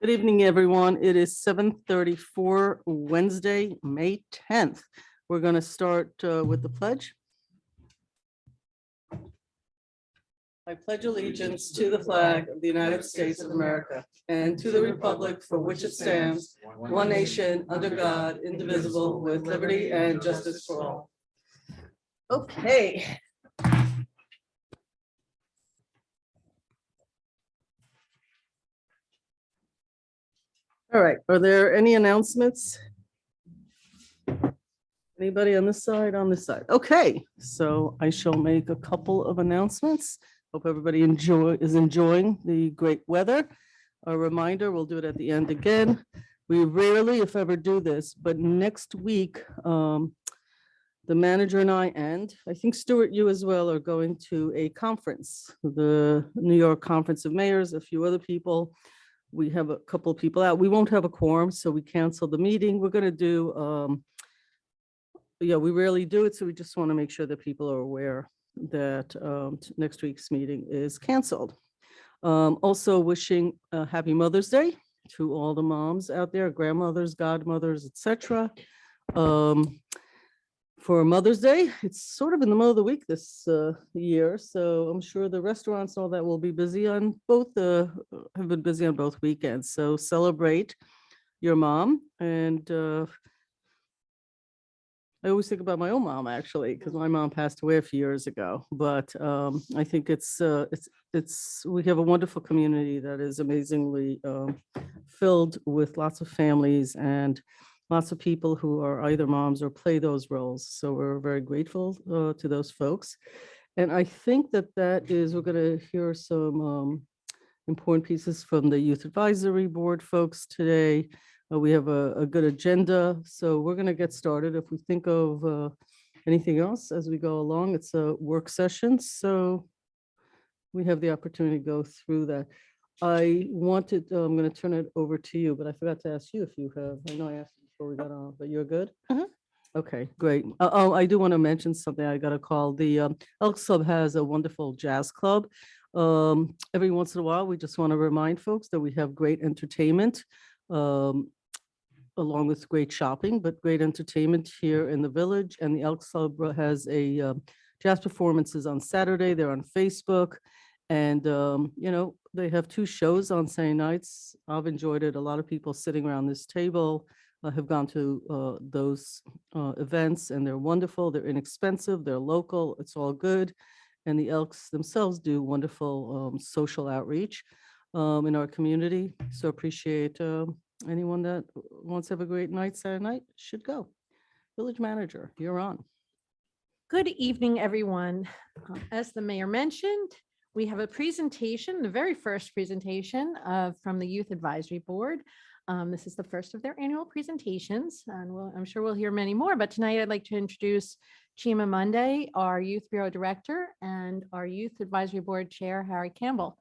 Good evening, everyone. It is 7:34 Wednesday, May 10th. We're going to start with the pledge. I pledge allegiance to the flag of the United States of America and to the republic for which it stands, one nation, under God, indivisible, with liberty and justice for all. Okay. All right, are there any announcements? Anybody on this side, on this side? Okay, so I shall make a couple of announcements. Hope everybody is enjoying the great weather. A reminder, we'll do it at the end again. We rarely, if ever, do this, but next week, the manager and I think Stuart, you as well, are going to a conference, the New York Conference of Mayors, a few other people. We have a couple of people out. We won't have a quorum, so we canceled the meeting. We're going to do, we rarely do it, so we just want to make sure that people are aware that next week's meeting is canceled. Also wishing a happy Mother's Day to all the moms out there, grandmothers, godmothers, etc. For Mother's Day, it's sort of in the middle of the week this year, so I'm sure the restaurants and all that will be busy on both, have been busy on both weekends. So celebrate your mom. And I always think about my own mom, actually, because my mom passed away a few years ago. But I think we have a wonderful community that is amazingly filled with lots of families and lots of people who are either moms or play those roles. So we're very grateful to those folks. And I think that we're going to hear some important pieces from the Youth Advisory Board folks today. We have a good agenda, so we're going to get started. If we think of anything else as we go along, it's a work session, so we have the opportunity to go through that. I'm going to turn it over to you, but I forgot to ask you if you have, I know I asked you before we got on, but you're good? Okay, great. I do want to mention something. I got a call. The Elks Club has a wonderful jazz club. Every once in a while, we just want to remind folks that we have great entertainment, along with great shopping, but great entertainment here in the village. And the Elks Club has a jazz performances on Saturday. They're on Facebook. And, they have 2 shows on Saturday nights. I've enjoyed it. A lot of people sitting around this table have gone to those events, and they're wonderful. They're inexpensive. They're local. It's all good. And the Elks themselves do wonderful social outreach in our community. So appreciate anyone that wants to have a great night Saturday night should go. Village Manager, you're on. Good evening, everyone. As the mayor mentioned, we have a presentation, the very first presentation from the Youth Advisory Board. This is the first of their annual presentations, and I'm sure we'll hear many more, but tonight I'd like to introduce Chima Monday, our Youth Bureau Director, and our Youth Advisory Board Chair, Harry Campbell.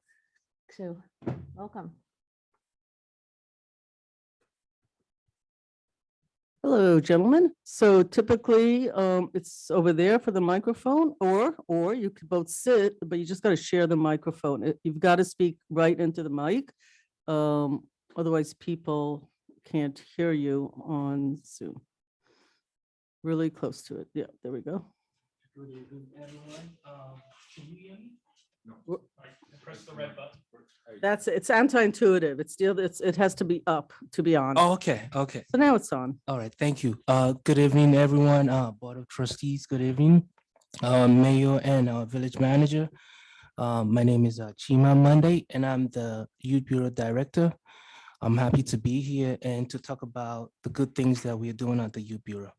So, welcome. Hello, gentlemen. So typically it's over there for the microphone, or you could both sit, but you just got to share the microphone. You've got to speak right into the mic. Otherwise people can't hear you on Zoom. Really close to it. Yeah, there we go. Good evening, everyone. Can you hear me? No. Press the red button. It's anti-intuitive. It has to be up to be on. Oh, okay. So now it's on. All right. Thank you. Good evening, everyone. Board of Trustees. Good evening, Mayor and Village Manager. My name is Chima Monday, and I'm the Youth Bureau Director. I'm happy to be here and to talk about the good things that we're doing at the Youth Bureau.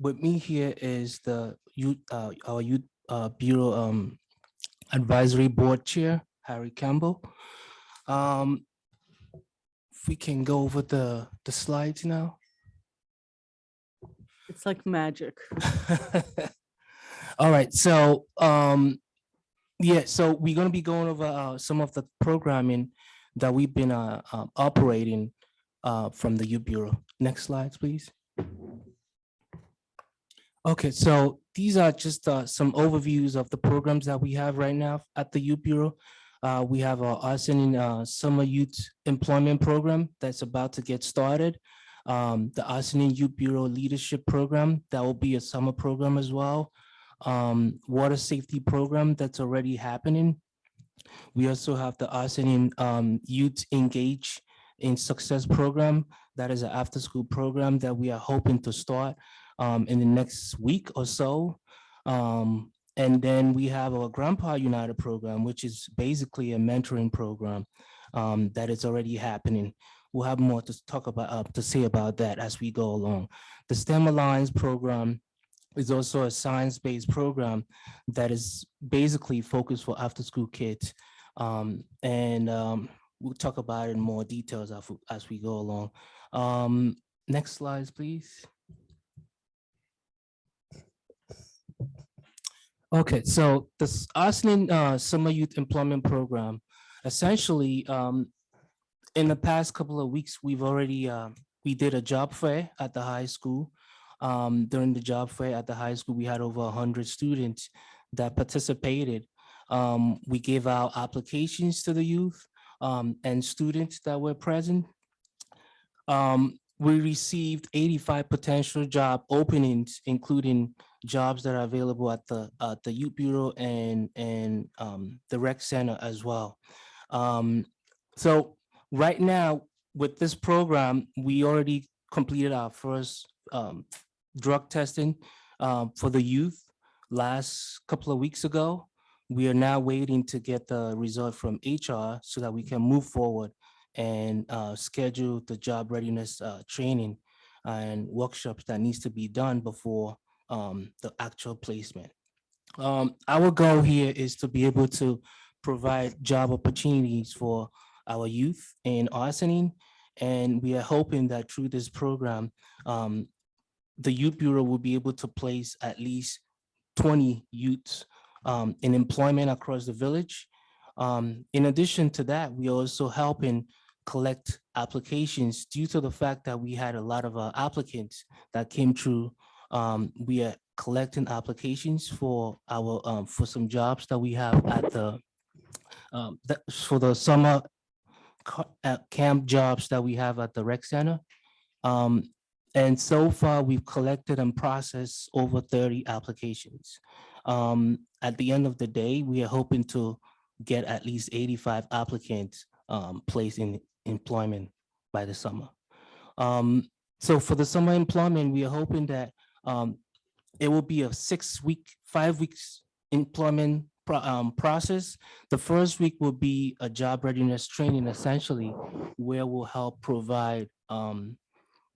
With me here is the our Youth Bureau Advisory Board Chair, Harry Campbell. If we can go over the slides now. It's like magic. All right, so so we're going to be going over some of the programming that we've been operating from the Youth Bureau. Next slides, please. Okay, so these are just some overviews of the programs that we have right now at the Youth Bureau. We have our Arsenal Summer Youth Employment Program that's about to get started. The Arsenal Youth Bureau Leadership Program, that will be a summer program as well. Water Safety Program that's already happening. We also have the Arsenal Youth Engage in Success Program. That is an after-school program that we are hoping to start in the next week or so. And then we have our Grandpa United program, which is basically a mentoring program that is already happening. We'll have more to talk about, to say about that as we go along. The STEM Alliance program is also a science-based program that is basically focused for after-school kids. We'll talk about it in more details as we go along. Next slides, please. Okay, so this Arsenal Summer Youth Employment Program, essentially, in the past couple of weeks, we've already, we did a job fair at the high school. During the job fair at the high school, we had over 100 students that participated. We gave out applications to the youth and students that were present. We received 85 potential job openings, including jobs that are available at the Youth Bureau and the Rec Center as well. So right now with this program, we already completed our first drug testing for the youth last couple of weeks ago. We are now waiting to get the result from HR so that we can move forward and schedule the job readiness training and workshops that needs to be done before the actual placement. Our goal here is to be able to provide job opportunities for our youth in Arsenal, and we are hoping that through this program, the Youth Bureau will be able to place at least 20 youths in employment across the village. In addition to that, we are also helping collect applications due to the fact that we had a lot of applicants that came through. We are collecting applications for our for some jobs that we have at the for the summer camp jobs that we have at the Rec Center. And so far, we've collected and processed over 30 applications. At the end of the day, we are hoping to get at least 85 applicants placed in employment by the summer. So for the summer employment, we are hoping that it will be a 5 weeks employment process. The first week will be a job readiness training, essentially, where we'll help provide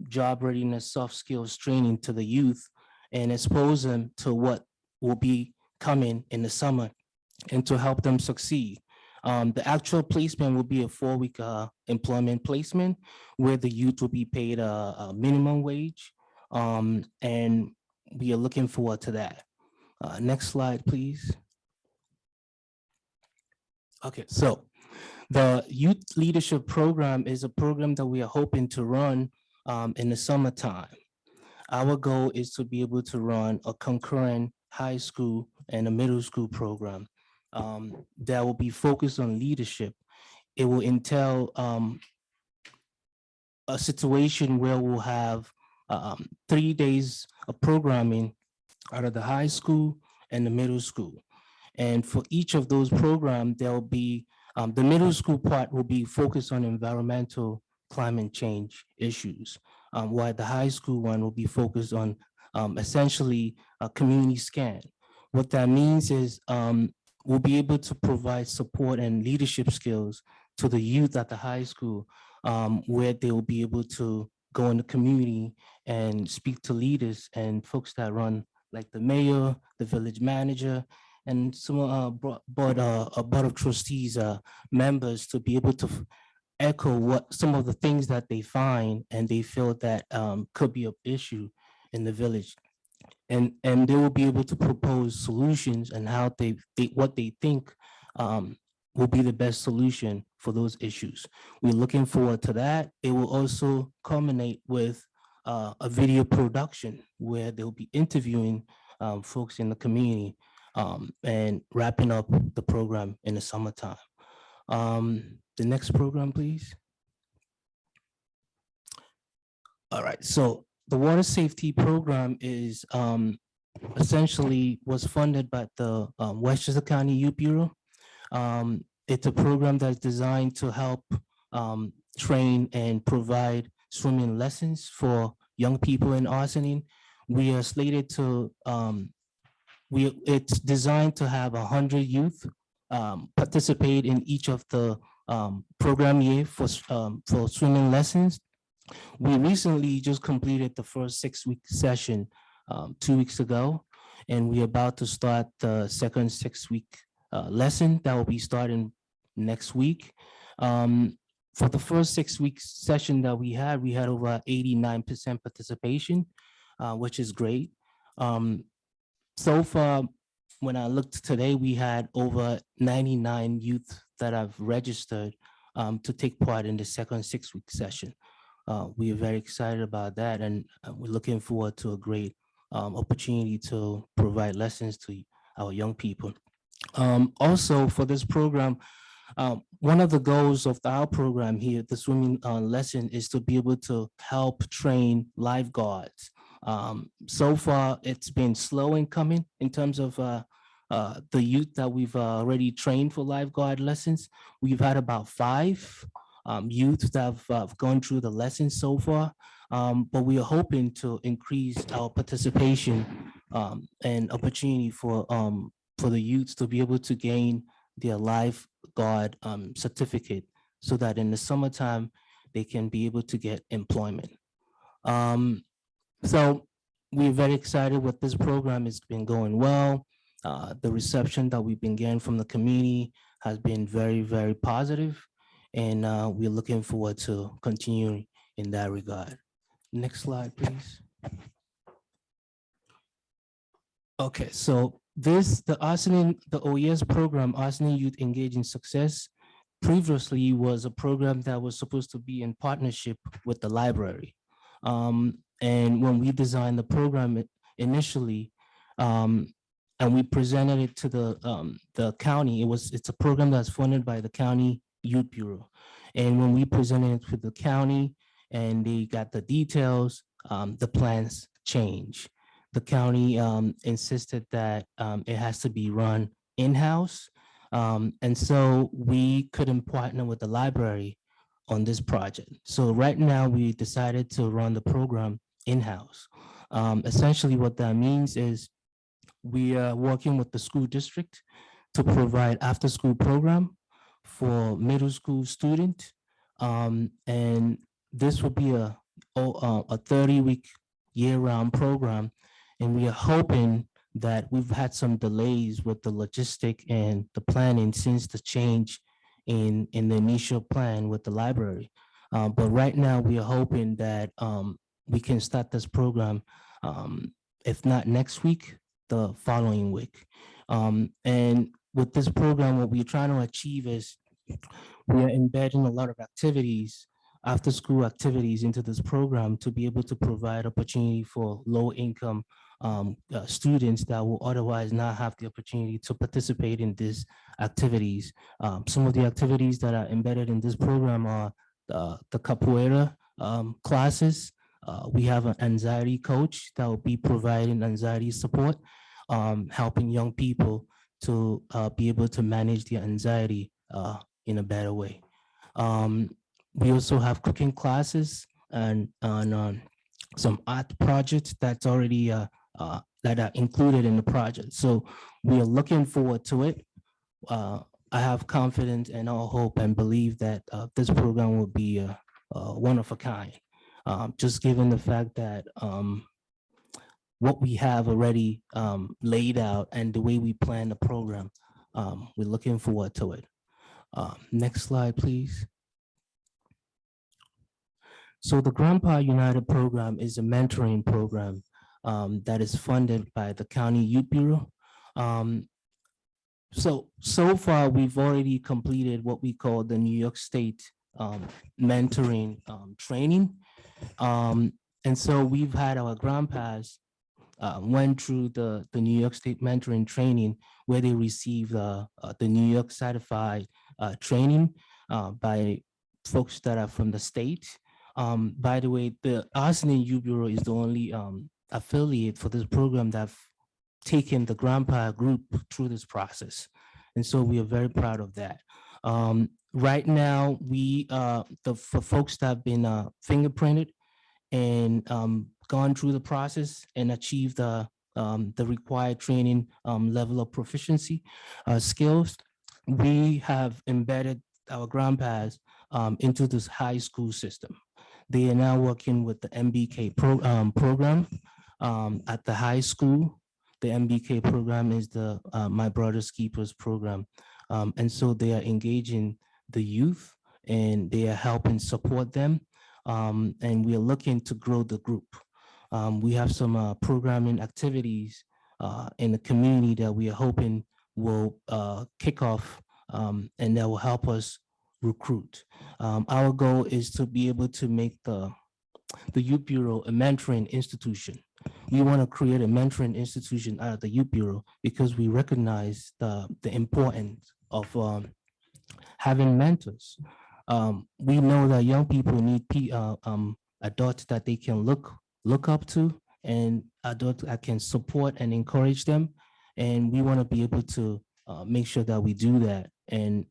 job readiness soft skills training to the youth and expose them to what will be coming in the summer and to help them succeed. The actual placement will be a 4-week employment placement where the youth will be paid a minimum wage. And we are looking forward to that. Next slide, please. Okay, so the Youth Leadership Program is a program that we are hoping to run in the summertime. Our goal is to be able to run a concurrent high school and a middle school program that will be focused on leadership. It will entail a situation where we'll have 3 days of programming out of the high school and the middle school. And for each of those programs, there will be, the middle school part will be focused on environmental climate change issues, while the high school one will be focused on essentially a community scan. What that means is we'll be able to provide support and leadership skills to the youth at the high school, where they will be able to go in the community and speak to leaders and folks that run, like the mayor, the village manager, and some board of trustees members, to be able to echo what some of the things that they find and they feel that could be an issue in the village. And they will be able to propose solutions and how what they think will be the best solution for those issues. We're looking forward to that. It will also culminate with a video production where they'll be interviewing folks in the community and wrapping up the program in the summertime. The next program, please. All right, so the water safety program is essentially was funded by the Westchester County Youth Bureau. It's a program that's designed to help train and provide swimming lessons for young people in Arsenine. We are slated to, it's designed to have 100 youth participate in each of the program year for swimming lessons. We recently just completed the first 6-week session 2 weeks ago, and we're about to start the second 6-week lesson that will be starting next week. For the first 6-week session that we had over 89% participation, which is great. So far, when I looked today, we had over 99 youth that have registered to take part in the second 6-week session. We are very excited about that, and we're looking forward to a great opportunity to provide lessons to our young people. Also, for this program, one of the goals of our program here, the swimming lesson, is to be able to help train lifeguards. So far, it's been slow in coming in terms of the youth that we've already trained for lifeguard lessons. We've had about 5 youth that have gone through the lessons so far, but we are hoping to increase our participation and opportunity for the youths to be able to gain their lifeguard certificate, so that in the summertime they can be able to get employment. So we're very excited with this program. It's been going well. The reception that we've been getting from the community has been very, very positive, and we're looking forward to continuing in that regard. Next slide, please. Okay, so the OES program, Arsenine Youth Engaged in Success, previously was a program that was supposed to be in partnership with the library. And when we designed the program initially, and we presented it to the county, it's a program that's funded by the County Youth Bureau. And when we presented it to the county and they got the details, the plans changed. The county insisted that it has to be run in-house. And so we couldn't partner with the library on this project. So right now we decided to run the program in-house. Essentially what that means is we are working with the school district to provide after-school program for middle school student. And this will be a 30-week year-round program. And we are hoping that we've had some delays with the logistic and the planning since the change in the initial plan with the library. But right now we are hoping that we can start this program, if not next week, the following week. And with this program, what we're trying to achieve is we are embedding a lot of activities, after school activities into this program to be able to provide opportunity for low income students that will otherwise not have the opportunity to participate in these activities. Some of the activities that are embedded in this program are the capoeira classes. We have an anxiety coach that will be providing anxiety support, helping young people to be able to manage their anxiety in a better way. We also have cooking classes and some art projects that's already that are included in the project. So we are looking forward to it. I have confidence and all hope and believe that this program will be one of a kind. Just given the fact that what we have already laid out and the way we plan the program, we're looking forward to it. Next slide, please. So the Grandpa United program is a mentoring program that is funded by the County Youth Bureau. So far, we've already completed what we call the New York State mentoring training. And so we've had our grandpas went through the New York State mentoring training where they received the New York certified training by folks that are from the state. By the way, the Arsenal Youth Bureau is the only affiliate for this program that have taken the Grandpa group through this process. And so we are very proud of that. Right now, for folks that have been fingerprinted and gone through the process and achieved the required training level of proficiency skills, we have embedded our grandpas into this high school system. They are now working with the MBK program at the high school. The MBK program is the My Brother's Keepers program. And so they are engaging the youth and they are helping support them. And we are looking to grow the group. We have some programming activities in the community that we are hoping will kick off and that will help us recruit. Our goal is to be able to make the Youth Bureau a mentoring institution. We want to create a mentoring institution out of the Youth Bureau because we recognize the importance of having mentors. We know that young people need adults that they can look up to and adults that can support and encourage them. And we want to be able to make sure that we do that. And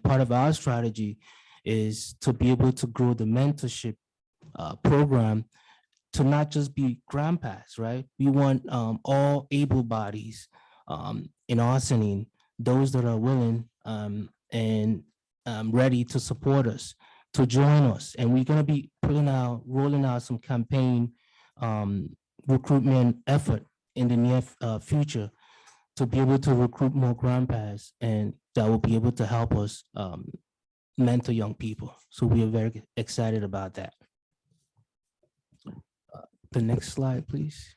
part of our strategy is to be able to grow the mentorship program to not just be grandpas, right? We want all able bodies in Arsenal, those that are willing and ready to support us, to join us. And we're gonna be rolling out some campaign recruitment effort in the near future to be able to recruit more grandpas, and that will be able to help us mentor young people. So we are very excited about that. The next slide, please.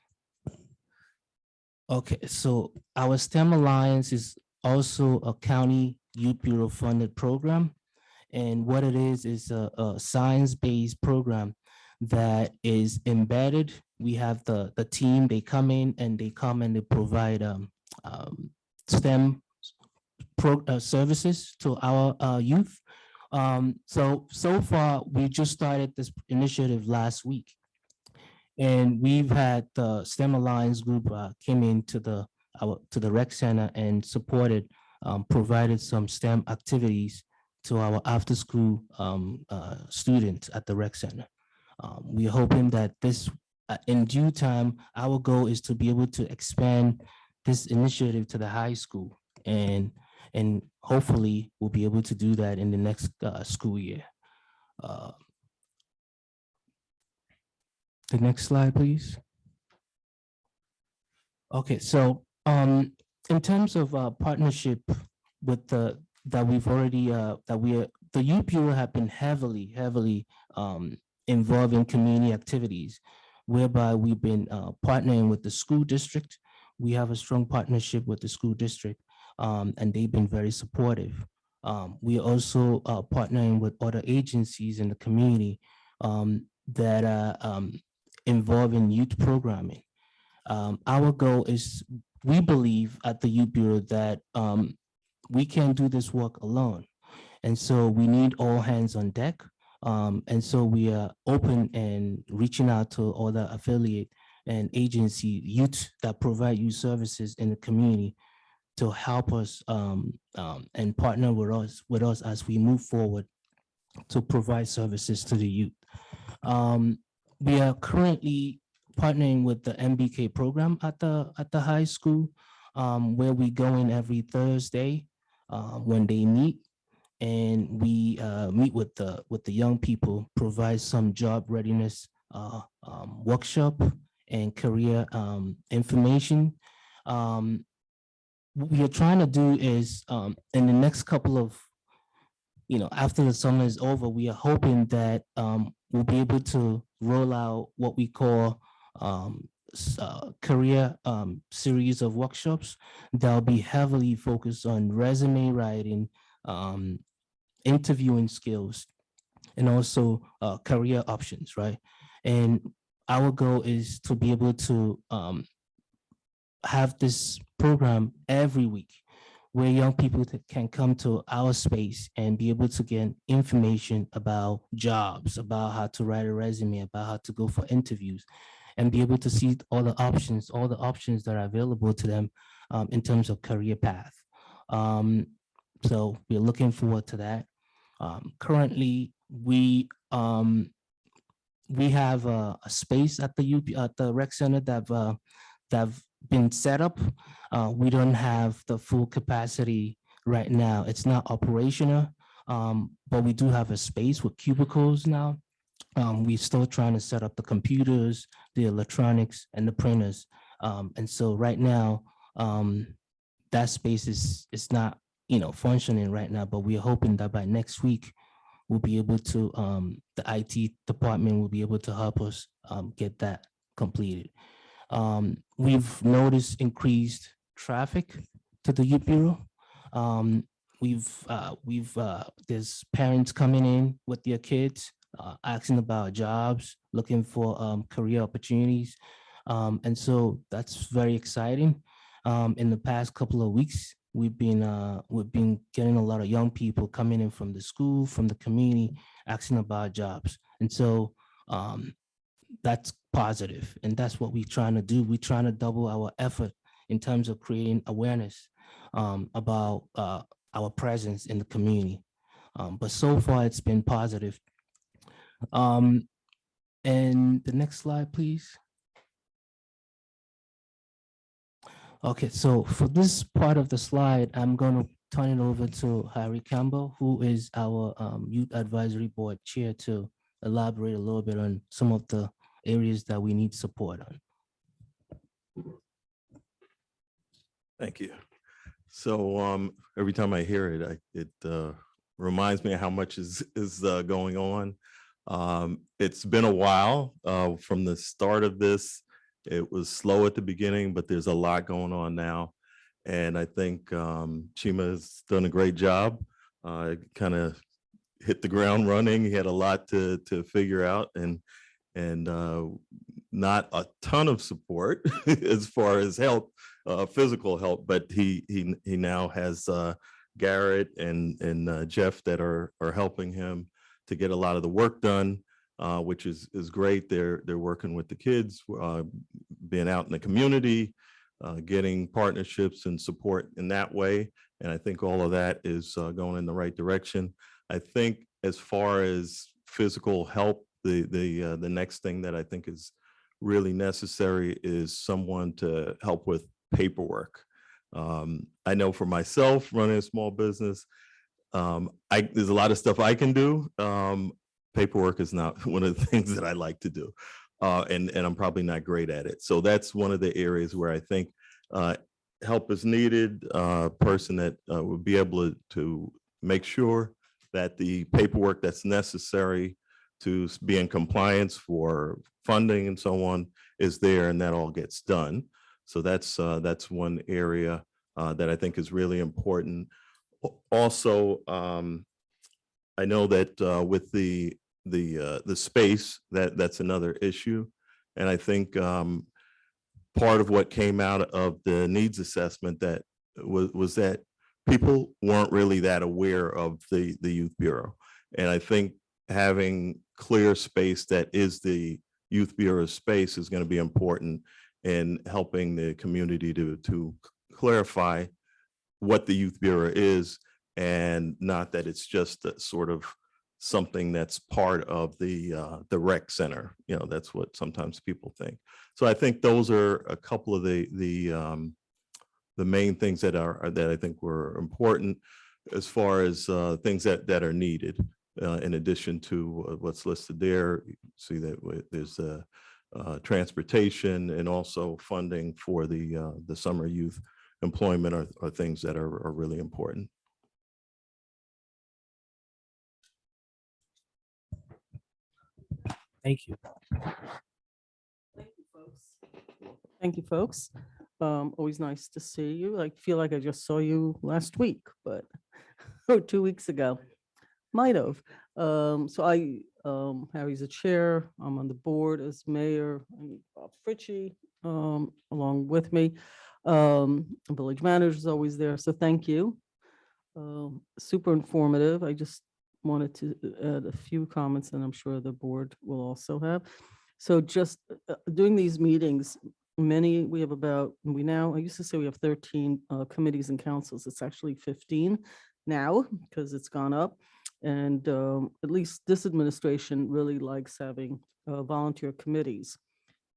Okay, so our STEM Alliance is also a county youth bureau funded program. And what it is a science-based program that is embedded. We have the team, they come in and they provide STEM services to our youth. So far, we just started this initiative last week. And we've had the STEM Alliance group came into the rec center and supported, provided some STEM activities to our after school students at the rec center. We're hoping that this, in due time, our goal is to be able to expand this initiative to the high school, and hopefully we'll be able to do that in the next school year. The next slide, please. Okay, so in terms of partnership with the Youth Bureau have been heavily involved in community activities, whereby we've been partnering with the school district. We have a strong partnership with the school district, and they've been very supportive. We are also partnering with other agencies in the community that are involved in youth programming. Our goal is, we believe at the Youth Bureau that we can't do this work alone. And so we need all hands on deck. And so we are open and reaching out to other affiliate and agency youth that provide youth services in the community to help us and partner with us as we move forward to provide services to the youth. We are currently partnering with the MBK program at the high school, where we go in every Thursday when they meet, and we meet with the young people, provide some job readiness workshop and career information. What we are trying to do is in the next couple of, after the summer is over, we are hoping that we'll be able to roll out what we call career series of workshops that will be heavily focused on resume writing, interviewing skills, and also career options, right? And our goal is to be able to have this program every week, where young people can come to our space and be able to get information about jobs, about how to write a resume, about how to go for interviews, and be able to see all the options that are available to them in terms of career path. So we're looking forward to that. Currently, we have a space at the rec center that've been set up. We don't have the full capacity right now. It's not operational, but we do have a space with cubicles now. We're still trying to set up the computers, the electronics, and the printers. And so right now, that space is not, functioning right now, but we're hoping that by next week, we'll be able to, the IT department will be able to help us get that completed. We've noticed increased traffic to the Youth Bureau. There's parents coming in with their kids, asking about jobs, looking for career opportunities. And so that's very exciting. In the past couple of weeks, we've been getting a lot of young people coming in from the school, from the community, asking about jobs. And so that's positive, and that's what we're trying to do. We're trying to double our effort in terms of creating awareness about our presence in the community. But so far, it's been positive. And the next slide, please. Okay, so for this part of the slide, I'm going to turn it over to Harry Campbell, who is our Youth Advisory Board Chair, to elaborate a little bit on some of the areas that we need support on. Thank you. So every time I hear it, it reminds me of how much is going on. It's been a while from the start of this. It was slow at the beginning, but there's a lot going on now. And I think Chima has done a great job, kind of hit the ground running. He had a lot to figure out, and not a ton of support as far as help, physical help, but he now has Garrett and Jeff that are helping him to get a lot of the work done, which is great. They're working with the kids, being out in the community, getting partnerships and support in that way. And I think all of that is going in the right direction. I think as far as physical help, the next thing that I think is really necessary is someone to help with paperwork. I know for myself, running a small business, there's a lot of stuff I can do. Paperwork is not one of the things that I like to do, and I'm probably not great at it. So that's one of the areas where I think help is needed. A person that would be able to make sure that the paperwork that's necessary to be in compliance for funding and so on is there, and that all gets done. So that's one area that I think is really important. Also, I know that with the space, that's another issue, and I think part of what came out of the needs assessment that was that people weren't really that aware of the Youth Bureau, and I think having clear space that is the Youth Bureau space is going to be important in helping the community to clarify what the Youth Bureau is, and not that it's just a sort of something that's part of the rec center. You know, that's what sometimes people think. So I think those are a couple of the main things that I think were important as far as things that are needed. In addition to what's listed there, you see that there's transportation and also funding for the summer youth employment are things that are really important. Thank you. Thank you, folks. Thank you, folks. Always nice to see you. I feel like I just saw you last week, but or 2 weeks ago. Might have. So Harry's the chair. I'm on the board as mayor, and Bob Fritchie along with me. Village manager is always there, so thank you. Super informative. I just wanted to add a few comments, and I'm sure the board will also have. So just doing these meetings, I used to say we have 13 committees and councils. It's actually 15 now because it's gone up. And at least this administration really likes having volunteer committees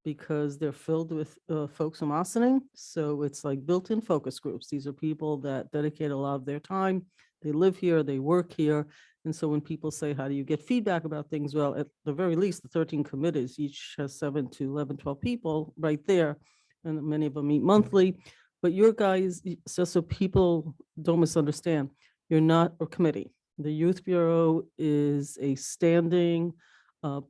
because they're filled with folks from Ossining. So it's like built-in focus groups. These are people that dedicate a lot of their time. They live here, they work here. And so when people say, how do you get feedback about things? Well, at the very least, the 13 committees, each has 7 to 11, 12 people right there. And many of them meet monthly. But your guys, so people don't misunderstand, you're not a committee. The Youth Bureau is a standing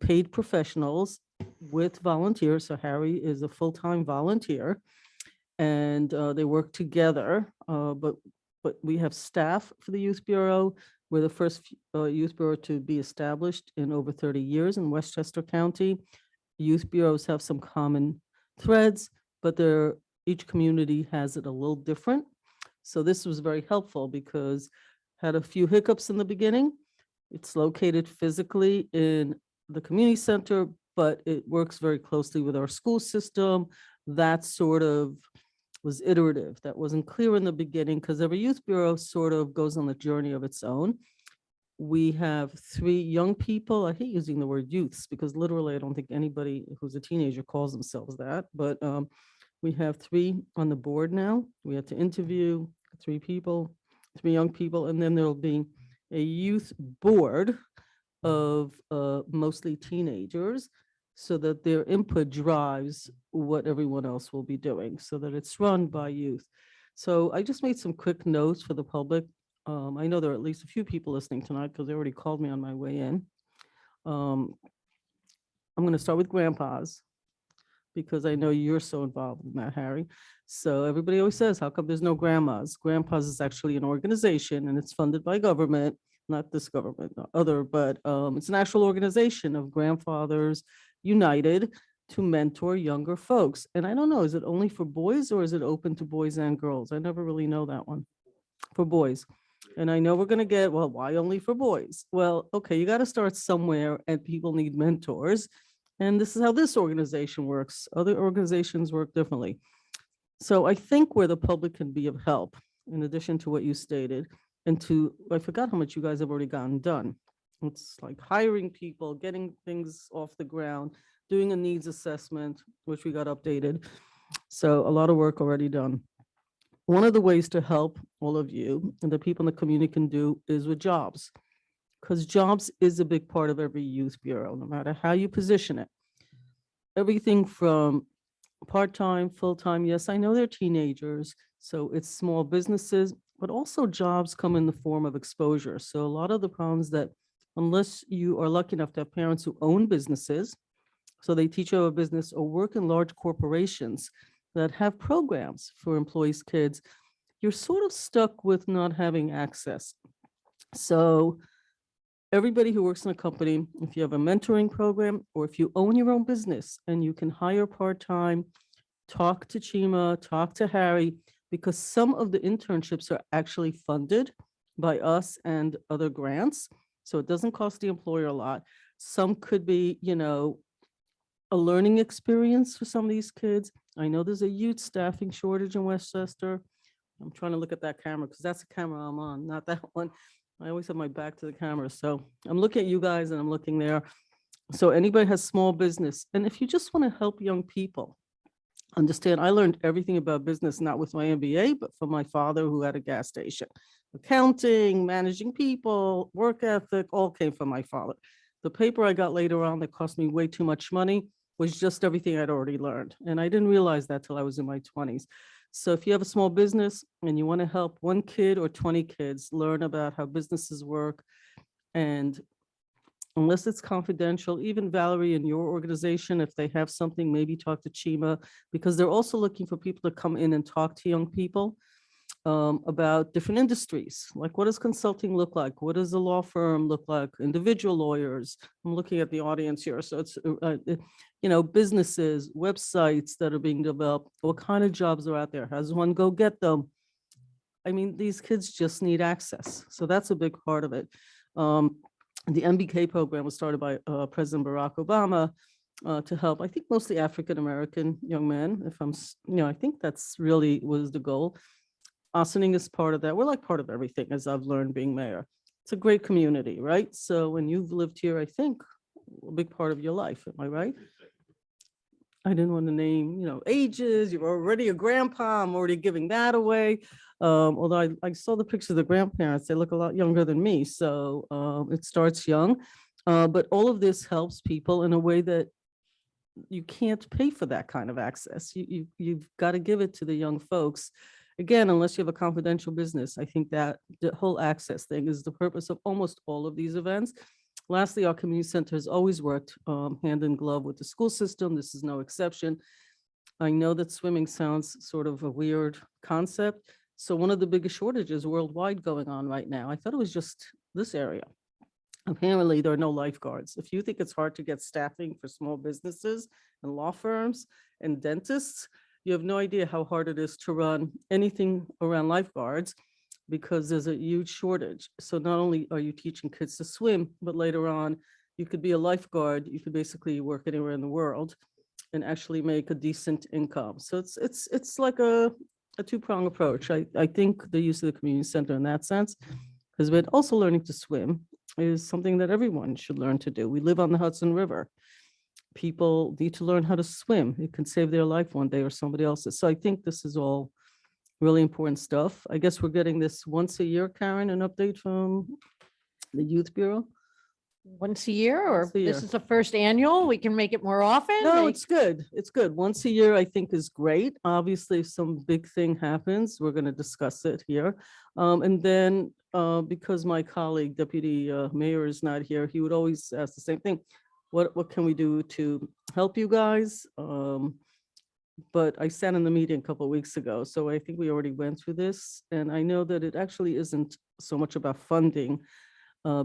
paid professionals with volunteers. So Harry is a full-time volunteer and they work together. But we have staff for the Youth Bureau. We're the first youth bureau to be established in over 30 years in Westchester County. Youth bureaus have some common threads, but each community has it a little different. So this was very helpful because had a few hiccups in the beginning. It's located physically in the community center, but it works very closely with our school system. That sort of was iterative. That wasn't clear in the beginning because every youth bureau sort of goes on a journey of its own. We have 3 young people. I hate using the word youths because literally I don't think anybody who's a teenager calls themselves that, but we have 3 on the board now. We had to interview 3 people, 3 young people, and then there'll be a youth board of mostly teenagers so that their input drives what everyone else will be doing so that it's run by youth. So I just made some quick notes for the public. I know there are at least a few people listening tonight because they already called me on my way in. I'm going to start with grandpas because I know you're so involved in that, Harry. So everybody always says, how come there's no grandmas? Grandpas is actually an organization and it's funded by government, not this government, other, but it's an actual organization of grandfathers united to mentor younger folks. And I don't know, is it only for boys or is it open to boys and girls? I never really know that one. For boys. And I know we're going to get, well, why only for boys? Well, okay, you got to start somewhere and people need mentors. And this is how this organization works. Other organizations work differently. So I think where the public can be of help, in addition to what you stated, and I forgot how much you guys have already gotten done. It's like hiring people, getting things off the ground, doing a needs assessment, which we got updated. So a lot of work already done. One of the ways to help all of you and the people in the community can do is with jobs, because jobs is a big part of every youth bureau, no matter how you position it. Everything from part-time, full-time, yes, I know they're teenagers, so it's small businesses, but also jobs come in the form of exposure. So a lot of the problems that, unless you are lucky enough to have parents who own businesses, so they teach you a business or work in large corporations that have programs for employees' kids, you're sort of stuck with not having access. So everybody who works in a company, if you have a mentoring program or if you own your own business and you can hire part-time, talk to Chima, talk to Harry, because some of the internships are actually funded by us and other grants. So it doesn't cost the employer a lot. Some could be, a learning experience for some of these kids. I know there's a youth staffing shortage in Westchester. I'm trying to look at that camera because that's the camera I'm on, not that one. I always have my back to the camera. So I'm looking at you guys and I'm looking there. So anybody has small business. And if you just want to help young people, understand, I learned everything about business, not with my MBA, but from my father who had a gas station. Accounting, managing people, work ethic, all came from my father. The paper I got later on that cost me way too much money was just everything I'd already learned. And I didn't realize that till I was in my 20s. So if you have a small business and you want to help one kid or 20 kids learn about how businesses work, and unless it's confidential, even Valerie in your organization, if they have something, maybe talk to Chima, because they're also looking for people to come in and talk to young people. about different industries. Like, what does consulting look like? What does a law firm look like? Individual lawyers. I'm looking at the audience here. So it's, businesses, websites that are being developed. What kind of jobs are out there? How does one go get them? I mean, these kids just need access. So that's a big part of it. The MBK program was started by President Barack Obama to help, I think, mostly African-American young men. I think that's really was the goal. Ossining is part of that. We're like part of everything, as I've learned being mayor. It's a great community, right? So when you've lived here, I think, a big part of your life, am I right? I didn't want to name, ages. You're already a grandpa. I'm already giving that away. Although I saw the pictures of the grandparents, they look a lot younger than me. So it starts young. But all of this helps people in a way that you can't pay for that kind of access. You've got to give it to the young folks. Again, unless you have a confidential business, I think that the whole access thing is the purpose of almost all of these events. Lastly, our community center has always worked hand in glove with the school system. This is no exception. I know that swimming sounds sort of a weird concept. So one of the biggest shortages worldwide going on right now, I thought it was just this area. Apparently, there are no lifeguards. If you think it's hard to get staffing for small businesses and law firms and dentists, you have no idea how hard it is to run anything around lifeguards because there's a huge shortage. So not only are you teaching kids to swim, but later on, you could be a lifeguard. You could basically work anywhere in the world and actually make a decent income. So it's like a two-pronged approach. I think the use of the community center in that sense has been also learning to swim is something that everyone should learn to do. We live on the Hudson River. People need to learn how to swim. It can save their life one day or somebody else's. So I think this is all really important stuff. I guess we're getting this once a year, Karen, an update from the Youth Bureau. Once a year, or Once a year. this is the first annual? We can make it more often? No, Like- it's good. It's good. Once a year, I think is great. Obviously, if some big thing happens, we're going to discuss it here. And then because my colleague, Deputy Mayor is not here, he would always ask the same thing. What can we do to help you guys? But I sat in the meeting a couple of weeks ago, so I think we already went through this. And I know that it actually isn't so much about funding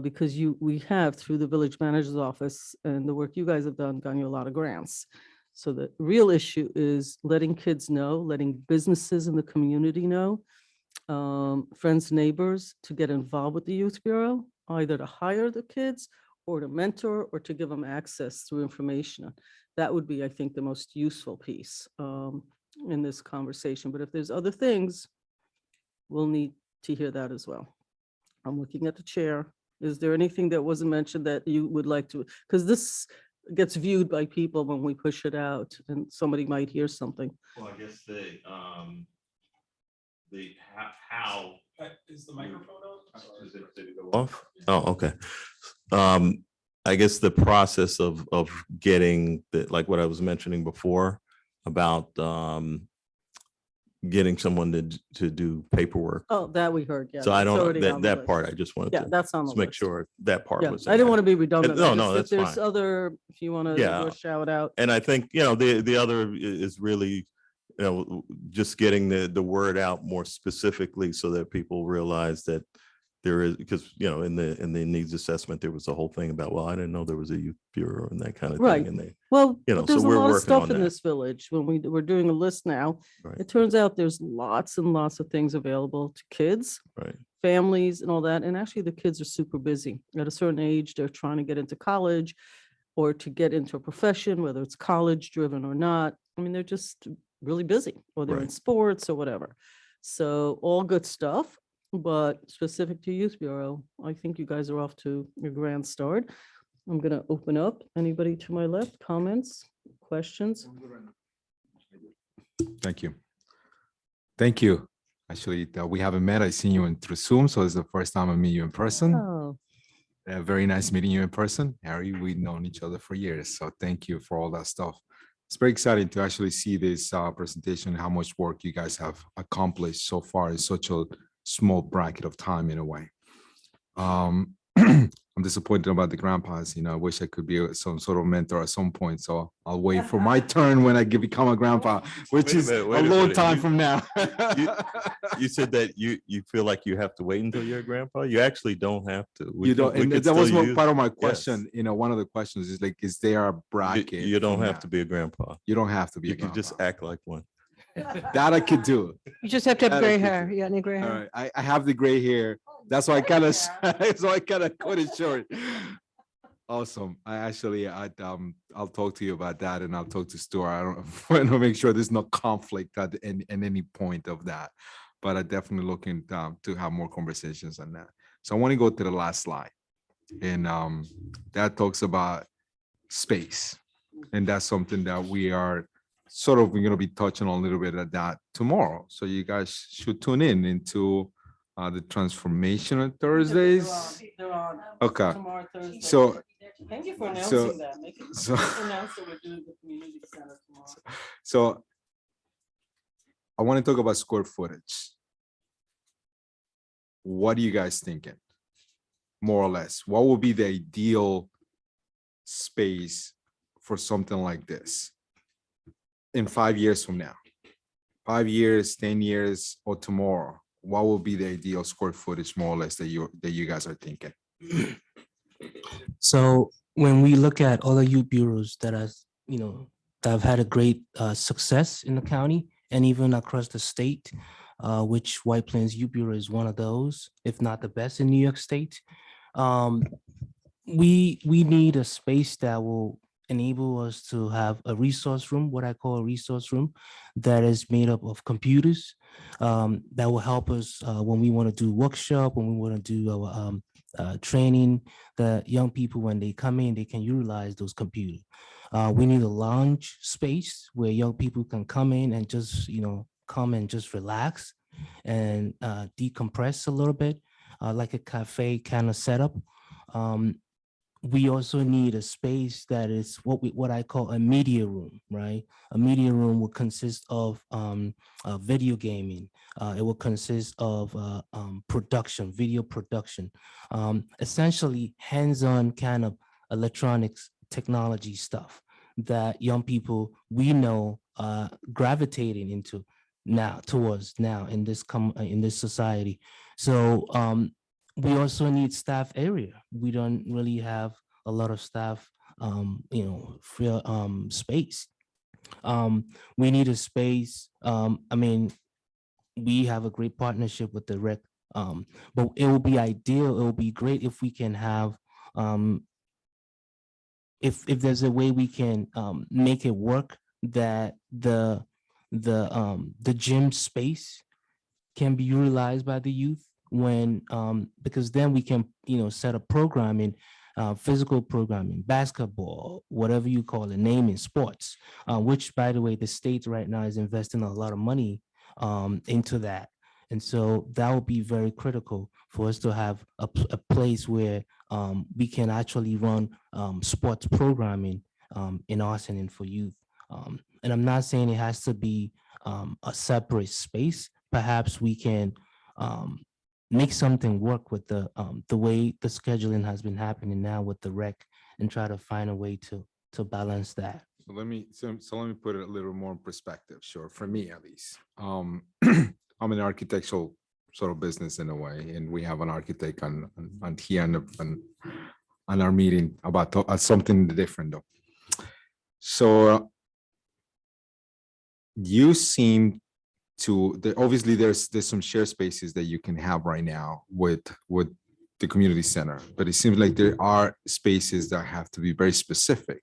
because we have through the village manager's office and the work you guys have done, gotten you a lot of grants. So the real issue is letting kids know, letting businesses in the community know, friends, neighbors to get involved with the Youth Bureau, either to hire the kids or to mentor or to give them access through information. That would be, I think, the most useful piece in this conversation. But if there's other things, we'll need to hear that as well. I'm looking at the chair. Is there anything that wasn't mentioned that you would like to, because this gets viewed by people when we push it out and somebody might hear something. Well, I guess how. Is the microphone on? Did it go off? Oh, okay. I guess the process of getting like what I was mentioning before about getting someone to do paperwork. Oh, that we heard, yeah. So I that's don't, already on the that list. part, I just wanted Yeah, to that's on the just make list. sure that part Yeah, was. I didn't want to be redundant. No, I no, just- that's if there's fine. other, if you want to Yeah. do a shout out. And I think, the other is really, just getting the word out more specifically so that people realize that there is, because, in the needs assessment, there was a whole thing about, well, I didn't know there was a youth bureau and that kind of Right. thing. And Well, You know, but there's so a we're lot of working stuff on in that. this village. When we're doing a list now, Right. it turns out there's lots and lots of things available to kids, Right. families and all that. And actually the kids are super busy. At a certain age, they're trying to get into college or to get into a profession, whether it's college driven or not. I mean, they're just really busy or they're in Right. sports or whatever. So all good stuff, but specific to Youth Bureau, I think you guys are off to a grand start. I'm going to open up. Anybody to my left, comments, questions? Thank you. Thank you. Actually, we haven't met. I seen you through Zoom, so it's the first time I meet you in person. Oh, Very nice meeting you in person. Harry, we've known each other for years, so thank you for all that stuff. It's very exciting to actually see this presentation, how much work you guys have accomplished so far in such a small bracket of time in a way. I'm I'm disappointed about the grandpas. I wish I could be some sort of mentor at some point. So I'll wait for my turn when I become a grandpa, which Wait a is minute, a wait a long minute. time You- from now. You said that you feel like you have to wait until you're a grandpa. You actually don't have to. We You don't, we and could that was still use- part of my yes. question. One of the questions is like, is there a You, bracket? you don't from have that? to be a grandpa. You don't have to be. You a can just grandpa. act like one. That I could do. You just have to have That I gray could hair. do. Yeah, any gray All hair. right, I have the gray hair. That's why I kind of, so I kind of cut it short. Awesome. I'll talk to you about that, and I'll talk to Stuart. I don't want to make sure there's no conflict at any point of that, but I definitely looking to have more conversations on that. So I want to go to the last slide, and that talks about space, and that's something that we are we're going to be touching on a little bit of that tomorrow. So you guys should tune in into the transformation on Thursdays. They're on. Okay. Tomorrow, Thursday. So, Thank you for so- announcing that. Make it so, announce that we're doing the community center tomorrow. so I want to talk about square footage. What are you guys thinking? More or less, what would be the ideal space for something like this in 5 years from now? 5 years, 10 years, or tomorrow? What would be the ideal square footage, more or less, that you guys are thinking? So when we look at other youth bureaus that have had a great success in the county and even across the state, which White Plains Youth Bureau is one of those, if not the best in New York State. We need a space that will enable us to have a resource room, what I call a resource room, that is made up of computers, that will help us when we want to do workshop, when we want to do our training, the young people, when they come in, they can utilize those computers. We need a lounge space where young people can come in and just, come and just relax and decompress a little bit, like a cafe kind of setup. We also need a space that is what I call a media room, right? A media room will consist of video gaming. It will consist of production, video production, essentially hands-on kind of electronics technology stuff that young people we know gravitating into towards now in this society. So we also need staff area. We don't really have a lot of staff, free space. We need a space. We have a great partnership with the rec, but it will be ideal. It will be great if we can have, if there's a way we can make it work, that the gym space can be utilized by the youth, when because then we can set up programming, physical programming, basketball, whatever you call it, naming sports, which, by the way, the state right now is investing a lot of money into that. And so that will be very critical for us to have a place where we can actually run sports programming in Austin and for youth. And I'm not saying it has to be a separate space. Perhaps we can make something work with the way the scheduling has been happening now with the rec, and try to find a way to balance that. So let me put it a little more in perspective. Sure, for me at least. I'm an architectural sort of business in a way, and we have an architect on here on our meeting about something different though. So you seem to, obviously there's some shared spaces that you can have right now with the community center, but it seems like there are spaces that have to be very specific.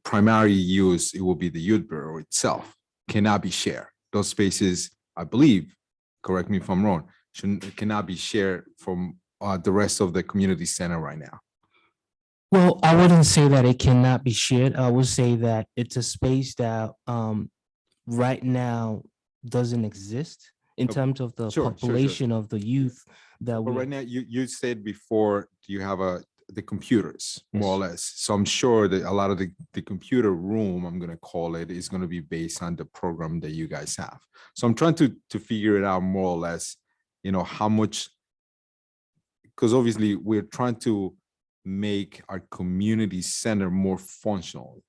Primary use, it will be the youth bureau itself, cannot be shared. Those spaces, I believe, correct me if I'm wrong, cannot be shared from the rest of the community center right now. Well, I wouldn't say that it cannot be shared. I would say that it's a space that right now doesn't exist in Okay. terms of the Sure. population of the youth that But we. right now, you said before, you have the computers, more or less. So I'm sure that a lot of the computer room, I'm gonna call it, is gonna be based on the program that you guys have. So I'm trying to figure it out more or less, how much because obviously we're trying to make our community center more functional,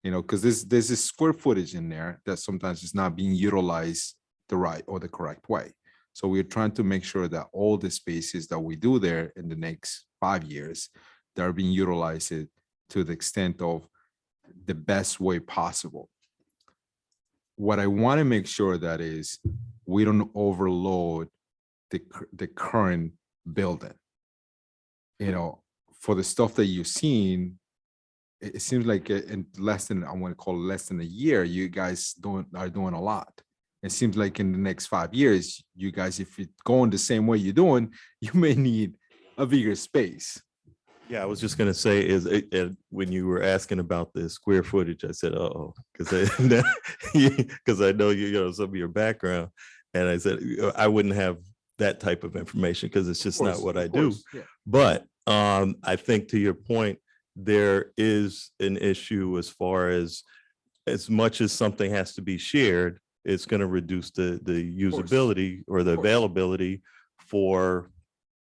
because there's this square footage in there that sometimes is not being utilized the right or the correct way. So we're trying to make sure that all the spaces that we do there in the next 5 years, that are being utilized to the extent of the best way possible. What I want to make sure that is we don't overload the current building. For the stuff that you've seen, it seems like in less than, I want to call it less than a year, you guys are doing a lot. It seems like in the next 5 years, you guys, if it's going the same way you're doing, you may need a bigger space. Yeah, I was just gonna say when you were asking about the square footage, I said, oh, because I know some of your background, and I said I wouldn't have that type of information because it's just not what I do. Yeah. But I think to your point, there is an issue as far as much as something has to be shared, it's going to reduce the usability or the availability for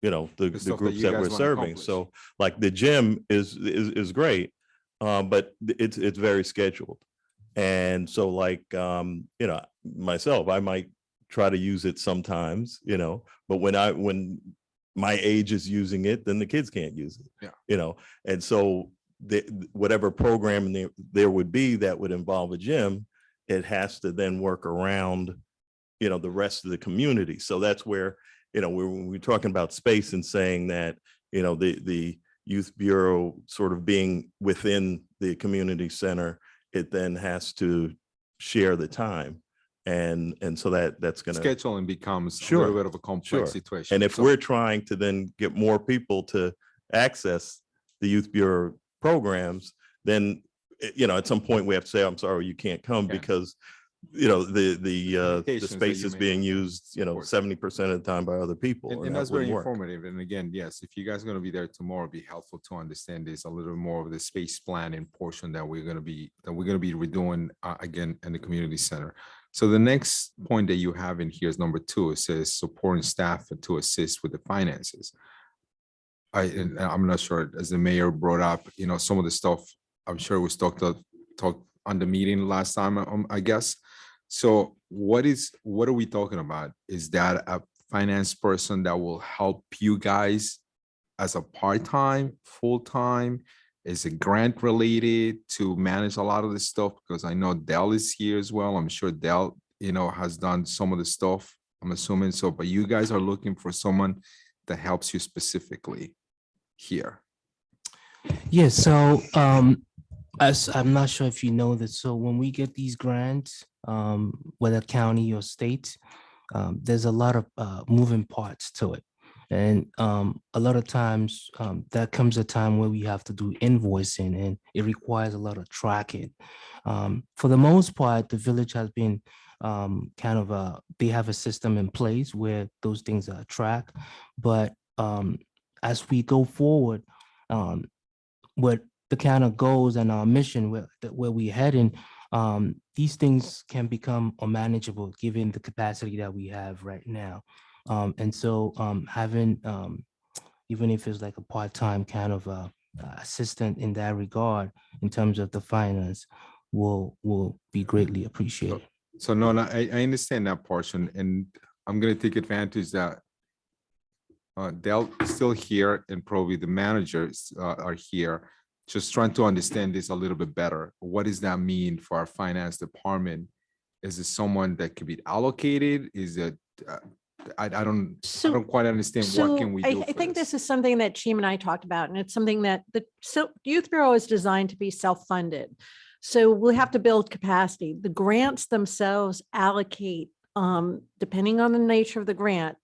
the stuff that groups you that guys we're wanna serving. accomplish. So like the gym is great, but it's very scheduled. And so like myself, I might try to use it sometimes, but when my age is using it, then the kids can't use it. Yeah. And so whatever program there would be that would involve a gym, it has to then work around the rest of the community. So that's where when we're talking about space and saying that the youth bureau sort of being within the community center, it then has to share the time, and so that's going to Scheduling becomes a Sure. little bit of a complex Sure. situation. And if So- we're trying to then get more people to access the youth bureau programs, then at some point we have to say, I'm sorry, you can't come Yeah. because the Limitations that space you is may being have. used Of course. 70% of the time by other people. And that that's very wouldn't work. informative. And again, yes, if you guys are going to be there tomorrow, it'd be helpful to understand this a little more of the space planning portion that we're going to be redoing again in the community center. So the next point that you have in here is number 2. It says supporting staff to assist with the finances. I'm not sure, as the mayor brought up, some of the stuff I'm sure was talked on the meeting last time, I guess. So what are we talking about? Is that a finance person that will help you guys as a part-time, full-time? Is it grant related to manage a lot of this stuff? Because I know Dell is here as well. I'm sure Dell, has done some of the stuff, I'm assuming so, but you guys are looking for someone that helps you specifically here. Yes, so as I'm not sure if you know this, so when we get these grants, whether county or state, there's a lot of moving parts to it. And a lot of times that comes a time where we have to do invoicing, and it requires a lot of tracking. For the most part, the village has been they have a system in place where those things are tracked. But as we go forward, what the kind of goals and our mission where we're heading, these things can become unmanageable given the capacity that we have right now. And so having, even if it's like a part-time kind of assistant in that regard, in terms of the finance, will be greatly appreciated. So no, I understand that portion, and I'm gonna take advantage that Dell is still here and probably the managers are here, just trying to understand this a little bit better. What does that mean for our finance department? Is it someone that could be allocated? Is it, I don't quite understand what can we do. I think this is something that Chima and I talked about, and it's something that the Youth Bureau is designed to be self-funded. So we'll have to build capacity. The grants themselves allocate, depending on the nature of the grant,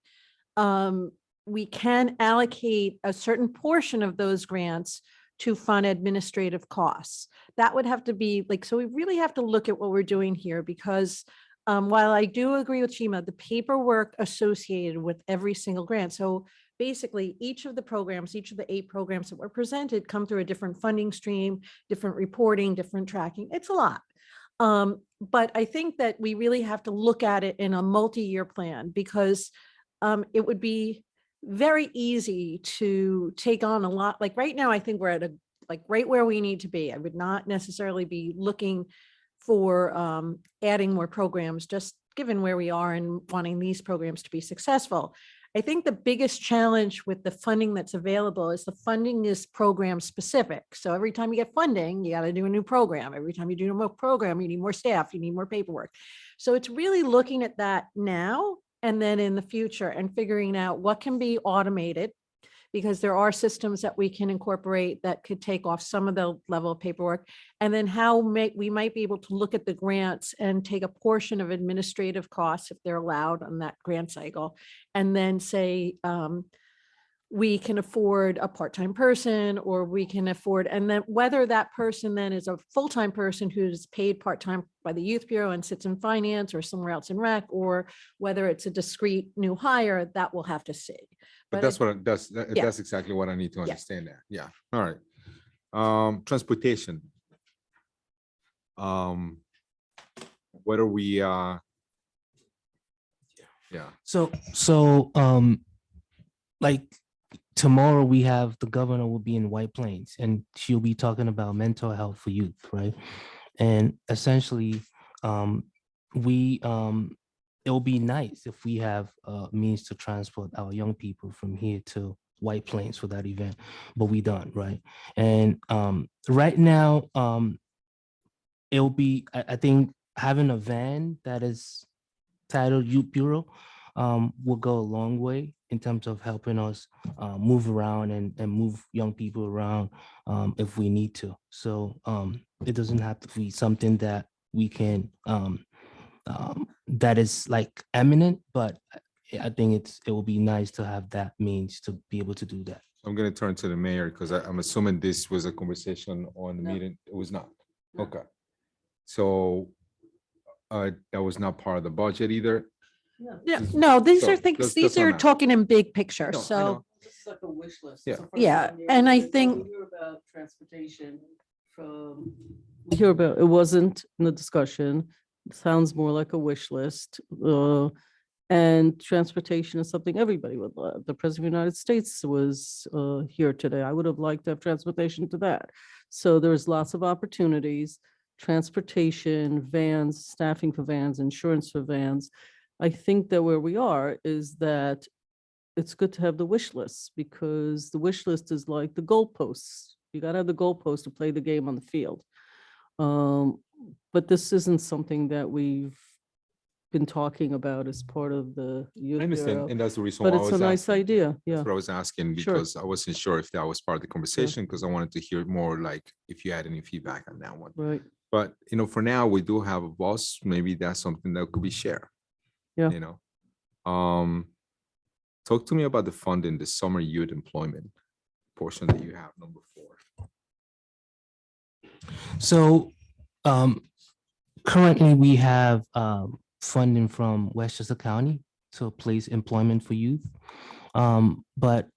we can allocate a certain portion of those grants to fund administrative costs. That would have to be so we really have to look at what we're doing here, because while I do agree with Chima, the paperwork associated with every single grant. So basically each of the programs, each of the 8 programs that were presented come through a different funding stream, different reporting, different tracking. It's a lot. But I think that we really have to look at it in a multi-year plan, because it would be very easy to take on a lot. Like right now, I think we're at a, like right where we need to be. I would not necessarily be looking for adding more programs, just given where we are and wanting these programs to be successful. I think the biggest challenge with the funding that's available is the funding is program specific. So every time you get funding, you got to do a new program. Every time you do a new program, you need more staff, you need more paperwork. So it's really looking at that now and then in the future and figuring out what can be automated, because there are systems that we can incorporate that could take off some of the level of paperwork. And then how we might be able to look at the grants and take a portion of administrative costs if they're allowed on that grant cycle. And then say, we can afford a part-time person, or we can afford, and then whether that person then is a full-time person who's paid part-time by the Youth Bureau and sits in finance or somewhere else in rec, or whether it's a discrete new hire, that we'll have to see. But But that's I- what, Yeah. that's exactly what I need to understand there. Yeah, all right. Transportation. What are we, yeah, So like tomorrow we have the governor will be in White Plains and she'll be talking about mental health for youth, right? And essentially, we it'll be nice if we have means to transport our young people from here to White Plains for that event, but we don't, right? And right now, it'll be, I think having a van that is titled Youth Bureau will go a long way in terms of helping us move around and move young people around if we need to. So it doesn't have to be something that we can, that is like eminent, but I think it will be nice to have that means to be able to do that. I'm gonna turn to the mayor because I'm assuming this was a conversation on the No. meeting. It was not. No. Okay. So that was not part of the budget either. Yeah, no, these So are things, that's these what I'm are asking. talking in big picture, No, I so. know. It's like a wish list. Yeah. It's the first Yeah, time and I we think- hear about transportation from, we hear about, it wasn't in the discussion. It sounds more like a wish list. And transportation is something everybody would love. The President of the United States was here today. I would have liked to have transportation to that. So there's lots of opportunities, transportation, vans, staffing for vans, insurance for vans. I think that where we are is that it's good to have the wish lists, because the wish list is like the goalposts. You gotta have the goalpost to play the game on the field. But this isn't something that we've been talking about as part of the I youth understand, bureau. and that's the reason why But I it's was a nice asking. idea, yeah. That's what I was asking Sure. because I wasn't sure if that was part of the conversation, because I wanted to hear more like if you had any feedback on that one. Right, But, you know, for now, we do have a boss. Maybe that's something that could be shared. Yeah. You know, talk to me about the funding, the summer youth employment portion that you have, number 4. So currently we have funding from Westchester County to place employment for youth. But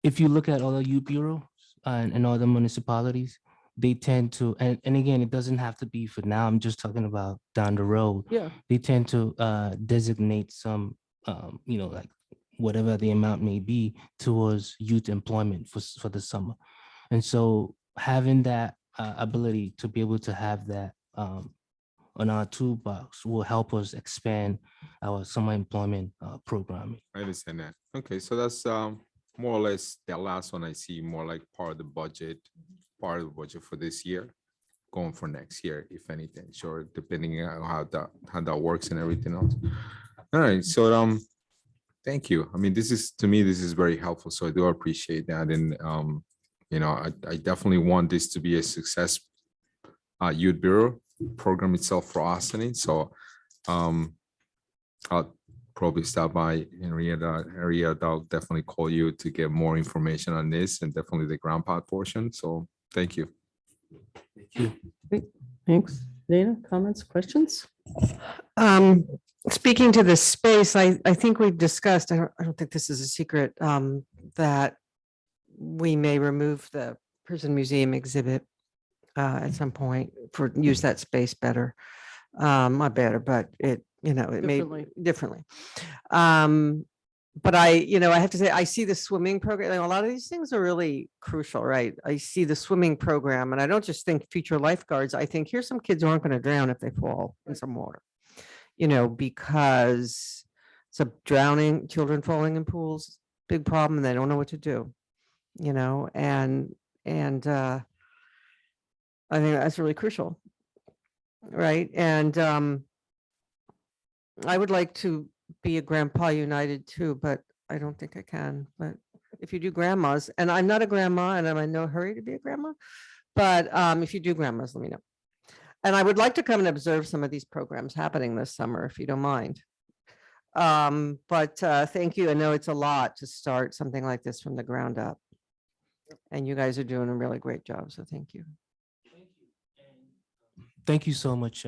if you look at other youth bureaus and other municipalities, they tend to, and again, it doesn't have to be for now, I'm just talking about down the road. yeah, They tend to designate some, you know, like whatever the amount may be towards youth employment for the summer. And so having that ability to be able to have that on our toolbox will help us expand our summer employment programming. I understand that. Okay, so that's more or less that last one I see more like part of the budget for this year, going for next year, if anything, sure, depending on how that works and everything else. All right, so thank you. I mean, this is very helpful, so I do appreciate that. And you know, I definitely want this to be a success youth bureau program itself for Austin. So I'll probably stop by Henrietta. I'll definitely call you to get more information on this and definitely the ground pod portion. So thank you. thanks. Dana, comments, questions? Speaking to the space, I think we've discussed, I don't think this is a secret, that we may remove the prison museum exhibit at some point for use that space better. Not better, but it, you know, it may Differently. differently. but I have to say, I see the swimming program, and a lot of these things are really crucial, right? I see the swimming program and I don't just think future lifeguards. I think here's some kids who aren't going to drown if they fall in some water, because drowning, children falling in pools, big problem, and they don't know what to do, and I think that's really crucial. Right. And I would like to be a Grandpa United too, but I don't think I can. But if you do grandmas, and I'm not a grandma and I'm in no hurry to be a grandma, but if you do grandmas, let me know. And I would like to come and observe some of these programs happening this summer, if you don't mind. But thank you. I know it's a lot to start something like this from the ground up. And you guys are doing a really great job. So thank you. Thank you so much.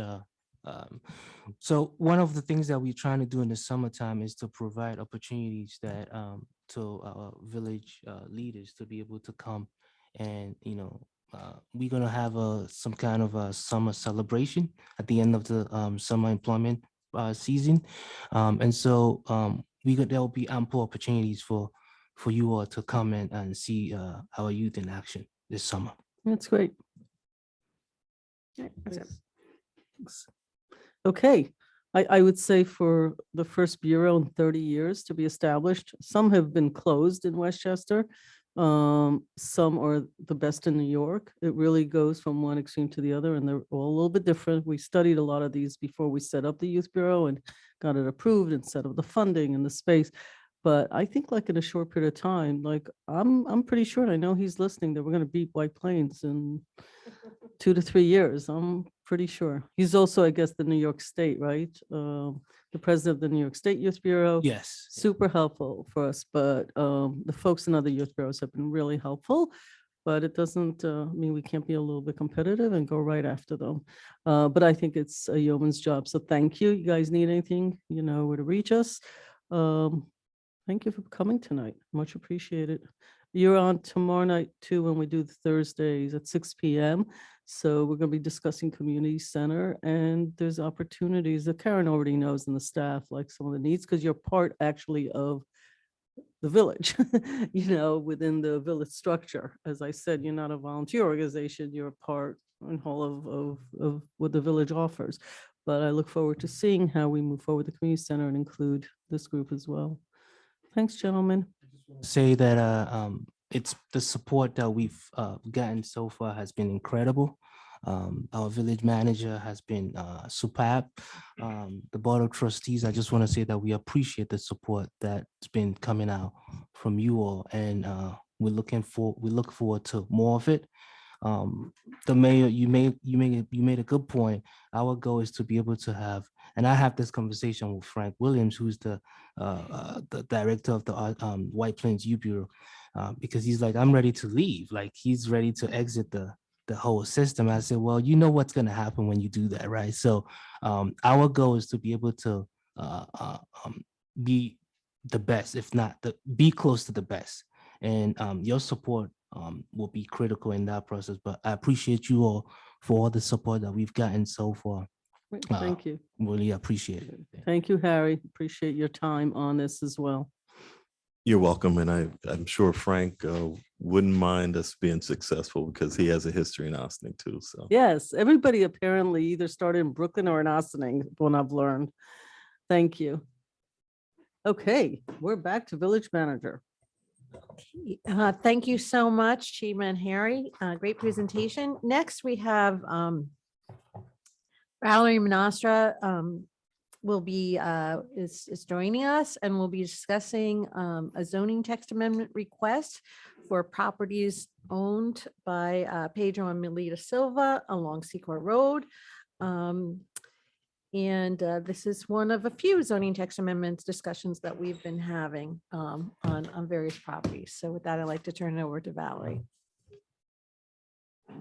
So one of the things that we're trying to do in the summertime is to provide opportunities that to our village leaders to be able to come and, we're going to have some kind of a summer celebration at the end of the summer employment season. And so there will be ample opportunities for you all to come and see our youth in action this summer. That's great. That's it. Thanks. Okay, I would say for the first bureau in 30 years to be established, some have been closed in Westchester. Some are the best in New York. It really goes from one extreme to the other, and they're all a little bit different. We studied a lot of these before we set up the Youth Bureau and got it approved and set up the funding and the space. But I think like in a short period of time, like I'm pretty sure, and I know he's listening, that we're going to beat White Plains in 2 to 3 years. I'm pretty sure. He's also, I guess, the New York State, right? The president of the New York State Youth Bureau. Yes. Super helpful for us, but the folks in other youth bureaus have been really helpful. But it doesn't mean we can't be a little bit competitive and go right after them. But I think it's a yeoman's job. So thank you. You guys need anything, you know where to reach us. Thank you for coming tonight. Much appreciated. You're on tomorrow night too, when we do the Thursdays at 6 p.m. So we're going to be discussing community center, and there's opportunities that Karen already knows, and the staff, like some of the needs, because you're part actually of the village, within the village structure. As I said, you're not a volunteer organization, you're a part and whole of what the village offers. But I look forward to seeing how we move forward with the community center and include this group as well. Thanks, gentlemen. Say that it's the support that we've gotten so far has been incredible. Our village manager has been superb. The board of trustees, I just want to say that we appreciate the support that's been coming out from you all, and we look forward to more of it. The mayor, you made a good point. Our goal is to be able to have, and I have this conversation with Frank Williams, who's the director of the White Plains Youth Bureau, because he's like, I'm ready to leave. Like, he's ready to exit the whole system. I said, well, you know what's going to happen when you do that, right? So our goal is to be able to be the best, if not be close to the best. And your support will be critical in that process. But I appreciate you all for all the support that we've gotten so far. Thank you. Really appreciate it. Thank you, Harry. Appreciate your time on this as well. You're welcome. And I'm sure Frank wouldn't mind us being successful, because he has a history in Ossining too. So Yes, everybody apparently either started in Brooklyn or in Ossining, when I've learned. Thank you. Okay, we're back to village manager. Thank you so much, Chima and Harry. Great presentation. Next, we have Valerie Menastra will be is joining us, and we'll be discussing a zoning text amendment request for properties owned by Pedro and Melita Silva along Secor Road. And this is one of a few zoning text amendments discussions that we've been having on various properties. So with that, I'd like to turn it over to Valerie. Do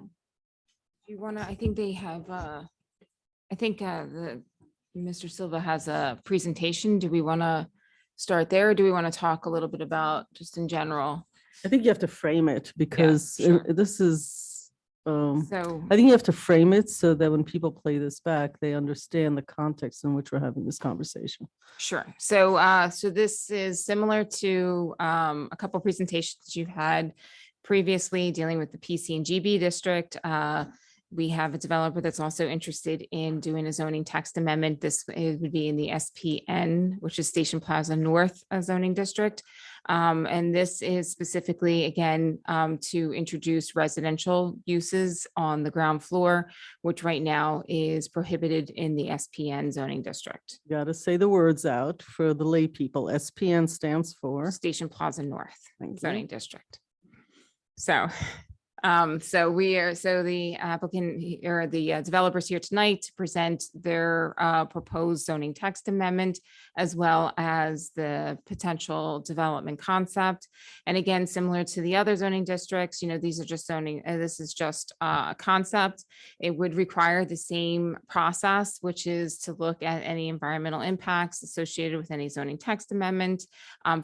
you want to, I think they have, I think Mr. Silva has a presentation. Do we want to start there, or do we want to talk a little bit about just in general? I think you have to frame it, because sure. this is So. I think you have to frame it so that when people play this back, they understand the context in which we're having this conversation. Sure. So, so this is similar to a couple presentations you've had previously dealing with the PC and GB district. We have a developer that's also interested in doing a zoning text amendment. Would be in the SPN, which is Station Plaza North zoning district. And this is specifically, again, to introduce residential uses on the ground floor, which right now is prohibited in the SPN zoning district. Got to say the words out for the lay people. SPN stands for. Station Plaza North Thank you. zoning district. So, so the applicant or the developers here tonight to present their proposed zoning text amendment as well as the potential development concept. And again, similar to the other zoning districts, these are just zoning, this is just a concept. It would require the same process, which is to look at any environmental impacts associated with any zoning text amendment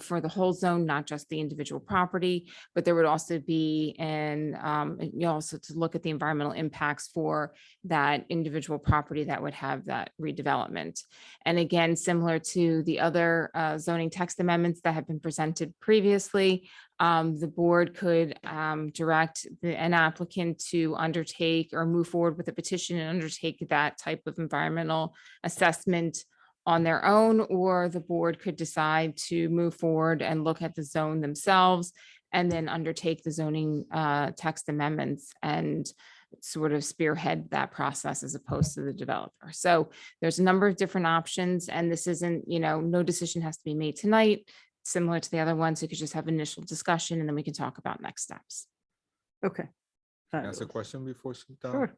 for the whole zone, not just the individual property, but there would also be also to look at the environmental impacts for that individual property that would have that redevelopment. And again, similar to the other zoning text amendments that have been presented previously, the board could direct an applicant to undertake or move forward with a petition and undertake that type of environmental assessment on their own, or the board could decide to move forward and look at the zone themselves and then undertake the zoning text amendments and sort of spearhead that process as opposed to the developer. So there's a number of different options, and this isn't, no decision has to be made tonight. Similar to the other ones, you could just have initial discussion and then we can talk about next steps. Okay. Can I ask a Fabulous. question before she does? Sure.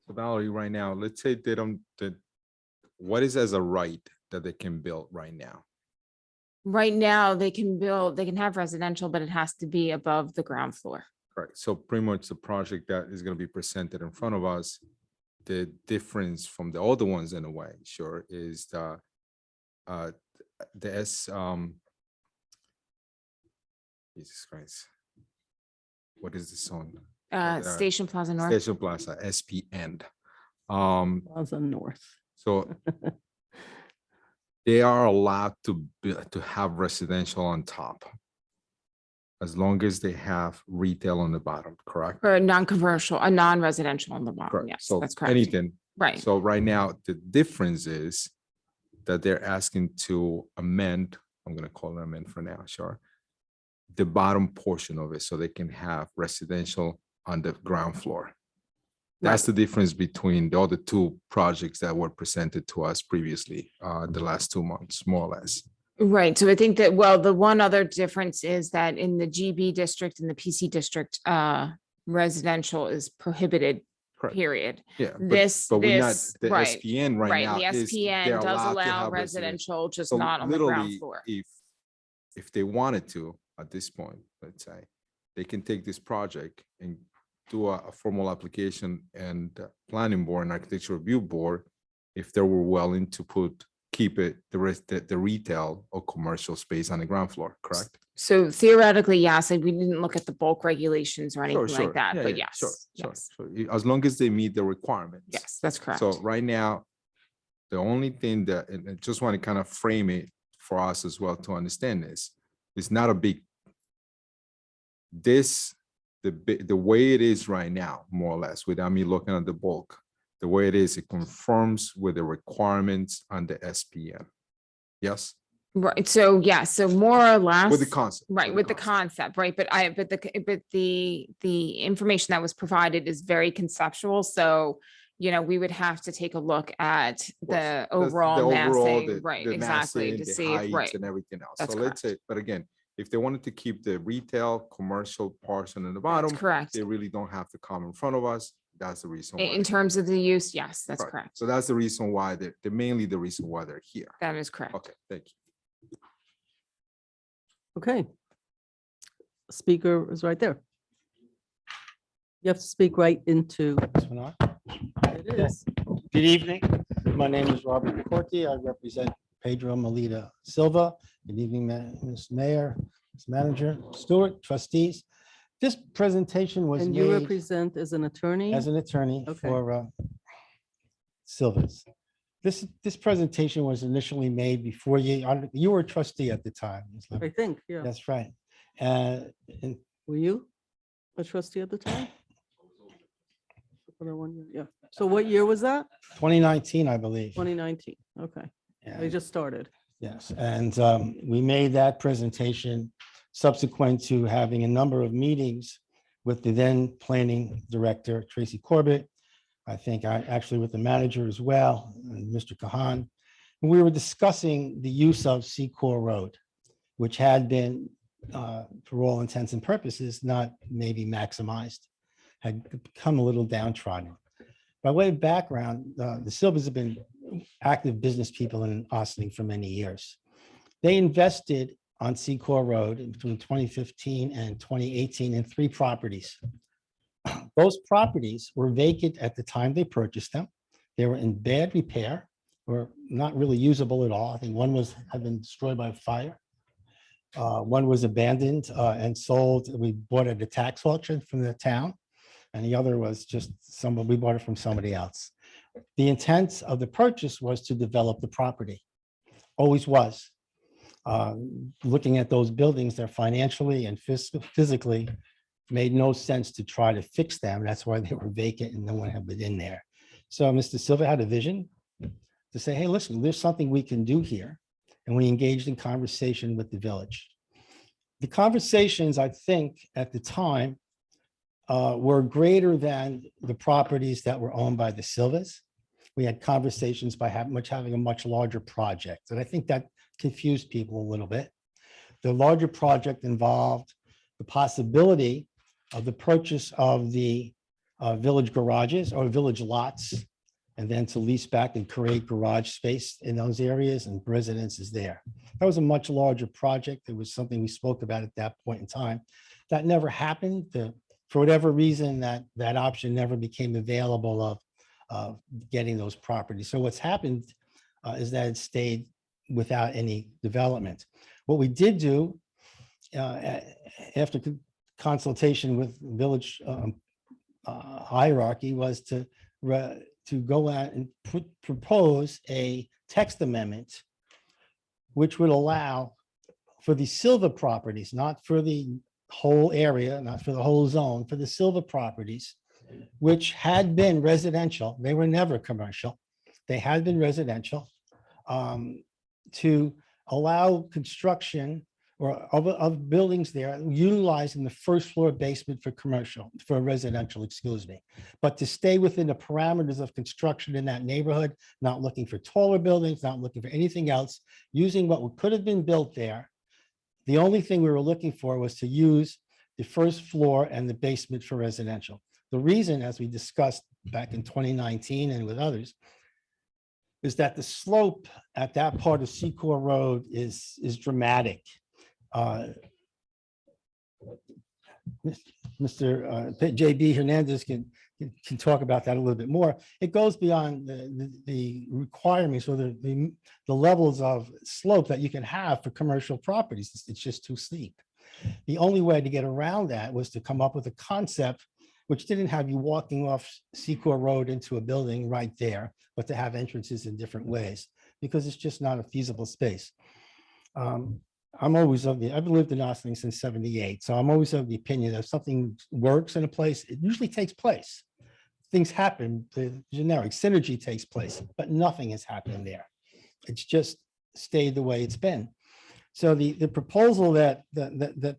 So Valerie, right now, let's say they don't, what is as a right that they can build right now? Right now, they can have residential, but it has to be above the ground floor. Correct. So pretty much the project that is going to be presented in front of us, the difference from the other ones in a way, sure, is Jesus Christ. What is the zone? Station Plaza North. Station Plaza, SPN. Plaza North. So they are allowed to have residential on top as long as they have retail on the bottom, correct? Or non-commercial, a non-residential on the bottom. Correct. Yes, So that's correct. anything. Right. So right now, the difference is that they're asking to amend, I'm gonna call it amend for now, sure, the bottom portion of it so they can have residential on the ground floor. That's the difference between the other two projects that were presented to us previously, the last 2 months, more or less. Right. So I think that, well, the one other difference is that in the GB district and the PC district, residential is prohibited, Correct. period. Yeah. But we're not, this, the right, SPN right right. now The is, SPN they're does allowed to allow have residential, just So not on the ground literally, floor. if they wanted to, at this point, let's say, they can take this project and do a formal application and planning board and architecture review board, if they were willing to keep it, the retail or commercial space on the ground floor, correct? So theoretically, yes, and we didn't look at the bulk regulations or anything Sure, like that, Yeah, but yeah, yes, sure, yes, As long as they meet the requirements. yes, that's correct. So right now, the only thing that, and I just want to kind of frame it for us as well to understand this, it's not a big, the way it is right now, more or less, without me looking at the bulk, the way it is, it conforms with the requirements on the SPN. Yes, Right, so yeah, so more or less. with the concept. Right, with the concept, right, but the information that was provided is very conceptual, so, we would have to take a look at the That's overall massing, the- right, the exactly, massing, to the see, if heights right, and everything else. That's So let's say, but again, if they wanted to keep the retail, commercial portion in the bottom, that's correct. they really don't have to come in front of us. That's the reason. why In they- terms of the use, yes, that's Right. correct, So that's the reason why they're mainly the reason why they're here. that is correct. Okay, thank you. Okay. Speaker is right there. You have to speak right into it is. Good evening. My name is Robert Corti. I represent Pedro Melita Silva. Good evening, Ms. Mayor, Ms. Manager, Stewart, trustees. This presentation was And you made represent as an attorney? as an attorney Okay. for Silvas. This presentation was initially made before you were a trustee at the time. Ms. I Levy. think, yeah. That's right. And Were you a trustee at the time? For the 1 year, yeah. So what year was that? 2019, I believe. 2019, okay. I Yeah. just started. Yes, and we made that presentation subsequent to having a number of meetings with the then planning director, Tracy Corbett. I think actually with the manager as well, and Mr. Kahan. And we were discussing the use of Secor Road, which had been, for all intents and purposes, not maybe maximized, had become a little downtrodden. By way of background, the Silvas have been active business people in Ossining for many years. They invested on Secor Road between 2015 and 2018 in 3 properties. Those properties were vacant at the time they purchased them. They were in bad repair or not really usable at all. I think one had been destroyed by fire. One was abandoned and sold. We bought at a tax auction from the town. And the other was just we bought it from somebody else. The intent of the purchase was to develop the property. Always was. Looking at those buildings, they're financially and physically made no sense to try to fix them. That's why they were vacant and no one had been in there. So Mr. Silva had a vision to say, hey, listen, there's something we can do here. And we engaged in conversation with the village. The conversations, I think, at the time were greater than the properties that were owned by the Silvas. We had conversations by having a much larger project. And I think that confused people a little bit. The larger project involved the possibility of the purchase of the village garages or village lots, and then to lease back and create garage space in those areas and residences there. That was a much larger project. It was something we spoke about at that point in time. That never happened. For whatever reason, that option never became available of getting those properties. So what's happened is that it stayed without any development. What we did do after consultation with village hierarchy was to go out and propose a text amendment which would allow for the Silva properties, not for the whole area, not for the whole zone, for the Silva properties, which had been residential. They were never commercial. They had been residential, to allow construction or of buildings there utilizing the first floor basement for residential, excuse me. But to stay within the parameters of construction in that neighborhood, not looking for taller buildings, not looking for anything else, using what could have been built there. The only thing we were looking for was to use the first floor and the basement for residential. The reason, as we discussed back in 2019 and with others, is that the slope at that part of Secor Road is dramatic. Mr. JB Hernandez can talk about that a little bit more. It goes beyond the requirements or the levels of slope that you can have for commercial properties. It's just too steep. The only way to get around that was to come up with a concept which didn't have you walking off Secor Road into a building right there, but to have entrances in different ways, because it's just not a feasible space. I've lived in Ossining since '78, so I'm always of the opinion that if something works in a place, it usually takes place. Things happen, the generic synergy takes place, but nothing has happened there. It's just stayed the way it's been. So the proposal that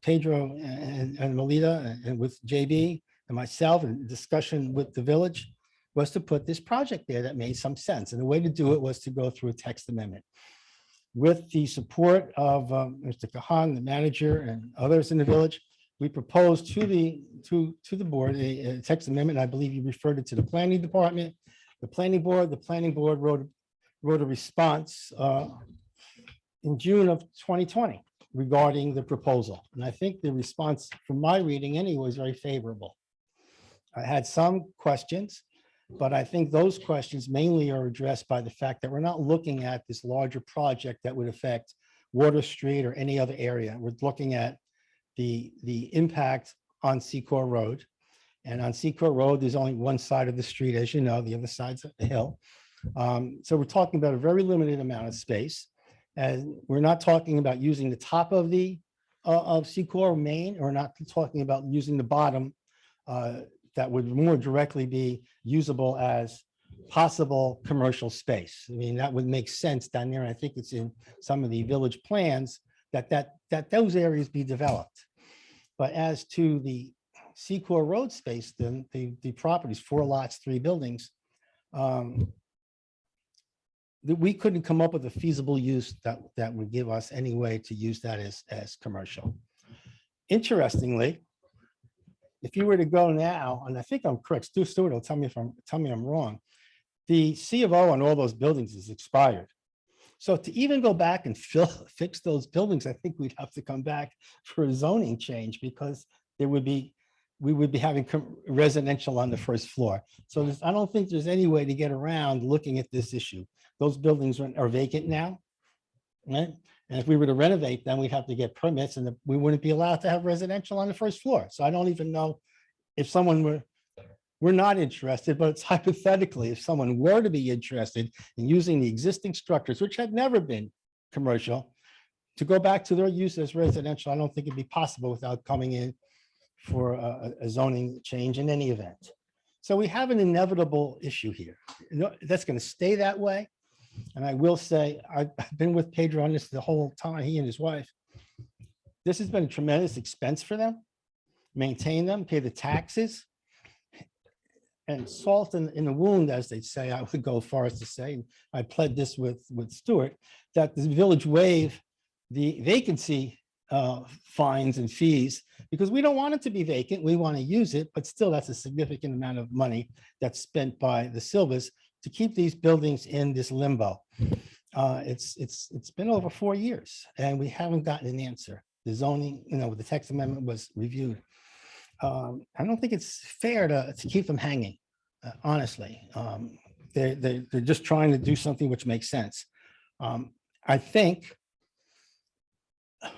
Pedro and Melita and with JB and myself and discussion with the village was to put this project there that made some sense. And the way to do it was to go through a text amendment. With the support of Mr. Kahan, the manager, and others in the village, we proposed to the board a text amendment. I believe you referred it to the planning department, the planning board. The planning board wrote a response in June of 2020 regarding the proposal. And I think the response from my reading anyway was very favorable. I had some questions, but I think those questions mainly are addressed by the fact that we're not looking at this larger project that would affect Water Street or any other area. We're looking at the impact on Secor Road. And on Secor Road, there's only one side of the street, as you know, the other side's a hill. So we're talking about a very limited amount of space. And we're not talking about using the top of the of Secor Main, or not talking about using the bottom that would more directly be usable as possible commercial space. I mean, that would make sense down there. I think it's in some of the village plans that those areas be developed. But as to the Secor Road space, then the properties, 4 lots, 3 buildings, that we couldn't come up with a feasible use that would give us any way to use that as commercial. Interestingly, if you were to go now, and I think I'm correct, Stuart will tell me I'm wrong, the C of O on all those buildings is expired. So to even go back and fix those buildings, I think we'd have to come back for a zoning change, because we would be having residential on the first floor. So I don't think there's any way to get around looking at this issue. Those buildings are vacant now, right? And if we were to renovate them, we'd have to get permits, and we wouldn't be allowed to have residential on the first floor. So I don't even know if someone we're not interested, but it's hypothetically, if someone were to be interested in using the existing structures, which had never been commercial, to go back to their use as residential, I don't think it'd be possible without coming in for a zoning change in any event. So we have an inevitable issue here. That's going to stay that way. And I will say, I've been with Pedro on this the whole time, he and his wife. This has been a tremendous expense for them, maintain them, pay the taxes. And salt in the wound, as they say, I would go as far as to say, and I pled this with Stuart, that the village waive the vacancy fines and fees, because we don't want it to be vacant. We want to use it, but still that's a significant amount of money that's spent by the Silvas to keep these buildings in this limbo. It's been over 4 years and we haven't gotten an answer. The zoning, the text amendment was reviewed. I don't think it's fair to keep them hanging, honestly. They're just trying to do something which makes sense. I think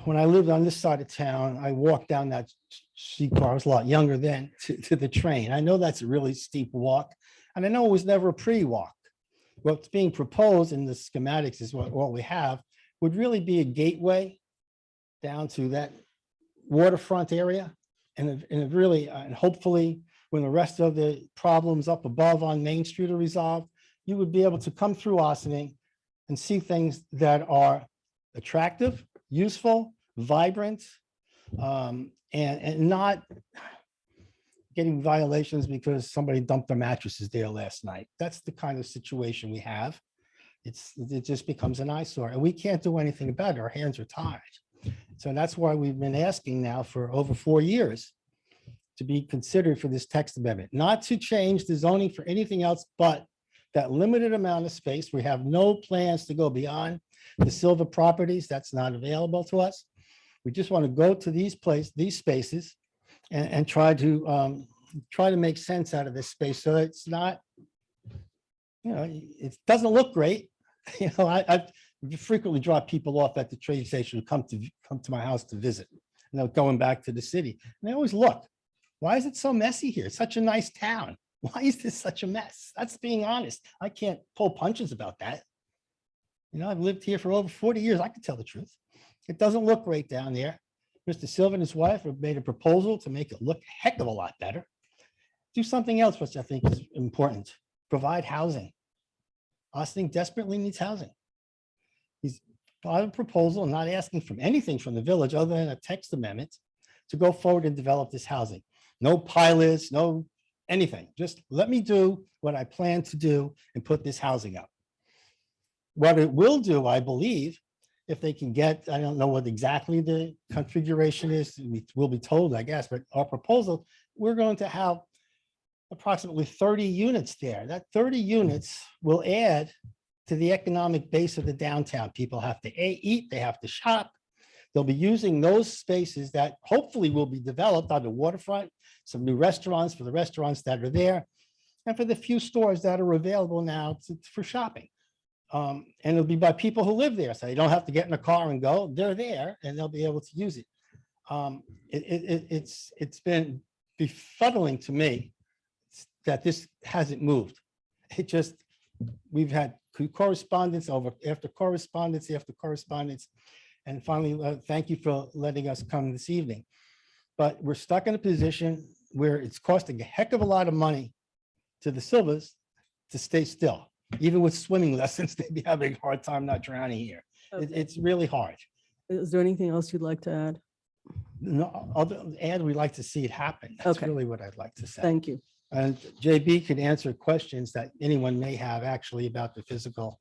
when I lived on this side of town, I walked down that streetcar, I was a lot younger then, to the train. I know that's a really steep walk, and I know it was never a pre-walk. What's being proposed in the schematics is what we have, would really be a gateway down to that waterfront area. And really, and hopefully, when the rest of the problems up above on Main Street are resolved, you would be able to come through Ossining and see things that are attractive, useful, vibrant, and not getting violations because somebody dumped their mattresses there last night. That's the kind of situation we have. It just becomes an eyesore, and we can't do anything about it. Our hands are tied. So that's why we've been asking now for over 4 years to be considered for this text amendment, not to change the zoning for anything else, but that limited amount of space. We have no plans to go beyond the Silva properties. That's not available to us. We just want to go to these spaces and try to make sense out of this space. So it's not, it doesn't look great. I frequently drop people off at the train station who come to my house to visit, going back to the city. And they always look, why is it so messy here? It's such a nice town. Why is this such a mess? That's being honest. I can't pull punches about that. I've lived here for over 40 years. I can tell the truth. It doesn't look great down there. Mr. Silva and his wife have made a proposal to make it look a heck of a lot better. Do something else, which I think is important. Provide housing. Ossining desperately needs housing. He's filed a proposal, not asking for anything from the village other than a text amendment to go forward and develop this housing. No pilots, no anything. Just let me do what I plan to do and put this housing up. What it will do, I believe, if they can get, I don't know what exactly the configuration is, we will be told, I guess, but our proposal, we're going to have approximately 30 units there. That 30 units will add to the economic base of the downtown. People have to eat, they have to shop. They'll be using those spaces that hopefully will be developed on the waterfront, some new restaurants for the restaurants that are there, and for the few stores that are available now for shopping. And it'll be by people who live there, so they don't have to get in a car and go. They're there and they'll be able to use it. It's been befuddling to me that this hasn't moved. It just, we've had correspondence after correspondence after correspondence. And finally, thank you for letting us come this evening. But we're stuck in a position where it's costing a heck of a lot of money to the Silvas to stay still. Even with swimming lessons, they'd be having a hard time not drowning here. Okay. It's really hard. Is there anything else you'd like to add? No, we'd like to see it happen. That's Okay. really what I'd like to say. Thank you. And JB could answer questions that anyone may have actually about the physical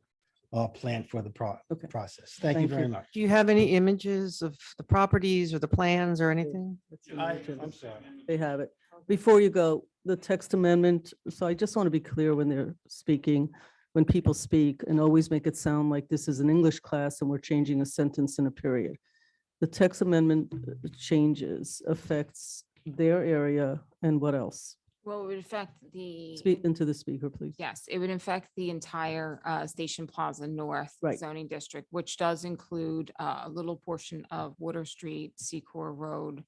plan for the Okay. process. Thank you Thank very you. much. Do you have any images of the properties or the plans or anything? I'm sorry. They have it. Before you go, the text amendment, so I just want to be clear when they're speaking, when people speak, and always make it sound like this is an English class and we're changing a sentence in a period. The text amendment changes affects their area and what else? Well, it would affect the, Speak into the speaker, please. yes, it would affect the entire Station Plaza North Right. zoning district, which does include a little portion of Water Street, Secor Road.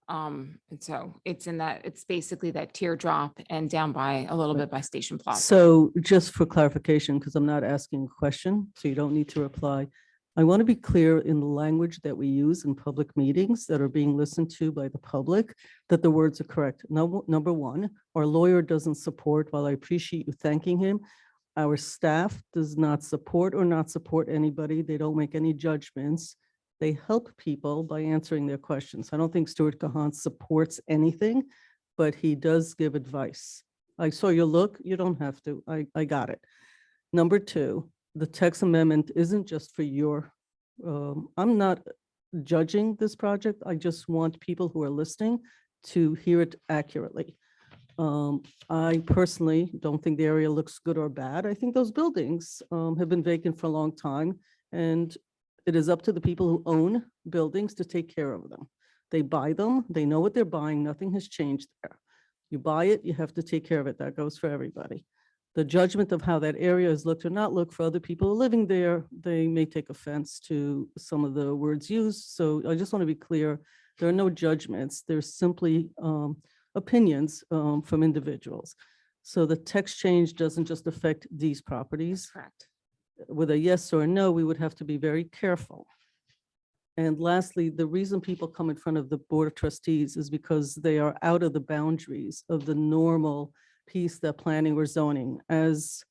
And so it's in that, it's basically that teardrop and down by a little Right. bit by Station Plaza. So just for clarification, because I'm not asking a question, so you don't need to reply. I want to be clear in the language that we use in public meetings that are being listened to by the public, that the words are correct. Number one, our lawyer doesn't support, while I appreciate you thanking him, our staff does not support or not support anybody. They don't make any judgments. They help people by answering their questions. I don't think Stuart Kahan supports anything, but he does give advice. I saw your look. You don't have to. I got it. Number two, the text amendment isn't just for your, I'm not judging this project. I just want people who are listening to hear it accurately. I personally don't think the area looks good or bad. I think those buildings have been vacant for a long time, and it is up to the people who own buildings to take care of them. They buy them, they know what they're buying, nothing has changed there. You buy it, you have to take care of it. That goes for everybody. The judgment of how that area is looked or not looked for other people living there, they may take offense to some of the words used. So I just want to be clear, there are no judgments. There's simply opinions from individuals. So the text change doesn't just affect these properties. Correct. With a yes or a no, we would have to be very careful. And lastly, the reason people come in front of the Board of Trustees is because they are out of the boundaries of the normal piece that planning or zoning. As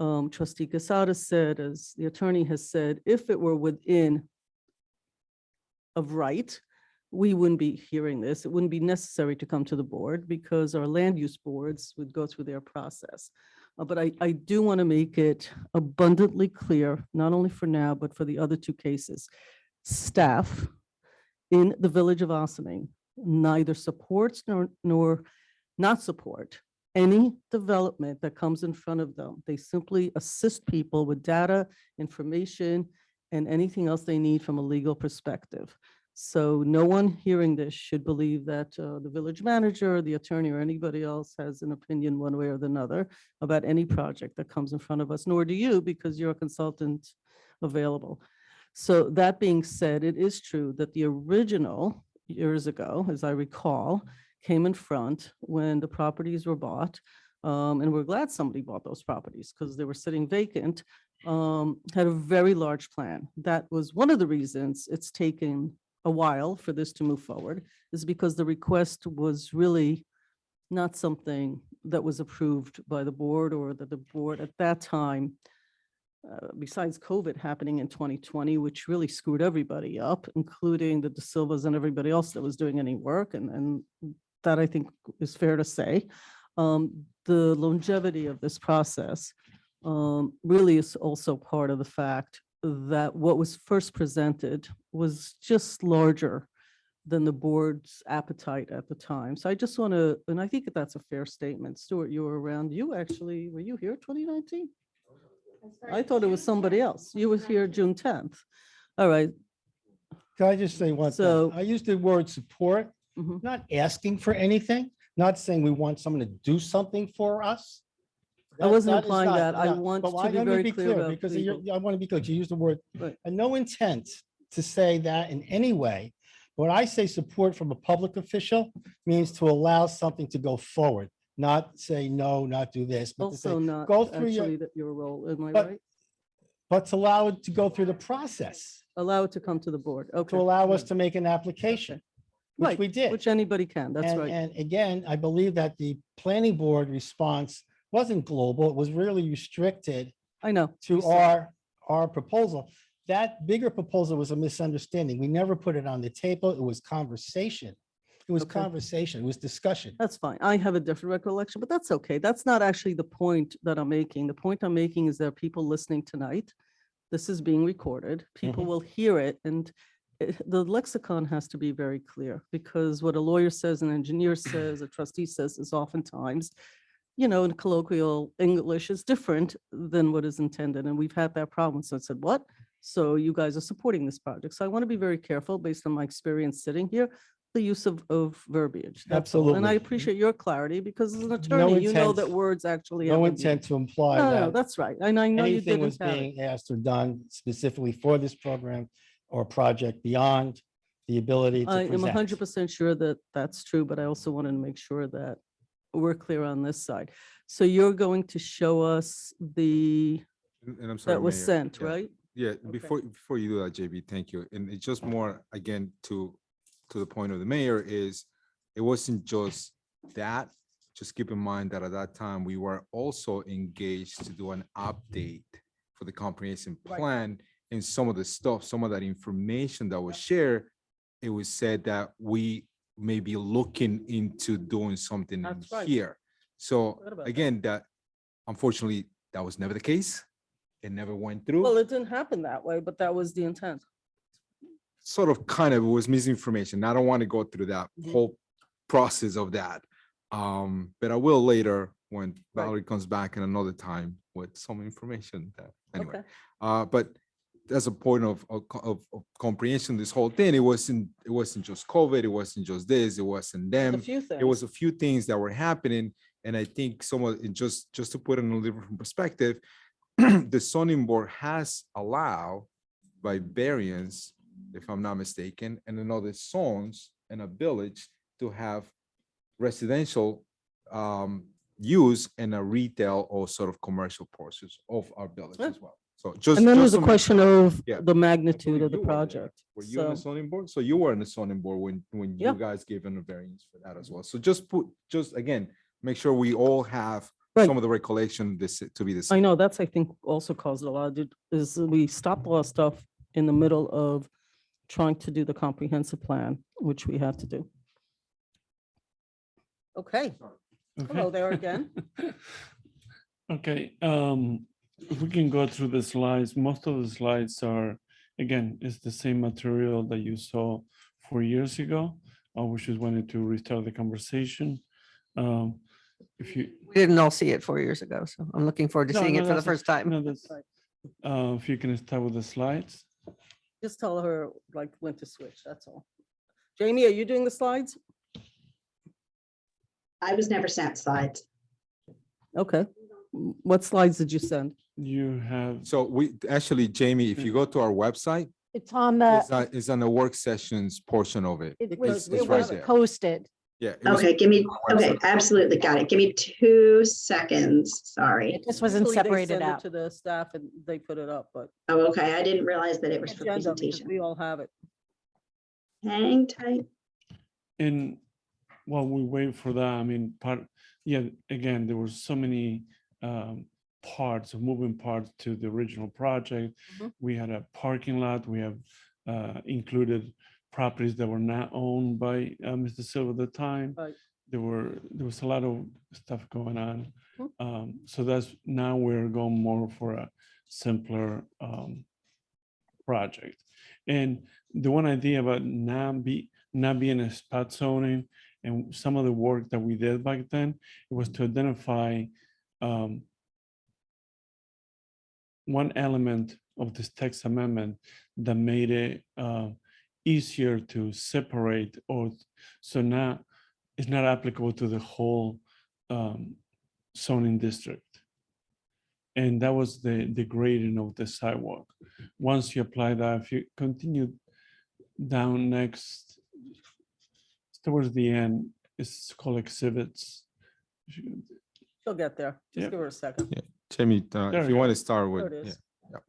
Trustee Casada said, as the attorney has said, if it were within of right, we wouldn't be hearing this. It wouldn't be necessary to come to the board because our land use boards would go through their process. But I do want to make it abundantly clear, not only for now, but for the other two cases. Staff in the village of Ossining neither supports nor not support any development that comes in front of them. They simply assist people with data, information, and anything else they need from a legal perspective. So no one hearing this should believe that the village manager, the attorney, or anybody else has an opinion one way or another about any project that comes in front of us, nor do you, because you're a consultant available. So that being said, it is true that the original years ago, as I recall, came in front when the properties were bought. And we're glad somebody bought those properties because they were sitting vacant, had a very large plan. That was one of the reasons it's taken a while for this to move forward, is because the request was really not something that was approved by the board, or that the board at that time, besides COVID happening in 2020, which really screwed everybody up, including the De Silvas and everybody else that was doing any work. And that I think is fair to say. The longevity of this process really is also part of the fact that what was first presented was just larger than the board's appetite at the time. So I just want to, and I think that that's a fair statement. Stuart, you were around, you actually, were you here 2019? I thought it was somebody else. You were here June 10th. All right. Can I just say one So- thing? I use the word support, Mhm. not asking for anything, not saying we want someone to do something for us. I wasn't That is implying not- that. I no, want but to why be don't you very clear about Because legal. I want to be clear. You use the word, Right. and no intent to say that in any way, When I say support from a public official means to allow something to go forward, not say, no, not do this, but to say, Also not go through your, actually that your role, am I But- right? but to allow it to go through the process, Allow it to come to the board. to Okay. allow us to make an application, which Right, we did. Which anybody can. That's And- right. And again, I believe that the planning board response wasn't global. It was really restricted I know. to you said our proposal. That bigger proposal was a misunderstanding. We never put it on the table. It was conversation. It was Okay. conversation. It was discussion. That's fine. I have a different recollection, but that's okay. That's not actually the point that I'm making. The point I'm making is there are people listening tonight. This is being recorded. People will hear it, and the lexicon has to be very clear, because what a lawyer says, an engineer says, a trustee says is oftentimes, in colloquial English is different than what is intended. And we've had that problem. So I said, what? So you guys are supporting this project. So I want to be very careful based on my experience sitting here, the use of verbiage. That's all. And I Absolutely. appreciate your clarity, because as an attorney, you know that intent- words actually. No have a meaning. intent to imply No, that that's right. And I know you anything was didn't have it. being asked or done specifically for this program or project beyond the ability to I am present. 100% sure that that's true, but I also wanted to make sure that we're clear on this side. So you're going to show us the, And I'm sorry, that was Mayor. sent, Yeah. right? Yeah, before you do that, JB, thank you. And it's just more, again, to the point of the mayor is, it wasn't just that. Just keep in mind that at that time, we were also engaged to do an update for the comprehensive Right. plan. And some of the stuff, some of that information that was shared, it was said that we may be looking into doing something in That's right. here. So Forgot about that. again, that unfortunately, that was never the case. It never went through. Well, it didn't happen that way, but that was the intent. Sort of kind of was misinformation. I don't want to go through that Mhm. whole process of that. But I will later when Right. Valerie comes back in another time with some information that, anyway. Okay. But as a point of comprehension, this whole thing, it wasn't just COVID, it wasn't just this, it wasn't A them. few things. It was a few things that were happening. And I think just to put it in a little different perspective, the zoning board has allowed by variance, if I'm not mistaken, and in other zones in a village to have residential use and a retail or sort of commercial portions of our village Yeah. as well. So just. And then there's just a to make question sure- of Yeah. the I magnitude believe of the you were there. project. Were you on the So, zoning board? So you were in the zoning board when Yeah. you guys gave a variance for that as well. So just again, make sure we all have Right. some of the recollection to be the I same. know that's, I think, also caused a lot of, is we stopped a lot of stuff in the middle of trying to do the comprehensive plan, which we had to do. Okay, hello there again. Okay, if we can go through the slides, most of the slides are, again, it's the same material that you saw 4 years ago. We just wanted to restart the conversation. If you. We didn't all see it 4 years ago, so I'm looking forward to No, seeing no, it for the that's- first time. no, that's, if you can start with the slides. Just tell her like when to switch, that's all. Jamie, are you doing the slides? I was never sent slides. Okay. What slides did you send? You have, So actually, Jamie, if you go to our website, It's on the, it's on the work sessions portion of it. it because was, we it have was it. posted. Yeah. it was Okay, on our okay, website. absolutely, got it. Give me 2 seconds, sorry. It just wasn't Usually they separated send it out. To the staff and they put it up, but. Oh, okay, I didn't realize that it was for agenda, because presentation. We all have it. Hang tight. and while we wait for that, I mean, again, there were so many parts, moving parts to the original project. Mhm. We had a parking lot, we have included properties that were not owned by Mr. Silva at the time. Right. There was a lot of stuff going on. Mhm. So that's, now we're going more for a simpler project. And the one idea about not being a spot zoning and some of the work that we did back then, it was to identify one element of this text amendment that made it easier to separate, or so now it's not applicable to the whole zoning district. And that was the grading of the sidewalk. Once you apply that, if you continue down next, towards the end. It's called exhibits. She'll get there. Just Yep. give her a second. Yeah. Jamie, There if we you want go. to start There with, it yeah. is.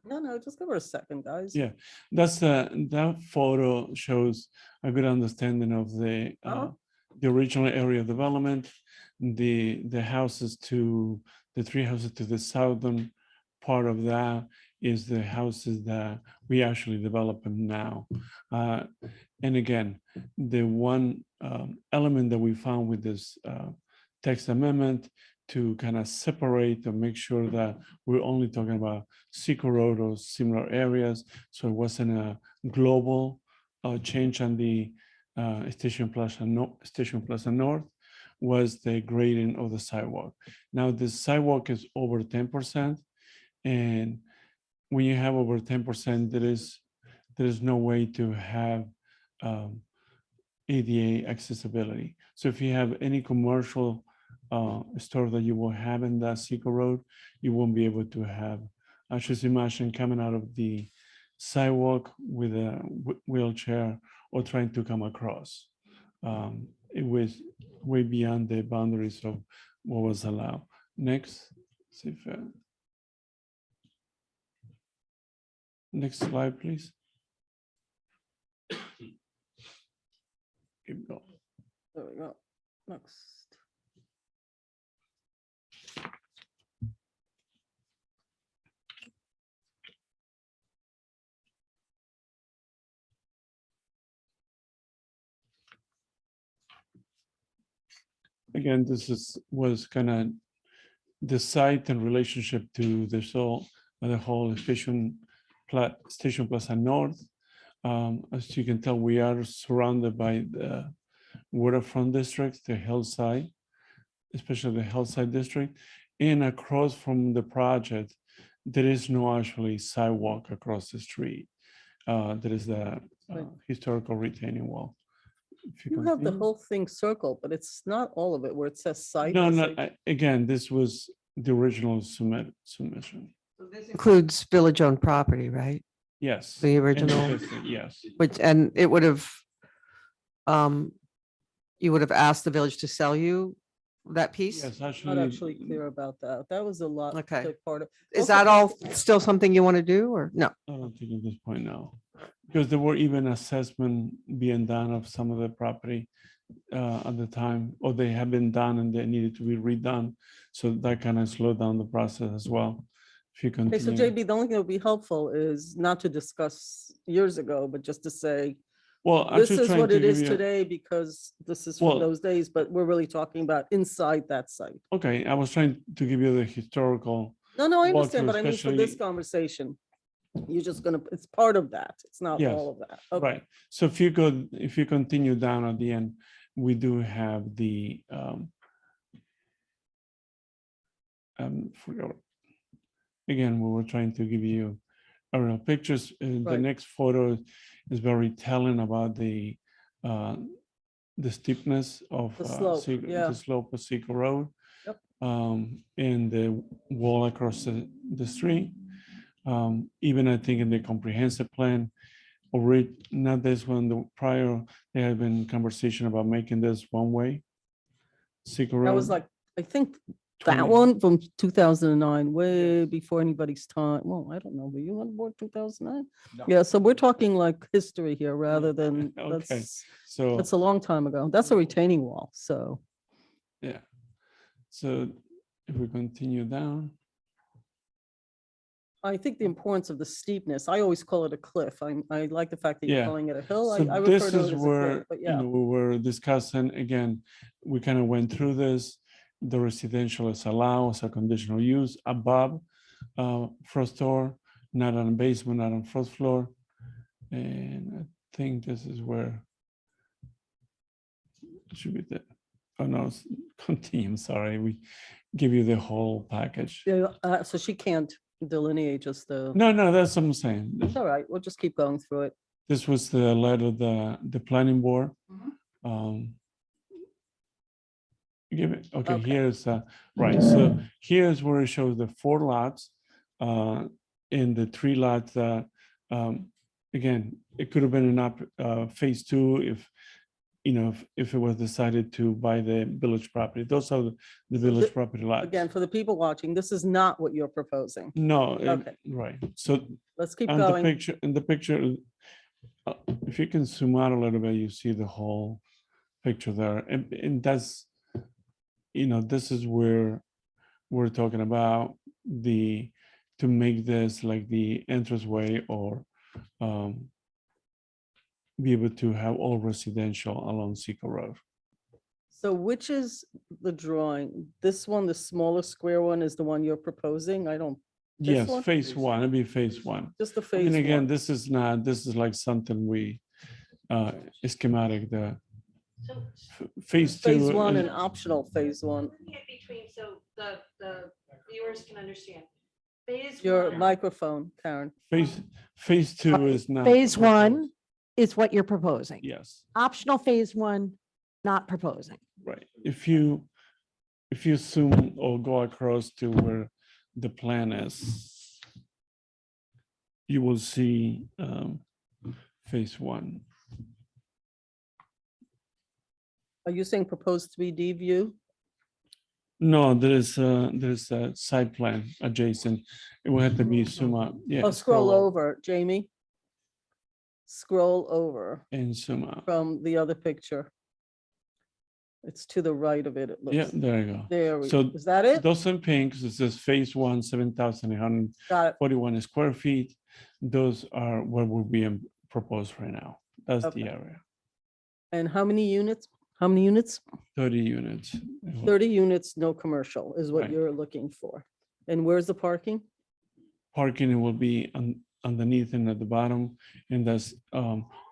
No, just give her a second, guys. Yeah, that's that photo shows a good understanding of the original area of development, the houses to the three houses to the southern part of that is the houses that we actually develop them now. And again, the one element that we found with this text amendment to kind of separate and make sure that we're only talking about Seco Road or similar areas. So it wasn't a global change on the Station Plaza North was the grading of the sidewalk. Now the sidewalk is over 10%. And when you have over 10%, there is no way to have ADA accessibility. So if you have any commercial store that you will have in that Seco Road, you won't be able to have. I just imagine coming out of the sidewalk with a wheelchair or trying to come across. It was way beyond the boundaries of what was allowed. Next, see if, next slide, please. Keep going. There we go. Next. Again, was kind of the site and relationship to the whole Station Plaza North. As you can tell, we are surrounded by the waterfront districts, the hillside, especially the hillside district. And across from the project, there is no actually sidewalk across the street. There is the historical retaining wall. If You have the continue. whole thing circled, but it's not all of it where it says site. No, it's no, like- again, this was the original submission. Includes village-owned property, right? Yes. The and original. business, yes. Which, and it would have, you would have asked the village to sell you that piece? Yes, Not actually. actually clear about that. That was a lot. Okay. big part of. Is Also, that all still something you want to do or no? I don't think at this point, no. Because there were even assessment being done of some of the property at the time, or they have been done and they needed to be redone. So that kind of slowed down the process as well. If you Okay, so continue. JB, the only thing that would be helpful is not to discuss years ago, but just to say, Well, I'm this just is trying what to it give is you. today because this is from Well- those days, but we're really talking about inside that site. Okay, I was trying to give you the historical. No, no, I walkthrough, understand, but I mean, for this especially- conversation, you're just gonna, it's part of that. It's not Yes, all of that. Okay. Right. So if you continue down at the end, we do have the forgot. Again, we were trying to give you aerial pictures. The Right. next photo is very telling about the steepness of The slope, yeah. the slope of Seco Road. Yep. And the wall across the street. Even I think in the comprehensive plan, already not this one, the prior, there had been conversation about making this one way. Seco Road. That was like, I think that 20 one from 2009, way before anybody's time. Well, I don't know, were you on board 2009? Yeah, so we're talking like history here rather than, Okay. that's, So, that's a long time ago. That's a retaining wall, so. yeah. So if we continue down, I think the importance of the steepness, I always call it a cliff. I like the fact that you're Yeah. calling it a hill. I so refer this to it is as a cliff, where, but you yeah. know, we were discussing, again, we kind of went through this. The residential is allowed as a conditional use above first floor, not on basement, not on first floor. And I think this is where it should be the, oh no, continue, I'm sorry, we give you the whole package. Yeah, so she can't delineate just the, No, no, that's what I'm saying. it's all right, we'll just keep going through it. This was the letter, the planning board. Mhm. Give it, okay, Okay. here's, right, so here's where it shows the 4 lots. In the 3 lots that, again, it could have been an phase 2 if if it was decided to buy the village property, those are the village property lots. Again, for the people watching, this is not what you're proposing. No, Okay. right. So Let's keep on the going. picture, if you can zoom out a little bit, you see the whole picture there. And that's, this is where we're talking about to make this like the entranceway or be able to have all residential along Seco Road. So which is the drawing? This one, the smaller square one is the one you're proposing? I don't, This Yes, one? phase one, it'd be phase one. just the I phase mean, again, one. this is like something we, schematic, phase two. Phase one is- and optional phase one. Between, so the viewers can understand. Phase Your microphone, Karen. Phase two is not. Phase one proposed. is what you're proposing. Yes, Optional phase one, not proposing. right. If you zoom or go across to where the plan is, you will see phase one. Are you saying proposed 3D view? No, there's a side plan adjacent. It will have to be zoom out. Yeah. Oh, scroll over, Jamie. Scroll over And zoom out. from the other picture. It's to the right of it, it Yeah, looks. there you go. There we, So is that it? those in pink, it says phase one, 7,841 Got it. square feet. Those are what will be proposed right now. That's Okay. the area, And how many units? How many units? 30 units. 30 units, no commercial is what Right. you're looking for. And where's the parking? Parking will be underneath and at the bottom, and that's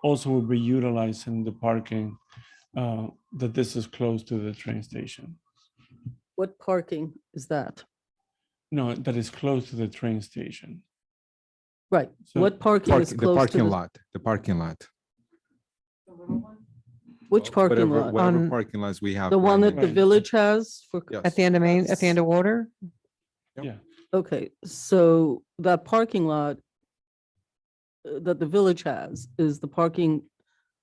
also will be utilizing the parking that this is close to the train station. What parking is that? No, that is close to the train station. Right, So what parking is The close to parking the, lot, the parking lot. which parking Whatever lot? whatever parking lots we have. The one right that the Right. village has for, now. At Yes. the end of Main, at the end of Water? Yep. Yeah, okay, so that parking lot that the village has is the parking,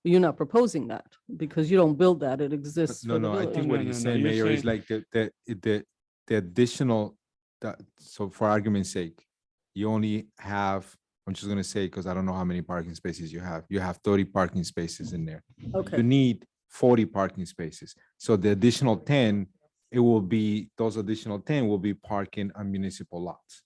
you're not proposing that because you don't build that, it exists No, for the no, I village. think No, what no, he's no, saying, you're Mayor, is saying- like the additional, so for argument's sake, you only have, I'm just gonna say, because I don't know how many parking spaces you have. You have 30 parking spaces in there. You Okay, need 40 parking spaces. So the additional 10, it will be, those additional 10 will be parking on municipal lots.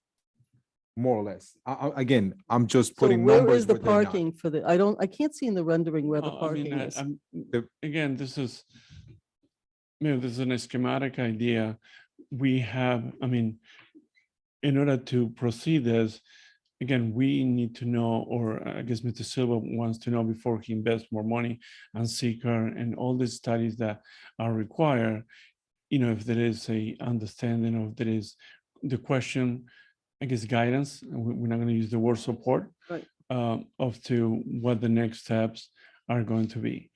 More or less. Again, I'm just so putting where numbers is the where they're not. parking for the, I can't see in the rendering where the No, I mean, parking is. again, this is, this is a schematic idea. We have, I mean, in order to proceed this, again, we need to know, or I guess Mr. Silva wants to know before he invests more money on seeker and all the studies that are required, if there is a understanding of there is the question, I guess, guidance, and we're not gonna use the word support. Right. Of to what the next steps are going to be.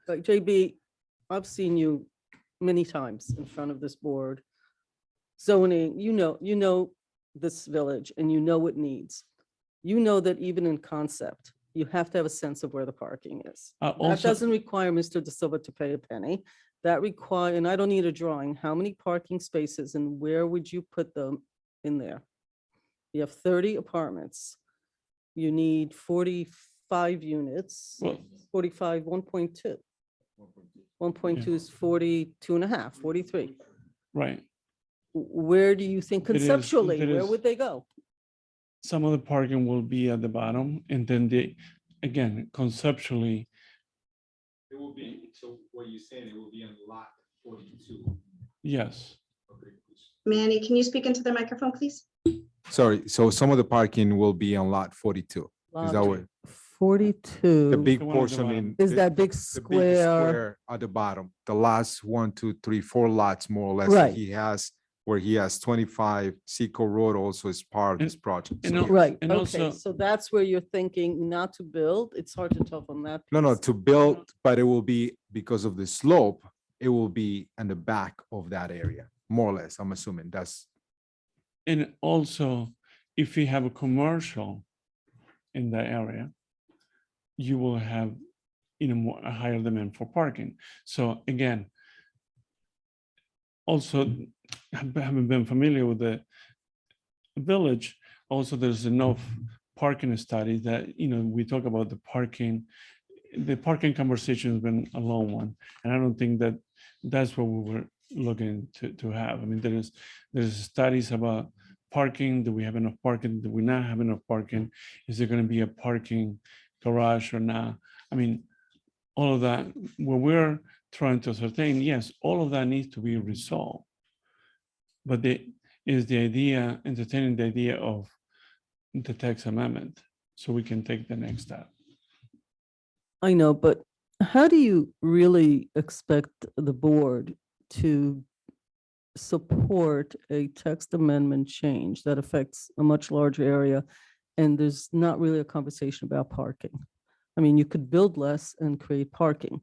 Like JB, I've seen you many times in front of this board. Zoning, you know this village and you know what needs. You know that even in concept, you have to have a sense of where the parking is. That Also, doesn't require Mr. De Silva to pay a penny. That require, and I don't need a drawing, how many parking spaces and where would you put them in there? You have 30 apartments. You need 45 units, well, 45, 1.2. 1.2 is 42 and a half, 43. right. Where do you think There is- conceptually, there where is- would they go? Some of the parking will be at the bottom, and then again, conceptually, It will be, so what you're saying, it will be on lot 42. yes. Manny, can you speak into the microphone, please? Sorry, so some of the parking will be on lot 42. Is that Lot what, 42. the big The one at the portion bottom. in? Is the- that big the big square? At the bottom, the last 1, 2, 3, 4 lots more or less that Right. he has, where he has 25, Seco Road also is part of And- this project. and So al- yes. Right, And okay, also- so that's where you're thinking not to build. It's hard to tell from that. No, piece. to build, but it will be because of the slope, it will be in the back of that area, more or less, I'm assuming that's, And also, if you have a commercial in the area, you will have a higher demand for parking. So again, also having been familiar with the village, also there's enough parking studies that, we talk about the parking conversation has been a long one. And I don't think that that's what we were looking to have. I mean, there's studies about parking. Do we have enough parking? Do we not have enough parking? Is there going to be a parking garage or not? I mean, all of that, what we're trying to ascertain, yes, all of that needs to be resolved. But entertaining the idea of the text amendment so we can take the next step. I know, but how do you really expect the board to support a text amendment change that affects a much larger area? And there's not really a conversation about parking. I mean, you could build less and create parking.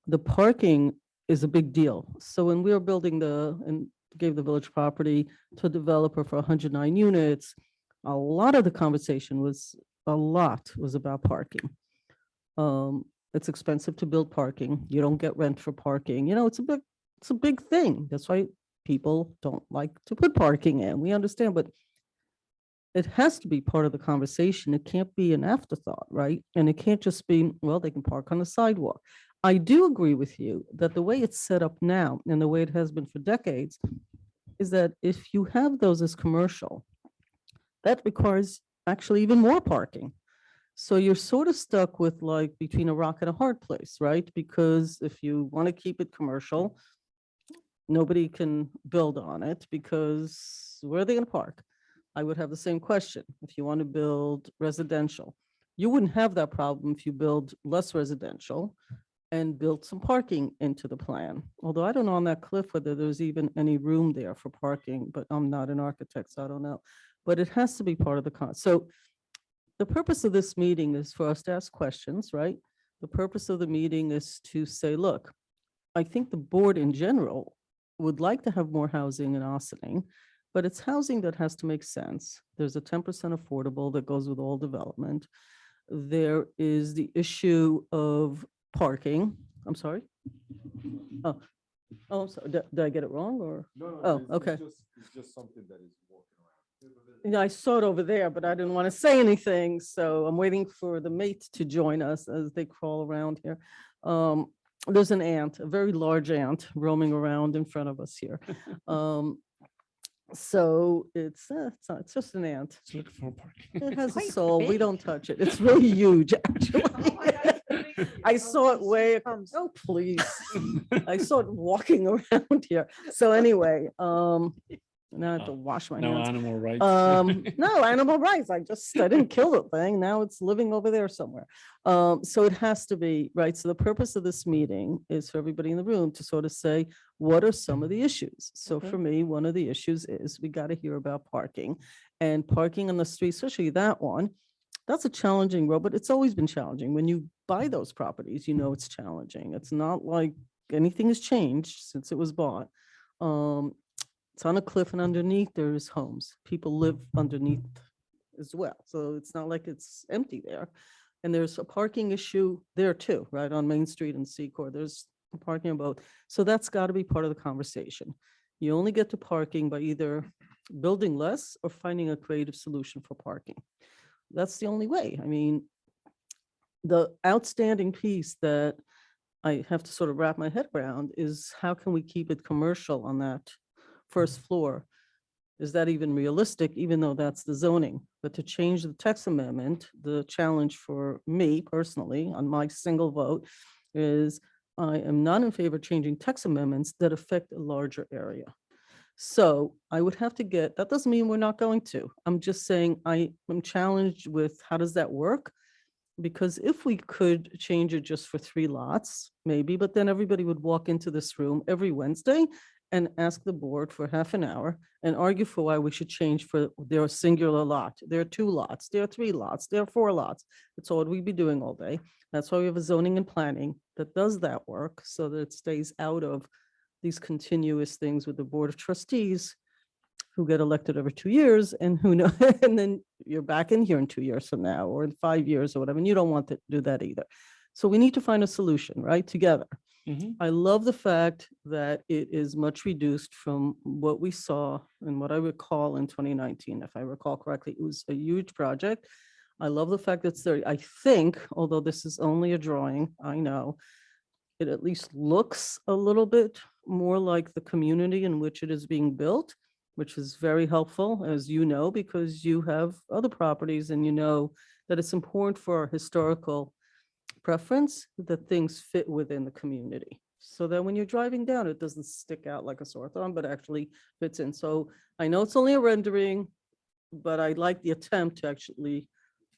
The parking is a big deal. So when we were building and gave the village property to a developer for 109 units, a lot of the conversation was about parking. It's expensive to build parking. You don't get rent for parking. It's a big thing. That's why people don't like to put parking in. We understand, but it has to be part of the conversation. It can't be an afterthought, right? And it can't just be, well, they can park on the sidewalk. I do agree with you that the way it's set up now and the way it has been for decades is that if you have those as commercial, that requires actually even more parking. So you're sort of stuck with like between a rock and a hard place, right? Because if you want to keep it commercial, nobody can build on it because where are they going to park? I would have the same question. If you want to build residential, you wouldn't have that problem if you build less residential and build some parking into the plan. Although I don't know on that cliff whether there's even any room there for parking, but I'm not an architect, so I don't know. But it has to be part of the So the purpose of this meeting is for us to ask questions, right? The purpose of the meeting is to say, look, I think the board in general would like to have more housing in Ossining, but it's housing that has to make sense. There's a 10% affordable that goes with all development. There is the issue of parking. I'm sorry. Oh, I'm sorry. Did I get it wrong or? No, Oh, okay. It's just something that is walking around. I saw it over there, but I didn't want to say anything. So I'm waiting for the mate to join us as they crawl around here. There's an ant, a very large ant roaming around in front of us here. So it's just an ant. It's looking for parking. It has a Quite soul. We big. don't touch it. It's really huge, actually. I saw it way across. Oh, please. I saw it walking around here. So anyway, now I have to wash my No hands. animal rights. No, animal rights. I didn't kill the thing. Now it's living over there somewhere. So it has to be, right? So the purpose of this meeting is for everybody in the room to sort of say, what are some of the issues? So Okay. for me, one of the issues is we got to hear about parking and parking on the street, especially that one. That's a challenging road, but it's always been challenging. When you buy those properties, it's challenging. It's not like anything has changed since it was bought. It's on a cliff and underneath there's homes. People live underneath as well. So it's not like it's empty there. And there's a parking issue there too, right? On Main Street and Secor, there's a parking boat. So that's got to be part of the conversation. You only get to parking by either building less or finding a creative solution for parking. That's the only way. I mean, the outstanding piece that I have to sort of wrap my head around is how can we keep it commercial on that first floor? Is that even realistic, even though that's the zoning? But to change the text amendment, the challenge for me personally on my single vote is I am not in favor of changing text amendments that affect a larger area. So I would have to that doesn't mean we're not going to. I'm just saying I am challenged with how does that work? Because if we could change it just for 3 lots, maybe, but then everybody would walk into this room every Wednesday and ask the board for half an hour and argue for why we should change for their singular lot. There are 2 lots, there are 3 lots, there are 4 lots. That's all we'd be doing all day. That's why we have a zoning and planning that does that work so that it stays out of these continuous things with the Board of Trustees who get elected every 2 years and who know, and then you're back in here in 2 years from now or in 5 years or whatever, and you don't want to do that either. So we need to find a solution, right, together. Mhm. I love the fact that it is much reduced from what we saw and what I recall in 2019. If I recall correctly, it was a huge project. I love the fact that it's there. I think, although this is only a drawing, I know, it at least looks a little bit more like the community in which it is being built, which is very helpful, as you know, because you have other properties and you know that it's important for our historical preference that things fit within the community. So that when you're driving down, it doesn't stick out like a sore thumb, but actually fits in. So I know it's only a rendering, but I like the attempt to actually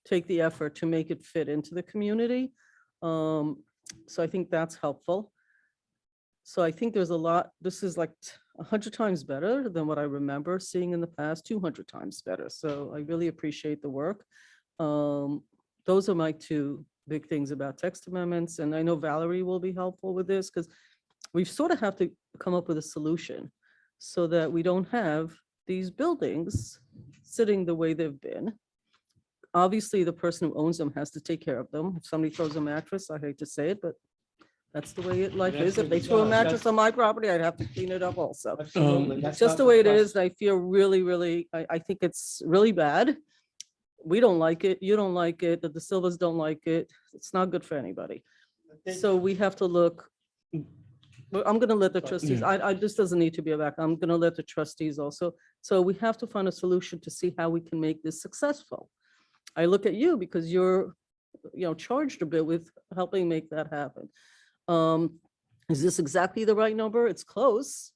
take the effort to make it fit into the community. So I think that's helpful. So I think there's a lot, this is like 100 times better than what I remember seeing in the past, 200 times better. So I really appreciate the work. Those are my two big things about text amendments. And I know Valerie will be helpful with this because we sort of have to come up with a solution so that we don't have these buildings sitting the way they've been. Obviously, the person who owns them has to take care of them. If somebody throws a mattress, I hate to say it, but that's the way life That's is. If what they it throw a does. mattress on my property, I'd have to clean it up also. Absolutely. It's That's just not the way it question. is. I feel really, I think it's really bad. We don't like it. You don't like it. The Silvas don't like it. It's not good for anybody. So we have to look. Well, I'm gonna let the trustees, this doesn't need to be a back. I'm gonna let the trustees also. So we have to find a solution to see how we can make this successful. I look at you because you're, charged a bit with helping make that happen. Is this exactly the right number? It's close.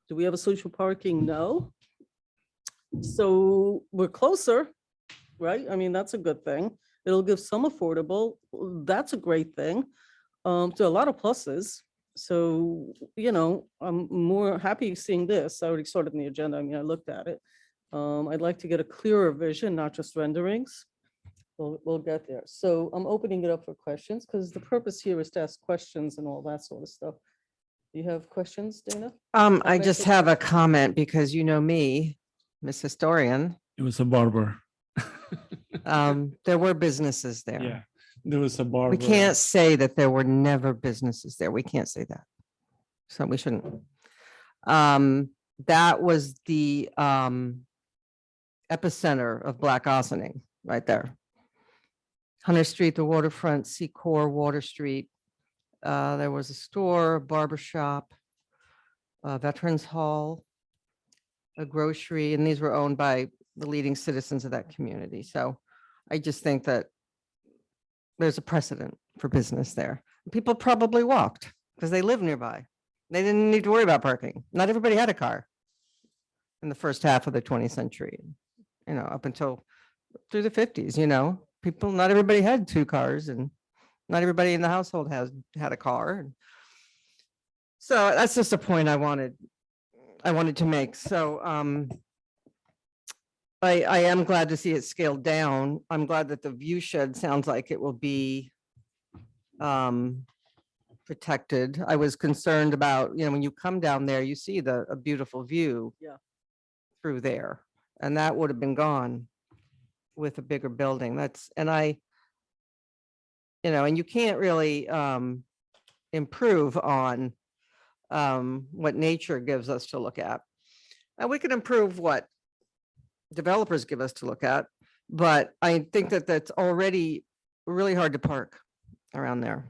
Do we have a social parking? No. So we're closer, right? I mean, that's a good thing. It'll give some affordable. That's a great thing. So a lot of pluses. So, I'm more happy seeing this. I already saw it in the agenda. I mean, I looked at it. I'd like to get a clearer vision, not just renderings. We'll get there. So I'm opening it up for questions because the purpose here is to ask questions and all that sort of stuff. Do you have questions, Dana? I just Comments? have a comment because you know me, Miss Historian. It was a barber. There were businesses there. Yeah, there was a barber. We can't say that there were never businesses there. We can't say that. So we shouldn't. That was the epicenter of Black Ossining right there. Hunter Street, the waterfront, Secor, Water Street. There was a store, a barber shop, a Veterans Hall, a grocery, and these were owned by the leading citizens of that community. So I just think that there's a precedent for business there. People probably walked because they live nearby. They didn't need to worry about parking. Not everybody had a car in the first half of the 20th century, up until through the 50s, people, not everybody had two cars and not everybody in the household had a car. So that's just a point I wanted to make. So I am glad to see it scaled down. I'm glad that the view shed sounds like it will be protected. I was concerned about, when you come down there, you see a beautiful view through there, and that would have been gone with a bigger building. And you can't really improve on what nature gives us to look at. And we can improve what developers give us to look at, but I think that that's already really hard to park around there.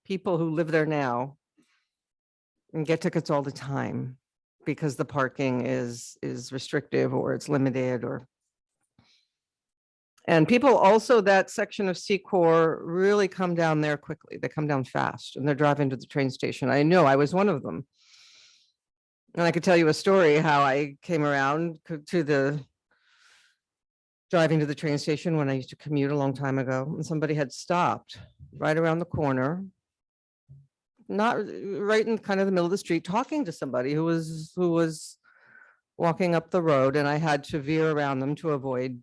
People who live there now and get tickets all the time because the parking is restrictive or it's limited and people also, that section of Secor really come down there quickly. They come down fast and they're driving to the train station. I know I was one of them. And I could tell you a story how I came around driving to the train station when I used to commute a long time ago, and somebody had stopped right around the corner, not right in kind of the middle of the street, talking to somebody who was walking up the road, and I had to veer around them to avoid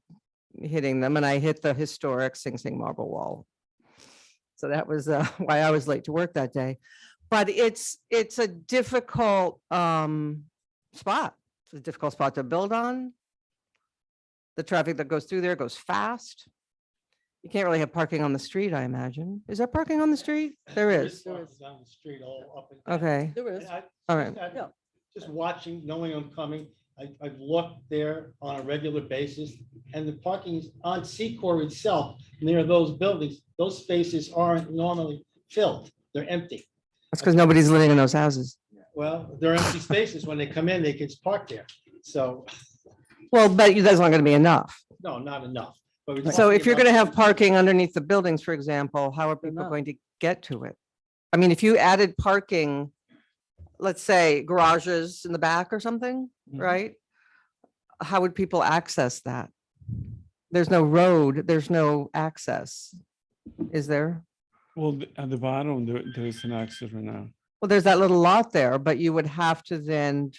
hitting them, and I hit the historic Sing Sing marble wall. So that was why I was late to work that day. But it's a difficult spot. It's a difficult spot to build on. The traffic that goes through there goes fast. You can't really have parking on the street, I imagine. Is there parking on the street? There is. parking on the street all up and down. Okay, There is. And I- all right. Yeah. Just watching, knowing I'm coming, I've looked there on a regular basis, and the parking is on Secor itself, near those buildings. Those spaces aren't normally filled. They're empty. That's because nobody's living in those houses. Well, they're empty spaces. When they come in, they can park there. So, Well, but that's not going to be enough. no, not enough. But we're So talking if you're going to about- have parking underneath the buildings, for example, how are They're people not. going to get to it? I mean, if you added parking, let's say garages in the back or something, Mhm. right? How would people access that? There's no road, there's no access. Is there? Well, at the bottom, there is an access right now. Well, there's that little lot there, but you would have to then,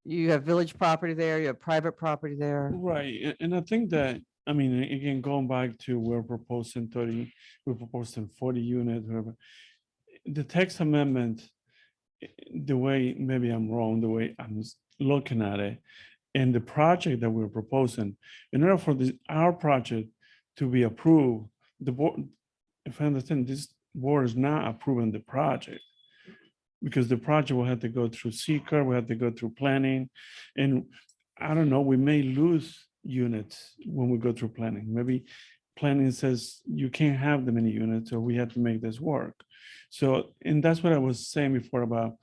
you have village property there, you have private property there. Right, and I think that, I mean, again, going back to we're proposing 30, we're proposing 40 units, whatever. The text amendment, the way, maybe I'm wrong, the way I'm looking at it, and the project that we're proposing, in order for this, our project to be approved, the board, if I understand, this board is not approving the project. Because the project will have to go through seeker, we have to go through planning, and I don't know, we may lose units when we go through planning. Maybe planning says you can't have that many units, or we have to make this work. So, and that's what I was saying before about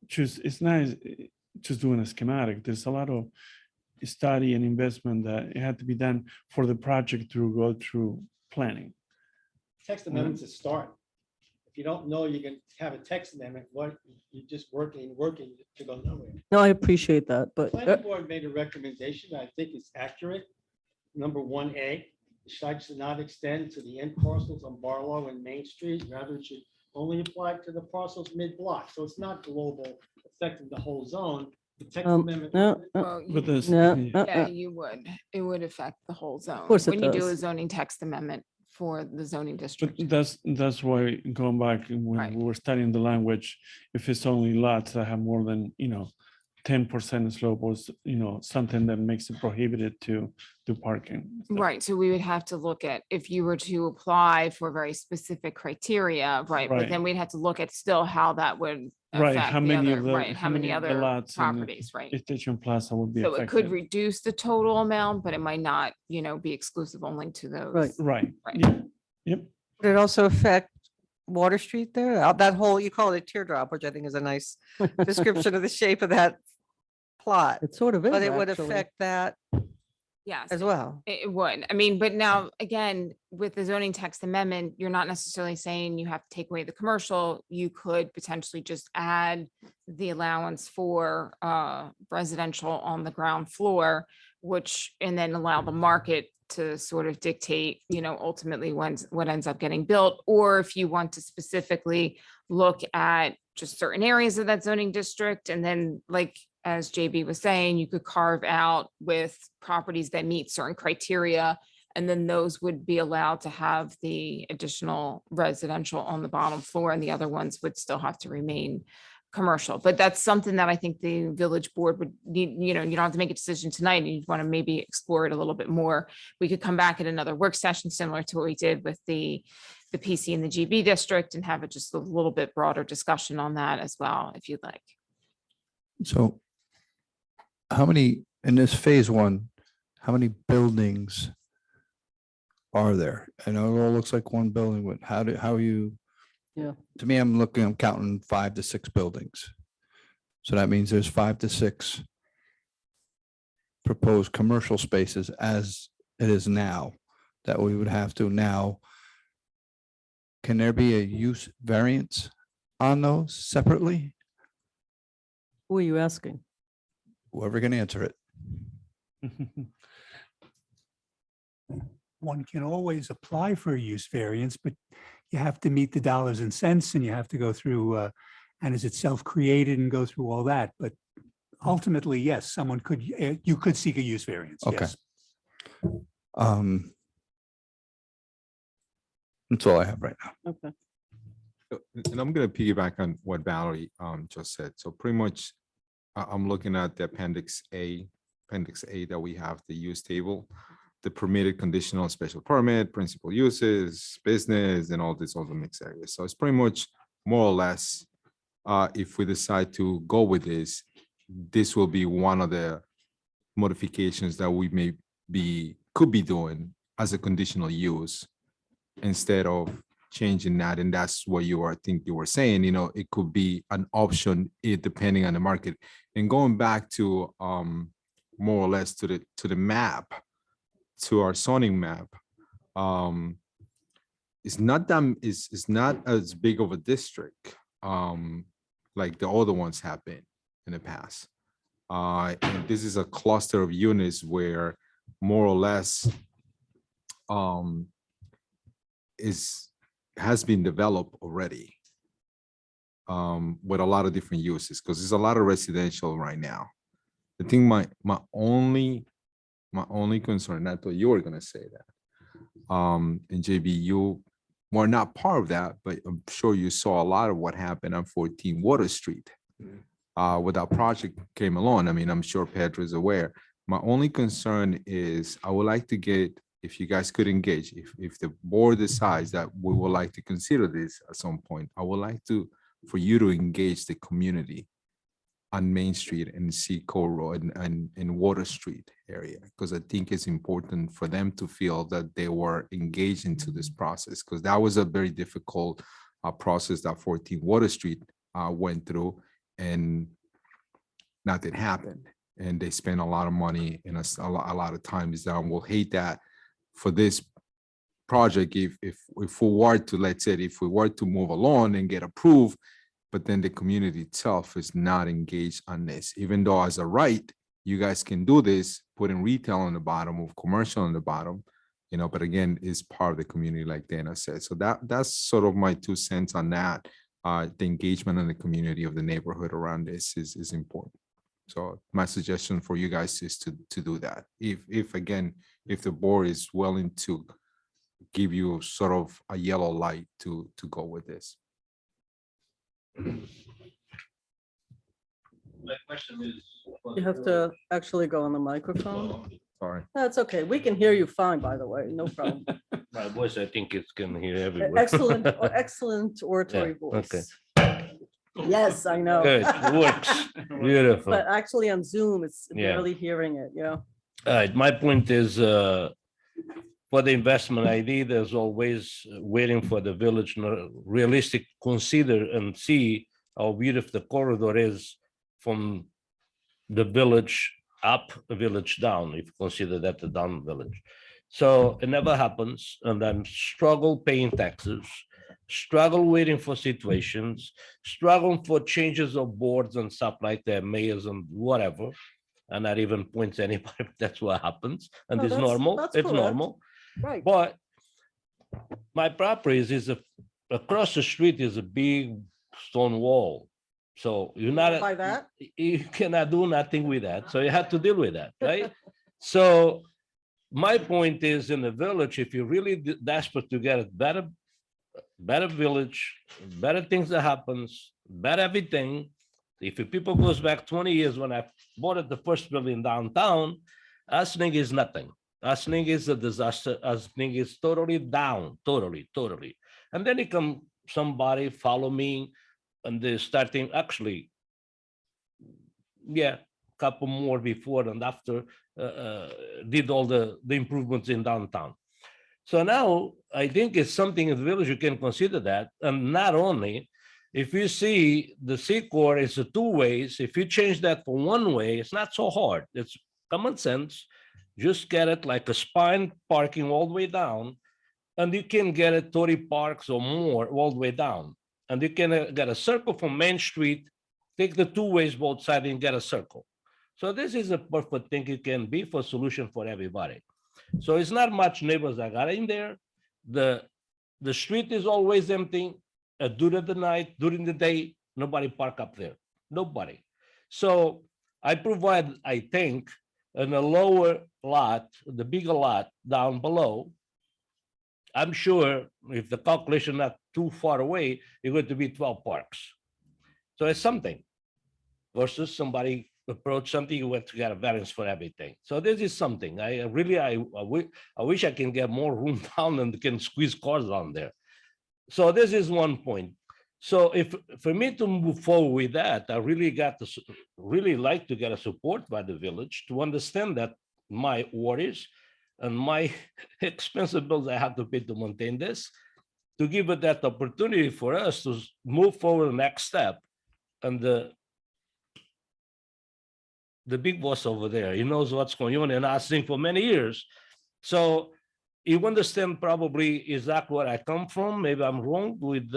just, it's not just doing a schematic. There's a lot of study and investment that it had to be done for the project to go through planning. Text amendment's a start. If you don't know you can have a text amendment, what, you're just working to go nowhere. No, I appreciate that, but Planning board made a recommendation that I think is accurate. Number 1A, the site should not extend to the end parcels on Barlow and Main Street. Rather, it should only apply to the parcels mid-block. So it's not global, affecting the whole zone. The text amendment. no, Well, you- But this, no, Yeah, you would. It would affect the whole zone. course it When you do a does. zoning text amendment for the zoning but district. that's why going back and when Right. we were studying the language, if it's only lots that have more than, 10% slope was, something that makes it prohibited to do parking. So- Right, so we would have to look at, if you were to apply for very specific criteria, right, but Right. then we'd have to look at still how that would Right, affect how the many other, of the, right, how many of the other lots in the properties, right? Station Plaza would be So it could affected. reduce the total amount, but it might not, be exclusive only to those. Right, Right. yeah, yep. Would it also affect Water Street there? That whole, you call it a teardrop, which I think is a nice description of the shape of that plot. it sort of is. But it would actually. affect that Yes. as well. It would. I mean, but now, again, with the zoning text amendment, you're not necessarily saying you have to take away the commercial. You could potentially just add the allowance for residential on the ground floor, and then allow the market to sort of dictate, ultimately what ends up getting built. Or if you want to specifically look at just certain areas of that zoning district, and then like, as JB was saying, you could carve out with properties that meet certain criteria, and then those would be allowed to have the additional residential on the bottom floor, and the other ones would still have to remain commercial. But that's something that I think the village board would need, you don't have to make a decision tonight, and you want to maybe explore it a little bit more. We could come back at another work session similar to what we did with the PC and the GB district, and have it just a little bit broader discussion on that as well, if you'd like. So how many, in this phase one, how many buildings are there? I know it all looks like one building, but how are you? Yeah. To me, I'm counting 5 to 6 buildings. So that means there's 5 to 6 proposed commercial spaces as it is now, that we would have to now. Can there be a use variance on those separately? Who are you asking? Whoever can answer it. One can always apply for a use variance, but you have to meet the dollars and cents, and you have to go through, and is it self-created, and go through all that. But ultimately, yes, someone could, you could seek a use variance. Okay. Yes. That's all I have right now. Okay. And I'm gonna piggyback on what Valerie just said. So pretty much, I'm looking at the appendix A that we have, the use table. the permitted conditional special permit, principal uses, business, and all this other mixed areas. So it's pretty much more or less, if we decide to go with this will be one of the modifications that we could be doing as a conditional use instead of changing that. And that's what I think you were saying, it could be an option depending on the market. And going back to more or less to the map, to our zoning map, it's not as big of a district like the other ones have been in the past. And this is a cluster of units where more or less has been developed already with a lot of different uses, because there's a lot of residential right now. I think my only concern, I thought you were gonna say that, and JB, you were not part of that, but I'm sure you saw a lot of what happened on 14 Water Street. When that project came along, I mean, I'm sure Pedro is aware. My only concern is I would like to get, if you guys could engage, if the board decides that we would like to consider this at some point, I would like for you to engage the community on Main Street and Seco Road and Water Street area, because I think it's important for them to feel that they were engaged into this process, because that was a very difficult process that 14 Water Street went through, and nothing happened. And they spent a lot of money and a lot of time is down. We'll hate that for this project if we were to, let's say, if we were to move along and get approved, but then the community itself is not engaged on this, even though as a right, you guys can do this, putting retail on the bottom of commercial on the bottom, but again, is part of the community, like Dana said. So that's sort of my 2 cents on that. The engagement in the community of the neighborhood around this is important. So my suggestion for you guys is to do that. If the board is willing to give you sort of a yellow light to go with this. My question is. You have to actually go on the microphone. Sorry. That's okay. We can hear you fine, by the way. No problem. My voice, I think it's can hear everywhere. Excellent oratory Yeah, voice. okay. Yes, I know. Good, works, beautiful. But actually on Zoom, it's Yeah. barely hearing it, yeah. All right, my point is, for the investment ID, there's always waiting for the village realistic consider and see how beautiful the corridor is from the village up, the village down, if you consider that the down village. So it never happens, and I'm struggle paying taxes, struggle waiting for situations, struggling for changes of boards and stuff like that, mayors and whatever. And not even points anybody, that's what happens. And No, it's that's- normal, that's it's correct. normal. Right. But my property is across the street is a big stone wall. So you're not, By that? you cannot do nothing with that. So you have to deal with that, right? So my point is, in the village, if you're really desperate to get a better village, better things that happens, better everything. If people goes back 20 years when I bought the first building downtown, Asning is nothing. Asning is a disaster. Asning is totally down, totally. And then somebody follow me, and they're starting actually, yeah, couple more before and after did all the improvements in downtown. So now I think it's something in the village you can consider that, and not only. If you see the C-Corps is 2 ways, if you change that for 1 way, it's not so hard. It's common sense. Just get it like a spine parking all the way down, and you can get it 30 parks or more all the way down. And you can get a circle from Main Street, take the 2 ways both sides and get a circle. So this is a perfect thing it can be for solution for everybody. So it's not much neighbors that got in there. The street is always empty. During the night, during the day, nobody park up there, nobody. So I provide, I think, in a lower lot, the bigger lot down below. I'm sure if the calculation not too far away, you're going to be 12 parks. So it's something versus somebody approach something, you want to get a variance for everything. So this is something, I really, I wish I can get more room down and can squeeze cars down there. So this is one point. So if, for me to move forward with that, I really really like to get a support by the village to understand that my worries and my expensive bills I have to pay to maintain this, to give it that opportunity for us to move forward the next step. And the big boss over there, he knows what's going on and asking for many years. So you understand probably exactly where I come from. Maybe I'm wrong with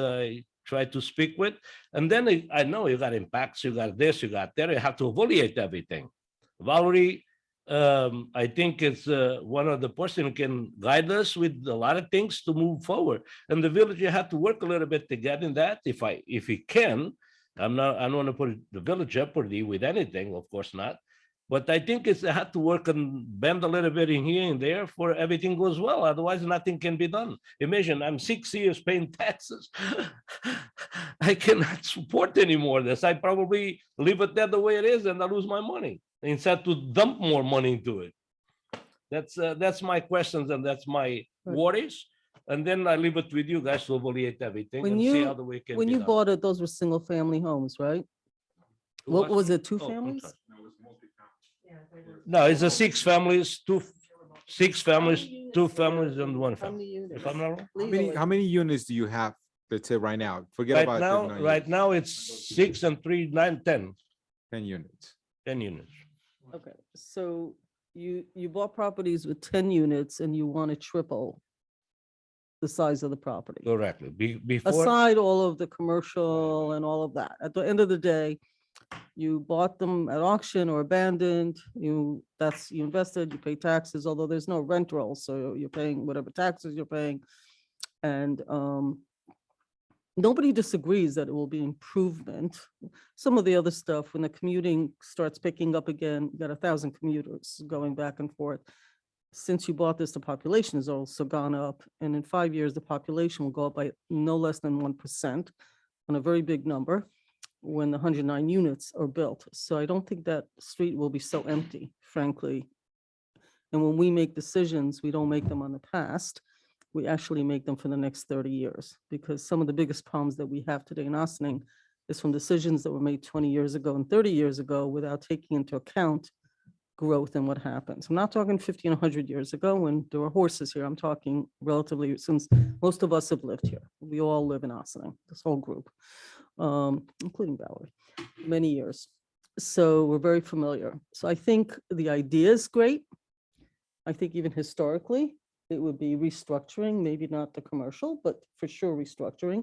try to speak with. And then I know you got impacts, you got this, you got that, you have to evaluate everything. Valerie, I think it's one of the person who can guide us with a lot of things to move forward. And the village, you have to work a little bit to get in that. If he can, I don't want to put the village jeopardy with anything, of course not. But I think I have to work and bend a little bit in here and there for everything goes well. Otherwise, nothing can be done. Imagine I'm 6 years paying taxes. I cannot support anymore this. I probably leave it there the way it is and I lose my money instead to dump more money into it. That's my questions and that's my worries. And then I leave it with you guys to evaluate everything When and see you, how the way can when be you done. bought it, those were single family homes, right? What was it, two Oh, I'm families? sorry. No, it's a 6 families, 6 families, 2 families and 1 family. If I'm not wrong. How many units do you have, let's say right now? Forget about the nine Right units. now it's 6 and 3, 9, 10, 10 units. 10 units. Okay, so you bought properties with 10 units and you want to triple the size of the property. Correctly. Before, Aside all of the commercial and all of that, at the end of the day, you bought them at auction or abandoned, you invested, you pay taxes, although there's no rent roll, so you're paying whatever taxes you're paying. And nobody disagrees that it will be improvement. Some of the other stuff, when the commuting starts picking up again, you got 1,000 commuters going back and forth. Since you bought this, the population has also gone up, and in 5 years, the population will go up by no less than 1% on a very big number when the 109 units are built. So I don't think that street will be so empty, frankly. And when we make decisions, we don't make them on the past. We actually make them for the next 30 years, because some of the biggest problems that we have today in Ossining is from decisions that were made 20 years ago and 30 years ago without taking into account growth and what happens. I'm not talking 50 and 100 years ago when there were horses here. I'm talking relatively, since most of us have lived here. We all live in Ossining, this whole group, including Valerie, many years. So we're very familiar. So I think the idea is great. I think even historically, it would be restructuring, maybe not the commercial, but for sure restructuring.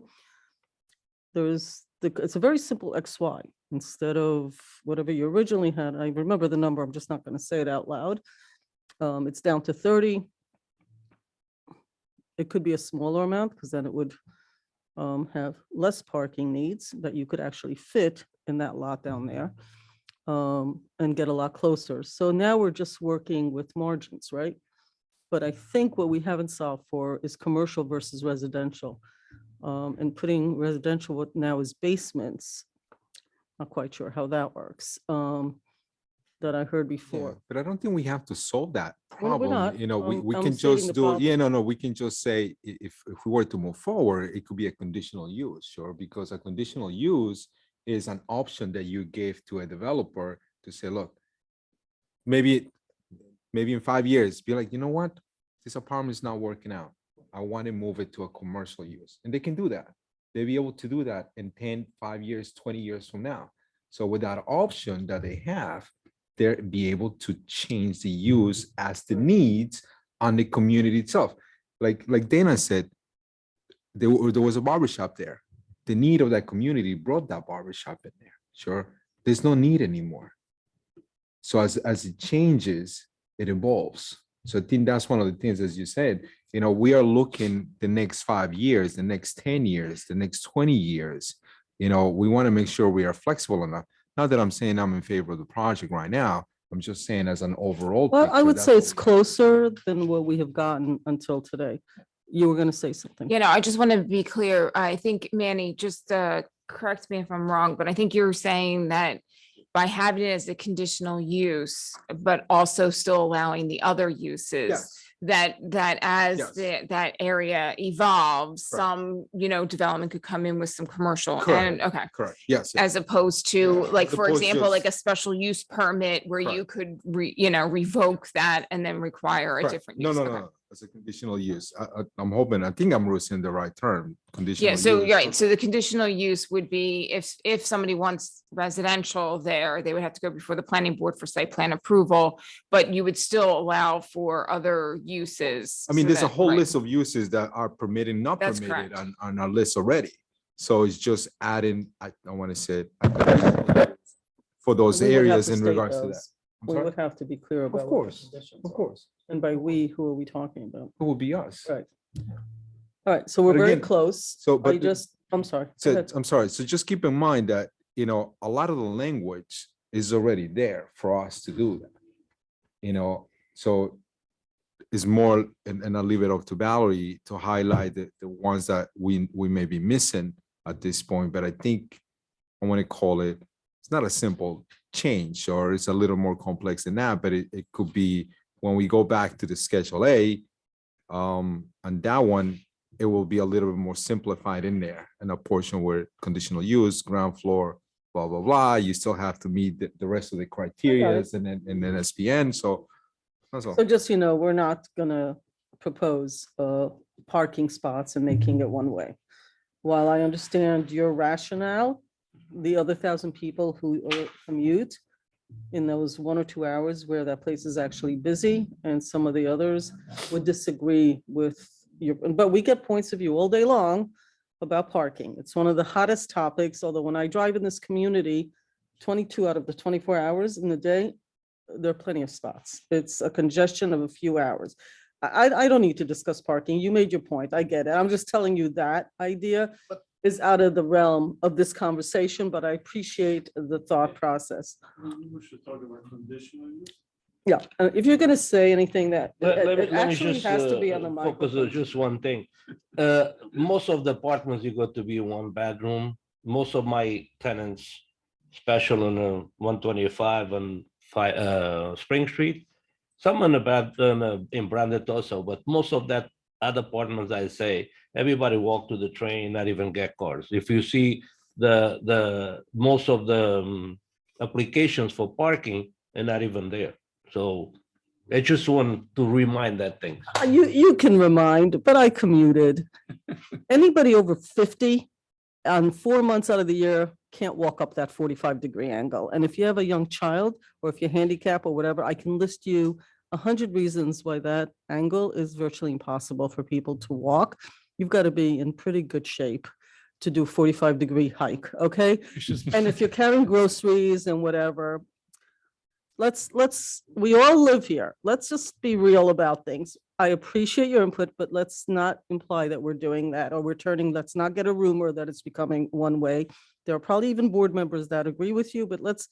It's a very simple XY instead of whatever you originally had. I remember the number, I'm just not going to say it out loud. It's down to 30. It could be a smaller amount because then it would have less parking needs that you could actually fit in that lot down there and get a lot closer. So now we're just working with margins, right? But I think what we haven't solved for is commercial versus residential. And putting residential what now is basements. Not quite sure how that works. That I heard Yeah, before. but I don't think we have to solve that We're problem. not. You know, we I'm can stating just the do, problem. no, we can just say, if we were to move forward, it could be a conditional use, sure, because a conditional use is an option that you gave to a developer to say, look, maybe in 5 years, be like, you know what? This apartment is not working out. I want to move it to a commercial use. And they can do that. They'll be able to do that in 10, 5 years, 20 years from now. So with that option that they have, they'll be able to change the use as the needs on the community itself. Like Dana said, there was a barbershop there. The need of that community brought that barbershop in there. Sure, there's no need anymore. So as it changes, it evolves. So I think that's one of the things, as you said, you know, we are looking the next 5 years, the next 10 years, the next 20 years. You know, we want to make sure we are flexible enough. Not that I'm saying I'm in favor of the project right now. I'm just saying as an overall. Well, I picture, would that's say what it's we- closer than what we have gotten until today. You were going to say something. You know, I just want to be clear. I think Manny, just correct me if I'm wrong, but I think you're saying that by having it as a conditional use, but also still allowing the other uses, Yes. that as Yes. that area evolves, Correct. some, development could come in with some commercial Correct. and, okay. Correct. Yes. yes. As opposed to, like, As for opposed example, like a just- special use permit where you Correct. could revoke that and then require a Correct. different No, use. no, Okay. no. As a conditional use. I'm hoping, I think I'm using the right term, conditional. Yeah, so, use. right, so the conditional use would be if somebody wants residential there, they would have to go before the planning board for site plan approval, but you would still allow for other uses. I mean, so there's a that- whole right. list of uses that are permitted, not That's permitted correct. on our list already. So it's just adding, I want to say, for those We would have areas to in state regards to that. those. I'm We sorry? would have to be clear about. Of what the course, conditions of are. course. And by we, who are we talking about? Who will be us? Right. All right, so we're But very again, close. so, I but the- just, I'm sorry. Go So ahead. I'm sorry. So just keep in mind that, a lot of the language is already there for us to do that. So it's more, and I'll leave it up to Valerie to highlight the ones that we may be missing at this point. But I think I want to call it, it's not a simple change, or it's a little more complex than that, but it could be when we go back to the Schedule A, on that one, it will be a little bit more simplified in there, and a portion where conditional use, ground floor, blah, blah, blah, you still have to meet the rest of the criteria and then SPN, so that's all. So just, we're not gonna propose parking spots and making it one way. While I understand your rationale, the other 1,000 people who commute in those 1 or 2 hours where that place is actually busy, and some of the others would disagree with but we get points of view all day long about parking. It's one of the hottest topics, although when I drive in this community, 22 out of the 24 hours in the day, there are plenty of spots. It's a congestion of a few hours. I don't need to discuss parking. You made your point. I get it. I'm just telling you that idea is out of the realm of this conversation, but I appreciate the thought process. We should talk about conditional use. Yeah, if you're gonna say anything that, Let me it actually just has to be on the focus on microphone. just one thing. Most of the apartments, you got to be 1 bedroom. Most of my tenants, special on 125 and Spring Street, some in in Brandon also, but most of that other apartments, I say, everybody walk to the train, not even get cars. If you see the most of the applications for parking, they're not even there. So I just want to remind that thing. You can remind, but I commuted. Anybody over 50 on 4 months out of the year can't walk up that 45-degree angle. And if you have a young child, or if you're handicapped or whatever, I can list you 100 reasons why that angle is virtually impossible for people to walk. You've got to be in pretty good shape to do 45-degree hike, okay? And if you're carrying groceries and whatever, we all live here. Let's just be real about things. I appreciate your input, but let's not imply that we're doing that, or let's not get a rumor that it's becoming one way. There are probably even board members that agree with you, but let's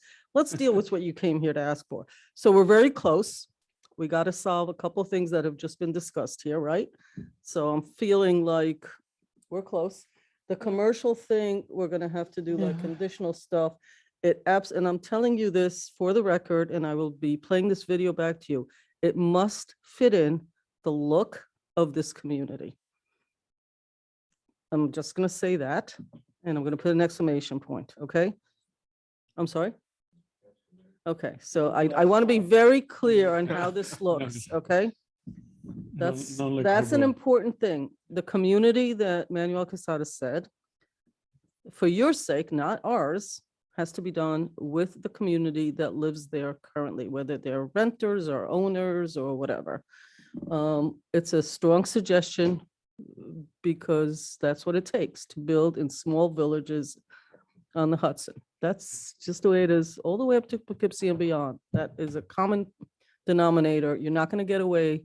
deal with what you came here to ask for. So we're very close. We got to solve a couple of things that have just been discussed here, right? So I'm feeling like we're close. The commercial thing, we're gonna have to do like conditional stuff. And I'm telling you this for the record, and I will be playing this video back to you. It must fit in the look of this community. I'm just gonna say that, and I'm gonna put an exclamation point, okay? I'm sorry? Okay, so I want to be very clear on how this looks, okay? That's an important thing. The community that Manuel Quesada said, for your sake, not ours, has to be done with the community that lives there currently, whether they're renters or owners or whatever. It's a strong suggestion because that's what it takes to build in small villages on the Hudson. That's just the way it is, all the way up to Poughkeepsie and beyond. That is a common denominator. You're not going to get away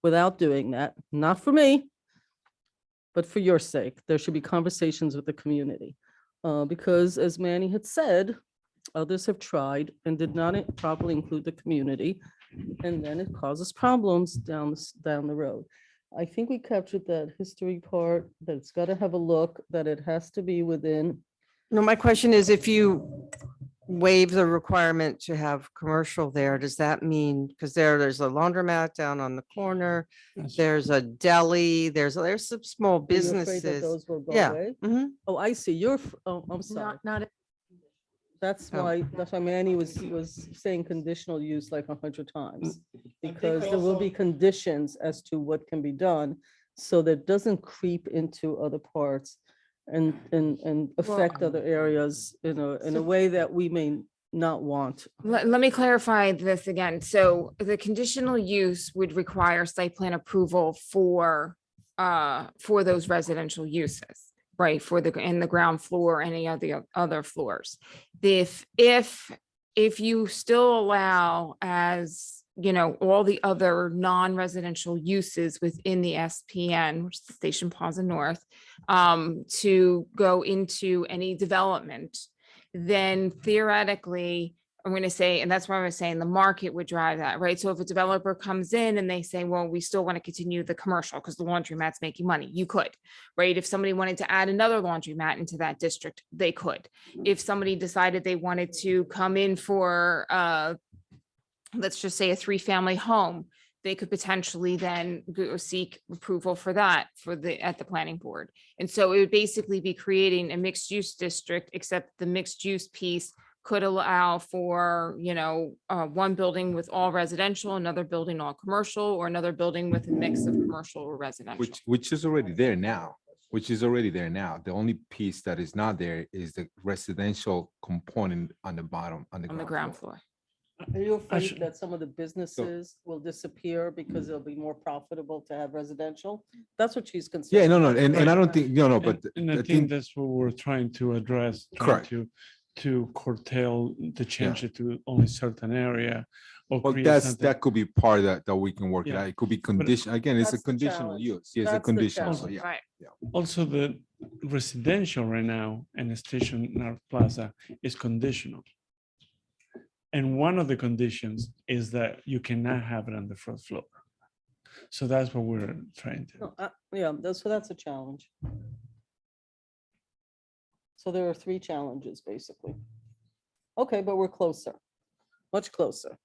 without doing that. Not for me, but for your sake. There should be conversations with the community. Because as Manny had said, others have tried and did not properly include the community. And then it causes problems down the road. I think we captured that history part, that it's got to have a look, that it has to be within. No, my question is, if you waive the requirement to have commercial there, does that mean, because there's a laundromat down on the corner, Yes. there's a deli, there's some small Are you afraid that businesses. those will go Yeah. away? Mhm. Oh, I see. Oh, I'm sorry. Not, That's Oh. why Manny was saying conditional use like 100 times. Because there will be conditions as to what can be done, so that it doesn't creep into other parts and affect other areas in a way that we may not want. Let me clarify this again. So the conditional use would require site plan approval for those residential uses, right? In the ground floor, any of the other floors. If you still allow, as you know, all the other non-residential uses within the SPN, which is the Station Plaza North, to go into any development, then theoretically, I'm going to say, and that's why I was saying the market would drive that, right? So if a developer comes in and they say, well, we still want to continue the commercial because the laundromat's making money, you could, right? If somebody wanted to add another laundromat into that district, they could. If somebody decided they wanted to come in for, let's just say a 3-family home, they could potentially then go seek approval for that at the planning board. And so it would basically be creating a mixed use district, except the mixed use piece could allow for, one building with all residential, another building all commercial, or another building with a mix of commercial or residential. Which is already there now, The only piece that is not there is the residential component on the bottom, on the ground floor. Are you afraid should- that some of the businesses will disappear because it'll be more profitable to have residential? That's what she's concerned. Yeah, no, about. and I don't think, but And I I think think, that's what we're trying to address. Correct. To curtail, to change it to only certain area. Or well, create something. that could be part that we can work it Yeah. out. It could be condition, again, it's a That's the conditional challenge. use. Yes, a That's the conditional, so challenge. yeah. Right. Also, the residential right now in the Station North Plaza is conditional. And one of the conditions is that you cannot have it on the first floor. So that's what we're trying to. No, Yeah, that's a challenge. So there are 3 challenges, basically. Okay, but we're closer, much closer.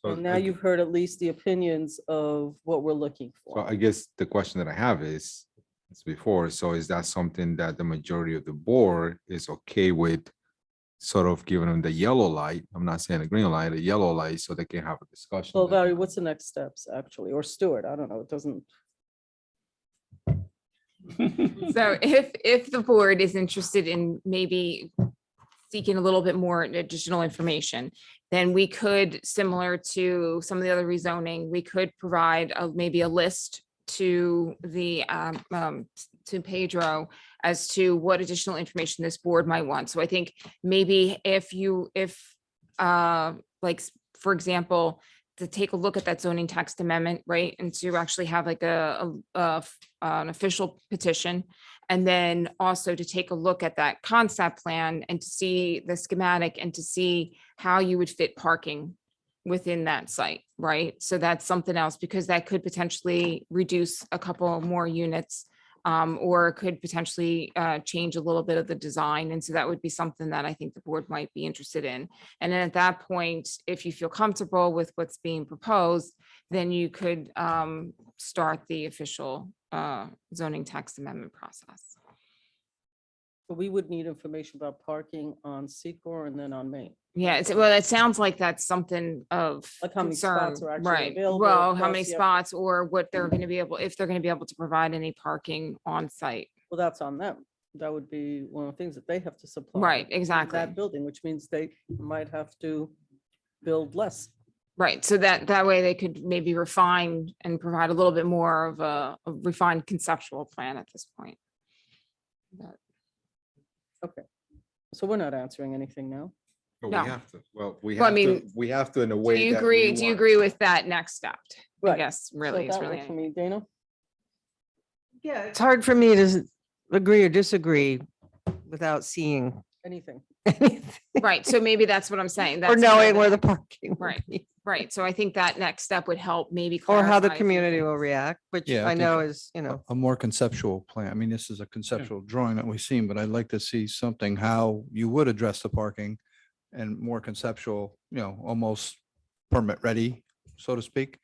So And now I- you've heard at least the opinions of what we're looking So for. I guess the question that I have is, as before, so is that something that the majority of the board is okay with? Sort of giving them the yellow light, I'm not saying a green light, a yellow light, so they can have a discussion. So then. Valerie, what's the next steps, actually? Or Stuart, I don't know, it doesn't. So if the board is interested in maybe seeking a little bit more additional information, then we could, similar to some of the other rezoning, we could provide maybe a list to to Pedro as to what additional information this board might want. So I think maybe if for example, to take a look at that zoning text amendment, right? And to actually have like an official petition. And then also to take a look at that concept plan and to see the schematic and to see how you would fit parking within that site, right? So that's something else, because that could potentially reduce a couple more units, or could potentially change a little bit of the design. And so that would be something that I think the board might be interested in. And then at that point, if you feel comfortable with what's being proposed, then you could start the official zoning text amendment process. But we would need information about parking on Secor and then on Main. Yeah, well, it sounds like that's something of Like how many concern, spots are actually right? available, Well, how plus many you have- spots or what they're going to be able, if they're going to be able to provide any parking on site. Well, that's on them. That would be one of the things that they have to supply. Right, in exactly. That building, which means they might have to build less. Right, so that way they could maybe refine and provide a little bit more of a refined conceptual plan at this point. But- Okay. So we're not answering anything now. But No. we have to, well, we Well, I have to, mean, we have to in a Do way. you that we agree, do you want. agree with that next step? I Right. guess So really, it's that really. works for me, Dana? Yeah, it's hard for me to agree or disagree without seeing Anything? anything Right, so maybe that's what I'm saying. or that's knowing the- where the parking will Right. be, Right, so I think that next step would help maybe. or how the clarify a few community things. will react, which Yeah, I I think know it- is, you know, A more conceptual plan. I mean, this is a conceptual drawing that we've seen, but I'd like to see something, how you would address the parking and more conceptual, almost permit ready, so to speak,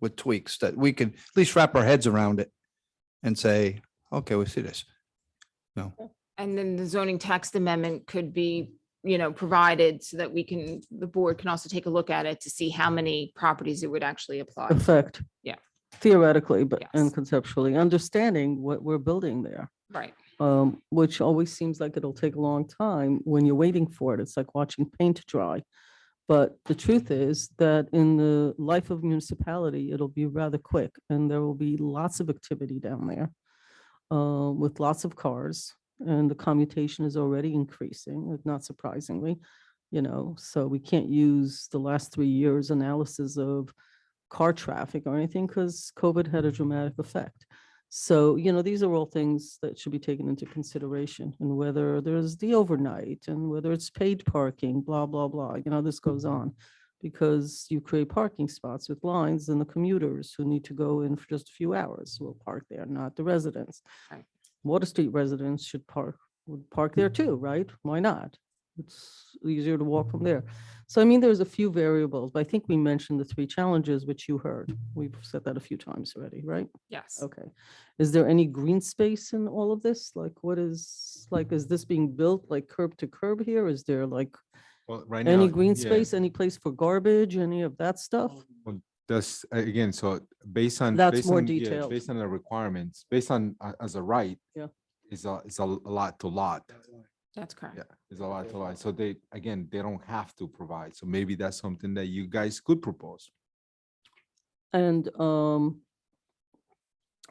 with tweaks that we can at least wrap our heads around it and say, okay, we see this. And then the zoning text amendment could be, provided so that the board can also take a look at it to see how many properties it would actually apply. to. Effect. Yeah. Theoretically, but and Yes. conceptually, understanding what we're building there. Right. Which always seems like it'll take a long time when you're waiting for it. It's like watching paint dry. But the truth is that in the life of municipality, it'll be rather quick and there will be lots of activity down there with lots of cars, and the commutation is already increasing, not surprisingly, so we can't use the last 3 years analysis of car traffic or anything because COVID had a dramatic effect. So, these are all things that should be taken into consideration, and whether there's the overnight and whether it's paid parking, blah, blah, blah, this goes on. Because you create parking spots with lines, and the commuters who need to go in for just a few hours will park there, not the residents. Right. Water Street residents would park there too, right? Why not? It's easier to walk from there. So there's a few variables, but I think we mentioned the 3 challenges, which you heard. We've said that a few times already, right? Yes. Okay. Is there any green space in all of this? Is this being built like curb to curb here? Is there Well, right any now, green yeah. space, any place for garbage, any of that stuff? Well, that's again, so based on. That's based more on- yeah, detailed. Based on the requirements, based on as a right. Yeah. Is a lot to lot. That's correct. Yeah, it's a lot to lot. So they don't have to provide. So maybe that's something that you guys could propose. And,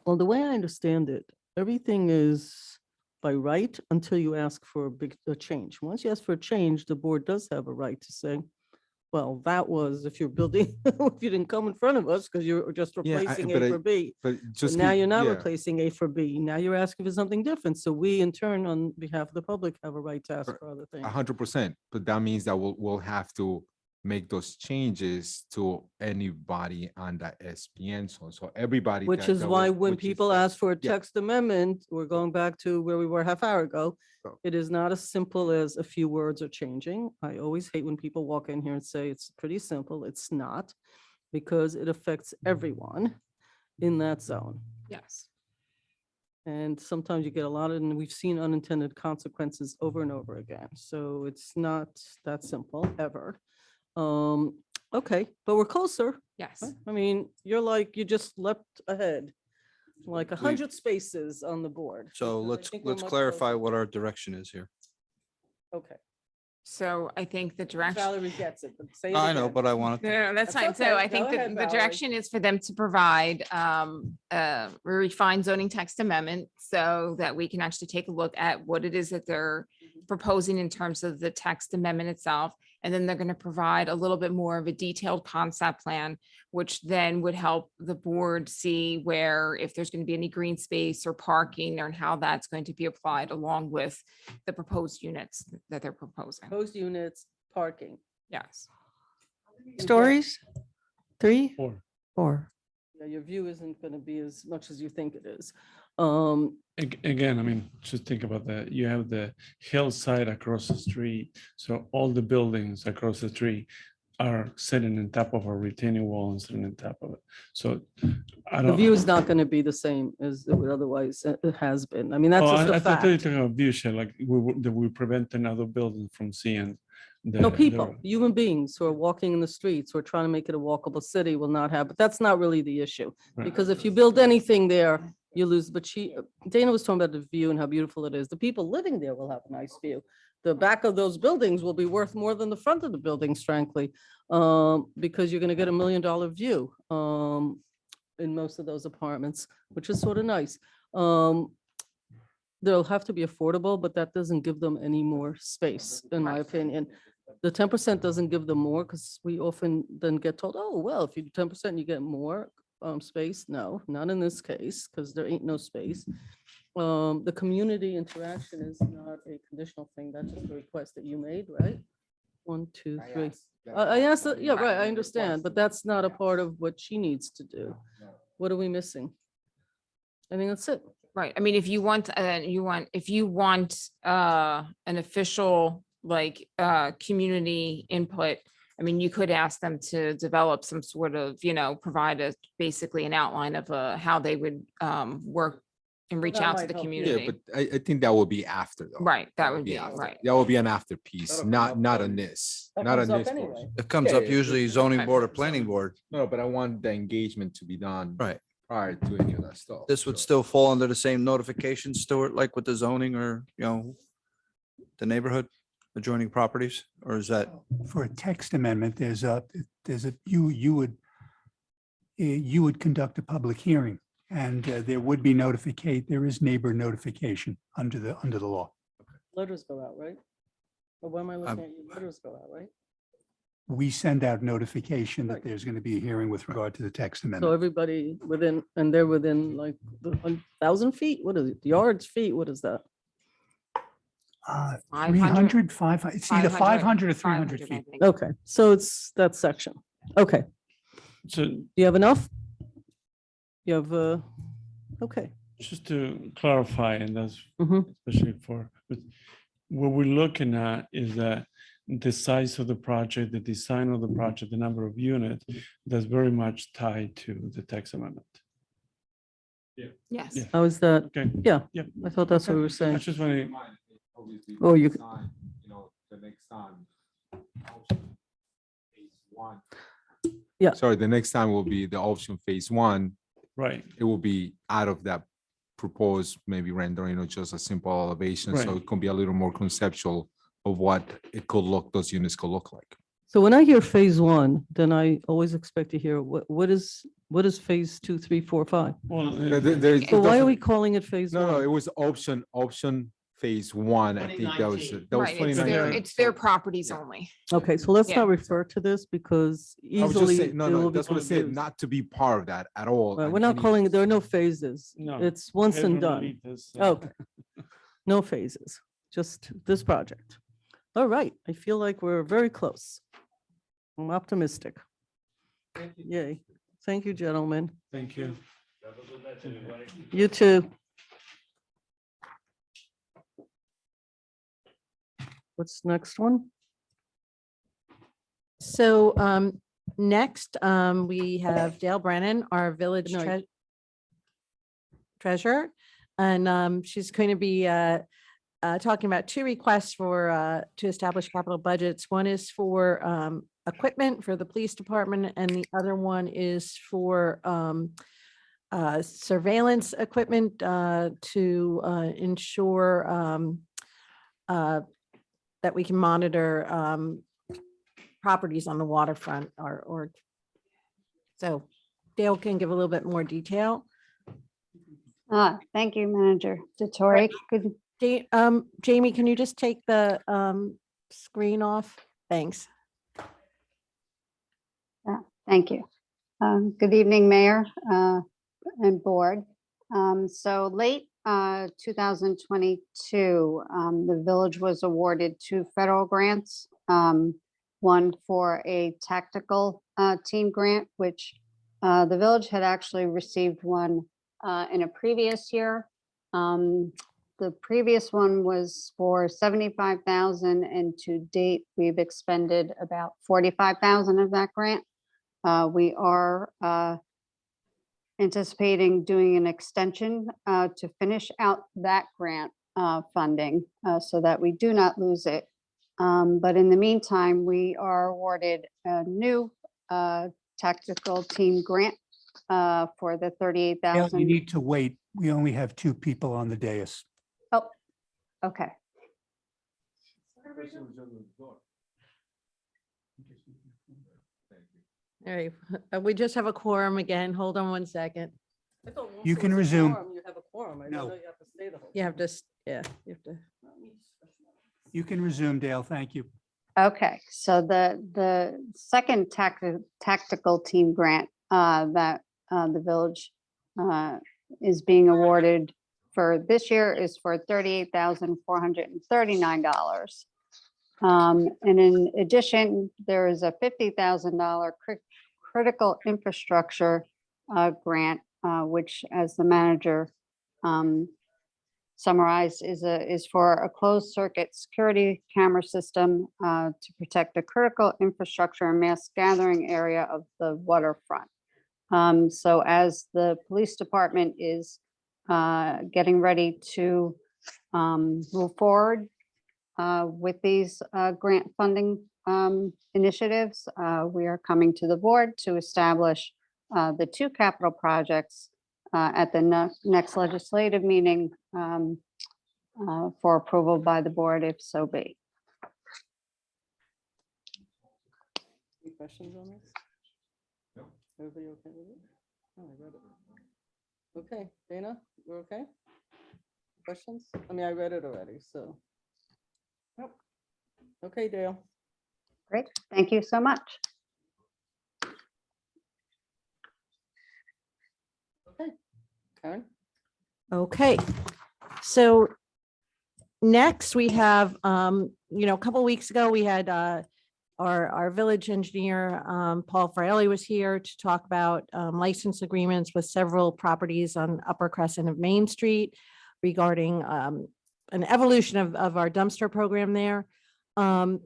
well, the way I understand it, everything is by right until you ask for a change. Once you ask for a change, the board does have a right to say, well, that was if you're building, if you didn't come in front of us because you're just Yeah, replacing but A I- for B. But But just. now keep- you're not yeah. replacing A for B. Now you're asking for something different. So we in turn, on behalf of the public, have a right to ask Right. for other things. 100%, but that means that we'll have to make those changes to anybody on that SPN zone. So everybody. Which that- is that why was- when which is- people ask for a yeah. text amendment, we're going back to where we were a half hour ago. So- It is not as simple as a few words are changing. I always hate when people walk in here and say it's pretty simple. It's not, because it affects everyone in that zone. Yes. And sometimes you get a lot of, and we've seen unintended consequences over and over again. So it's not that simple ever. Okay, but we're closer. Yes. right? You just leapt ahead, like 100 spaces on the board. So because I let's think we're much clarify closer. what our direction is here. Okay, So I think the direction. Valerie gets it, but say it I know, again. but I want to. No, that's That's fine. So okay. I Go think ahead, the Valerie. direction is for them to provide a refined zoning text amendment so that we can actually take a look at what it is that they're proposing in terms of the text amendment itself. And then they're going to provide a little bit more of a detailed concept plan, which then would help the board see where, if there's going to be any green space or parking, and how that's going to be applied along with the proposed units that they're proposing. Proposed units, parking. Yes. Stories? 3? Or 4? Yeah, your view isn't going to be as much as you think it is. again, just think about that. You have the hillside across the street. So all the buildings across the street are sitting on top of a retaining wall and sitting on top of it. So I The don't. view is not going to be the same as it would otherwise it has been. That's Oh, just I a thought you were fact. talking about view shed, like that we prevent another building from seeing. No, people, human beings who are walking in the streets, who are trying to make it a walkable city will not have, but that's not really the issue. Right. Because if you build anything there, you lose, but Dana was talking about the view and how beautiful it is. The people living there will have a nice view. The back of those buildings will be worth more than the front of the buildings, frankly, because you're gonna get $1 million view in most of those apartments, which is sort of nice. They'll have to be affordable, but that doesn't give them any more space, in my opinion. The 10% doesn't give them more, because we often then get told, oh, well, if you do 10%, you get more space. No, not in this case, because there ain't no space. The community interaction is not a conditional thing. That's just a request that you made, right? 1, 2, 3. I asked, that- yeah, right, I understand, but that's not a part of what she needs to do. What are we missing? I think that's it. Right. I mean, if you want, if you want an official like community input. I mean, you could ask them to develop some sort of, provide basically an outline of how they would work and reach that out to might the help you. Yeah, community. but I think that will be after though. Right, that would be be, after. right. That will be an after piece, That'll come not up not on- on this, That not comes on up this. anyway. portion. It comes Yeah, up yeah, usually zoning okay. board or planning board. No, but I want the engagement to be done Right. prior to any of that stuff. This would so. still fall under the same notification, Stuart, like with the zoning or, the neighborhood adjoining properties, or is that? For a text amendment, you would conduct a public hearing and there would be there is neighbor notification under the law. Letters go out, right? Or why am I looking at you? Letters go out, right? We send out notification that Right. there's going to be a hearing with regard to the text So amendment. everybody within, and they're within like 1,000 feet? What is it? Yards, feet? What is that? 300, 500, it's either 500 or 300 I feet. think. Okay, so it's that section. Okay, So do you have enough? You have, okay. just to clarify, and that's Mhm. especially but what we're looking at is that the size of the project, the design of the project, the number of units, that's very much tied to the text amendment. Yes. Yeah. How is that? Okay. Yeah, Yep. I thought that's what we were I saying. just want to, Oh, you could- The next time. Yeah. Sorry, the next time will be the option phase one. right, It will be out of that proposed maybe rendering or just a simple elevation. So Right. it can be a little more conceptual of what it could look, those units could look like. So when I hear phase one, then I always expect to hear what is phase 2, 3, 4, 5? well, So why are we calling it phase No, no, it one? was option phase one. I think that was, that was Right, it's their, 2019. it's their properties only. Okay, so let's Yeah. not refer to this because I was just easily saying, it no, will no, be that's what I said, confused. not to be part of that at all. Right, on we're not any- calling it, there are no phases. No, It's once and Pedro done. Malitas, Okay. No phases, just this project. All right, I feel like we're very close. I'm optimistic. Yay. Thank you, gentlemen. Thank you. You too. What's next one? So next, we have Dale Brennan, our village Good night. treasurer. And she's going to be talking about two requests for to establish capital budgets. One is for equipment for the police department, and the other one is for surveillance equipment to ensure that we can monitor properties on the waterfront or so Dale can give a little bit more detail. Thank you, Manager Detory. Good, Jamie, can you just take the screen off? Thanks. thank you. Good evening, Mayor and Board. So late 2022, the village was awarded 2 federal grants. One for a tactical team grant, which the village had actually received one in a previous year. The previous one was for 75,000, and to date, we've expended about 45,000 of that grant. We are anticipating doing an extension to finish out that grant funding so that we do not lose it. But in the meantime, we are awarded a new tactical team grant for the Dale, 38,000. you need to wait. We only have 2 people on the dais. Oh, okay. All right, we just have a quorum again. Hold on one second. I thought once You it can was a resume. quorum, You have a quorum. I didn't No. know you have to stay the whole. You have time. to, yeah, you have to. You can resume, Dale. Thank you. Okay, so the second tactical team grant that the village is being awarded for this year is for $38,439. And in addition, there is a $50,000 critical infrastructure grant, which, as the manager summarized is for a closed circuit security camera system to protect the critical infrastructure and mass gathering area of the waterfront. So as the police department is getting ready to move forward with these grant funding initiatives, we are coming to the board to establish the two capital projects at the next legislative meeting for approval by the board, if so be. Any questions on this? Everybody okay with it? Oh, I read it. Okay, Dana, we're okay? Questions? I mean, I read it already, so. Yep. Okay, Dale. Great, thank you so much. Okay, Karen? Okay, so next we have, a couple weeks ago, we had our village engineer, Paul Fraley was here to talk about license agreements with several properties on Upper Crescent of Main Street regarding an evolution of our dumpster program there.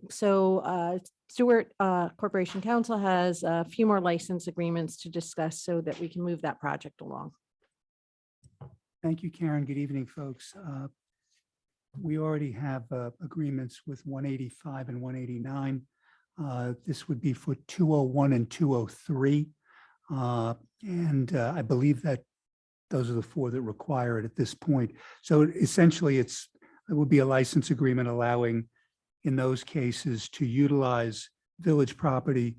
So Stewart Corporation Council has a few more license agreements to discuss so that we can move that project along. Thank you, Karen. Good evening, folks. We already have agreements with 185 and 189. This would be for 201 and 203. And I believe that those are the four that require it at this point. So essentially, it would be a license agreement allowing in those cases to utilize village property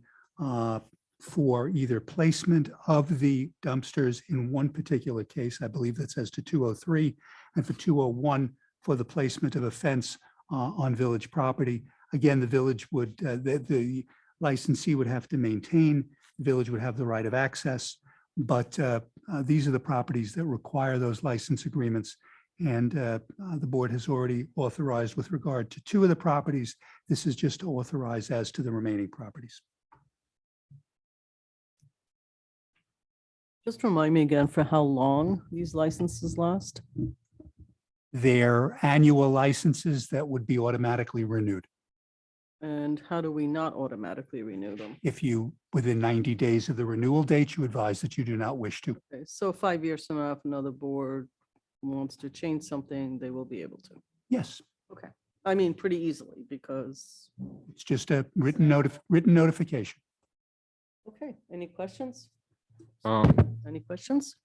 for either placement of the dumpsters in one particular case, I believe that says to 203, and for 201 for the placement of a fence on village property. Again, the village would, the licensee would have to maintain, the village would have the right of access, but these are the properties that require those license agreements. And the board has already authorized with regard to two of the properties. This is just to authorize as to the remaining properties. Just remind me again for how long these licenses last? They're annual licenses that would be automatically renewed. And how do we not automatically renew them? If you, within 90 days of the renewal date, you advise that you do not wish to. Okay, so 5 years from now, if another board wants to change something, they will be able to. Yes, Okay. I mean, pretty easily because, it's just a written notification. okay, any questions? Um, Any questions?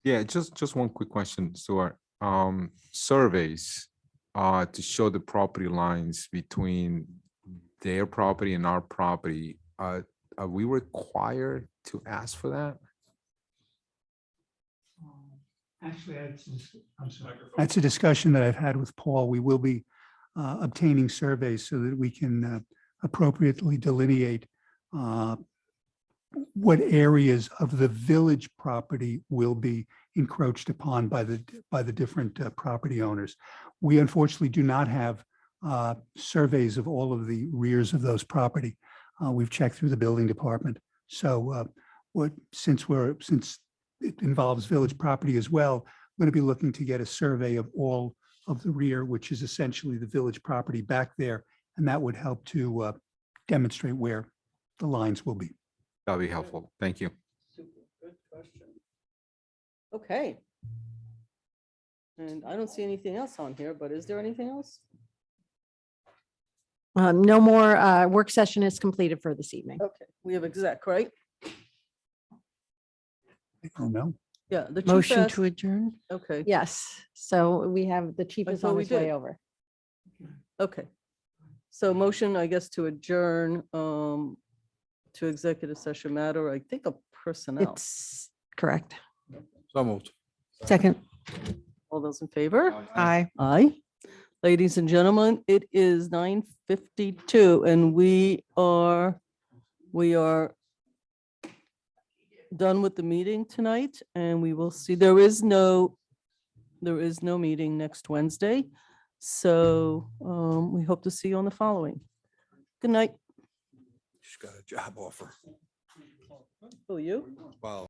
yeah, just one quick question, Stuart. Surveys to show the property lines between their property and our property, are we required to ask for that? Actually, that's a discussion that I've had with Paul. We will be obtaining surveys so that we can appropriately delineate what areas of the village property will be encroached upon by the different property owners. We unfortunately do not have surveys of all of the rears of those property. We've checked through the building department. So since it involves village property as well, we're going to be looking to get a survey of all of the rear, which is essentially the village property back there. And that would help to demonstrate where the lines will be. That'll be helpful. Thank you. Super, good question. Okay. And I don't see anything else on here, but is there anything else? No more work session is completed for this evening. Okay, we have exec, right? I don't know. Yeah. The chief Motion asked- to adjourn? Okay, Yes, so we have, the chief I is thought on we his way did. over. okay. So motion, I guess, to adjourn to executive session matter, I think of personnel. It's correct. So moved. Second. All those in favor? Aye. Aye. Ladies and gentlemen, it is 9:52 and we are done with the meeting tonight and we will see, there is no meeting next Wednesday. So we hope to see you on the following. Good night. She's got a job offer. Who, you? Wow.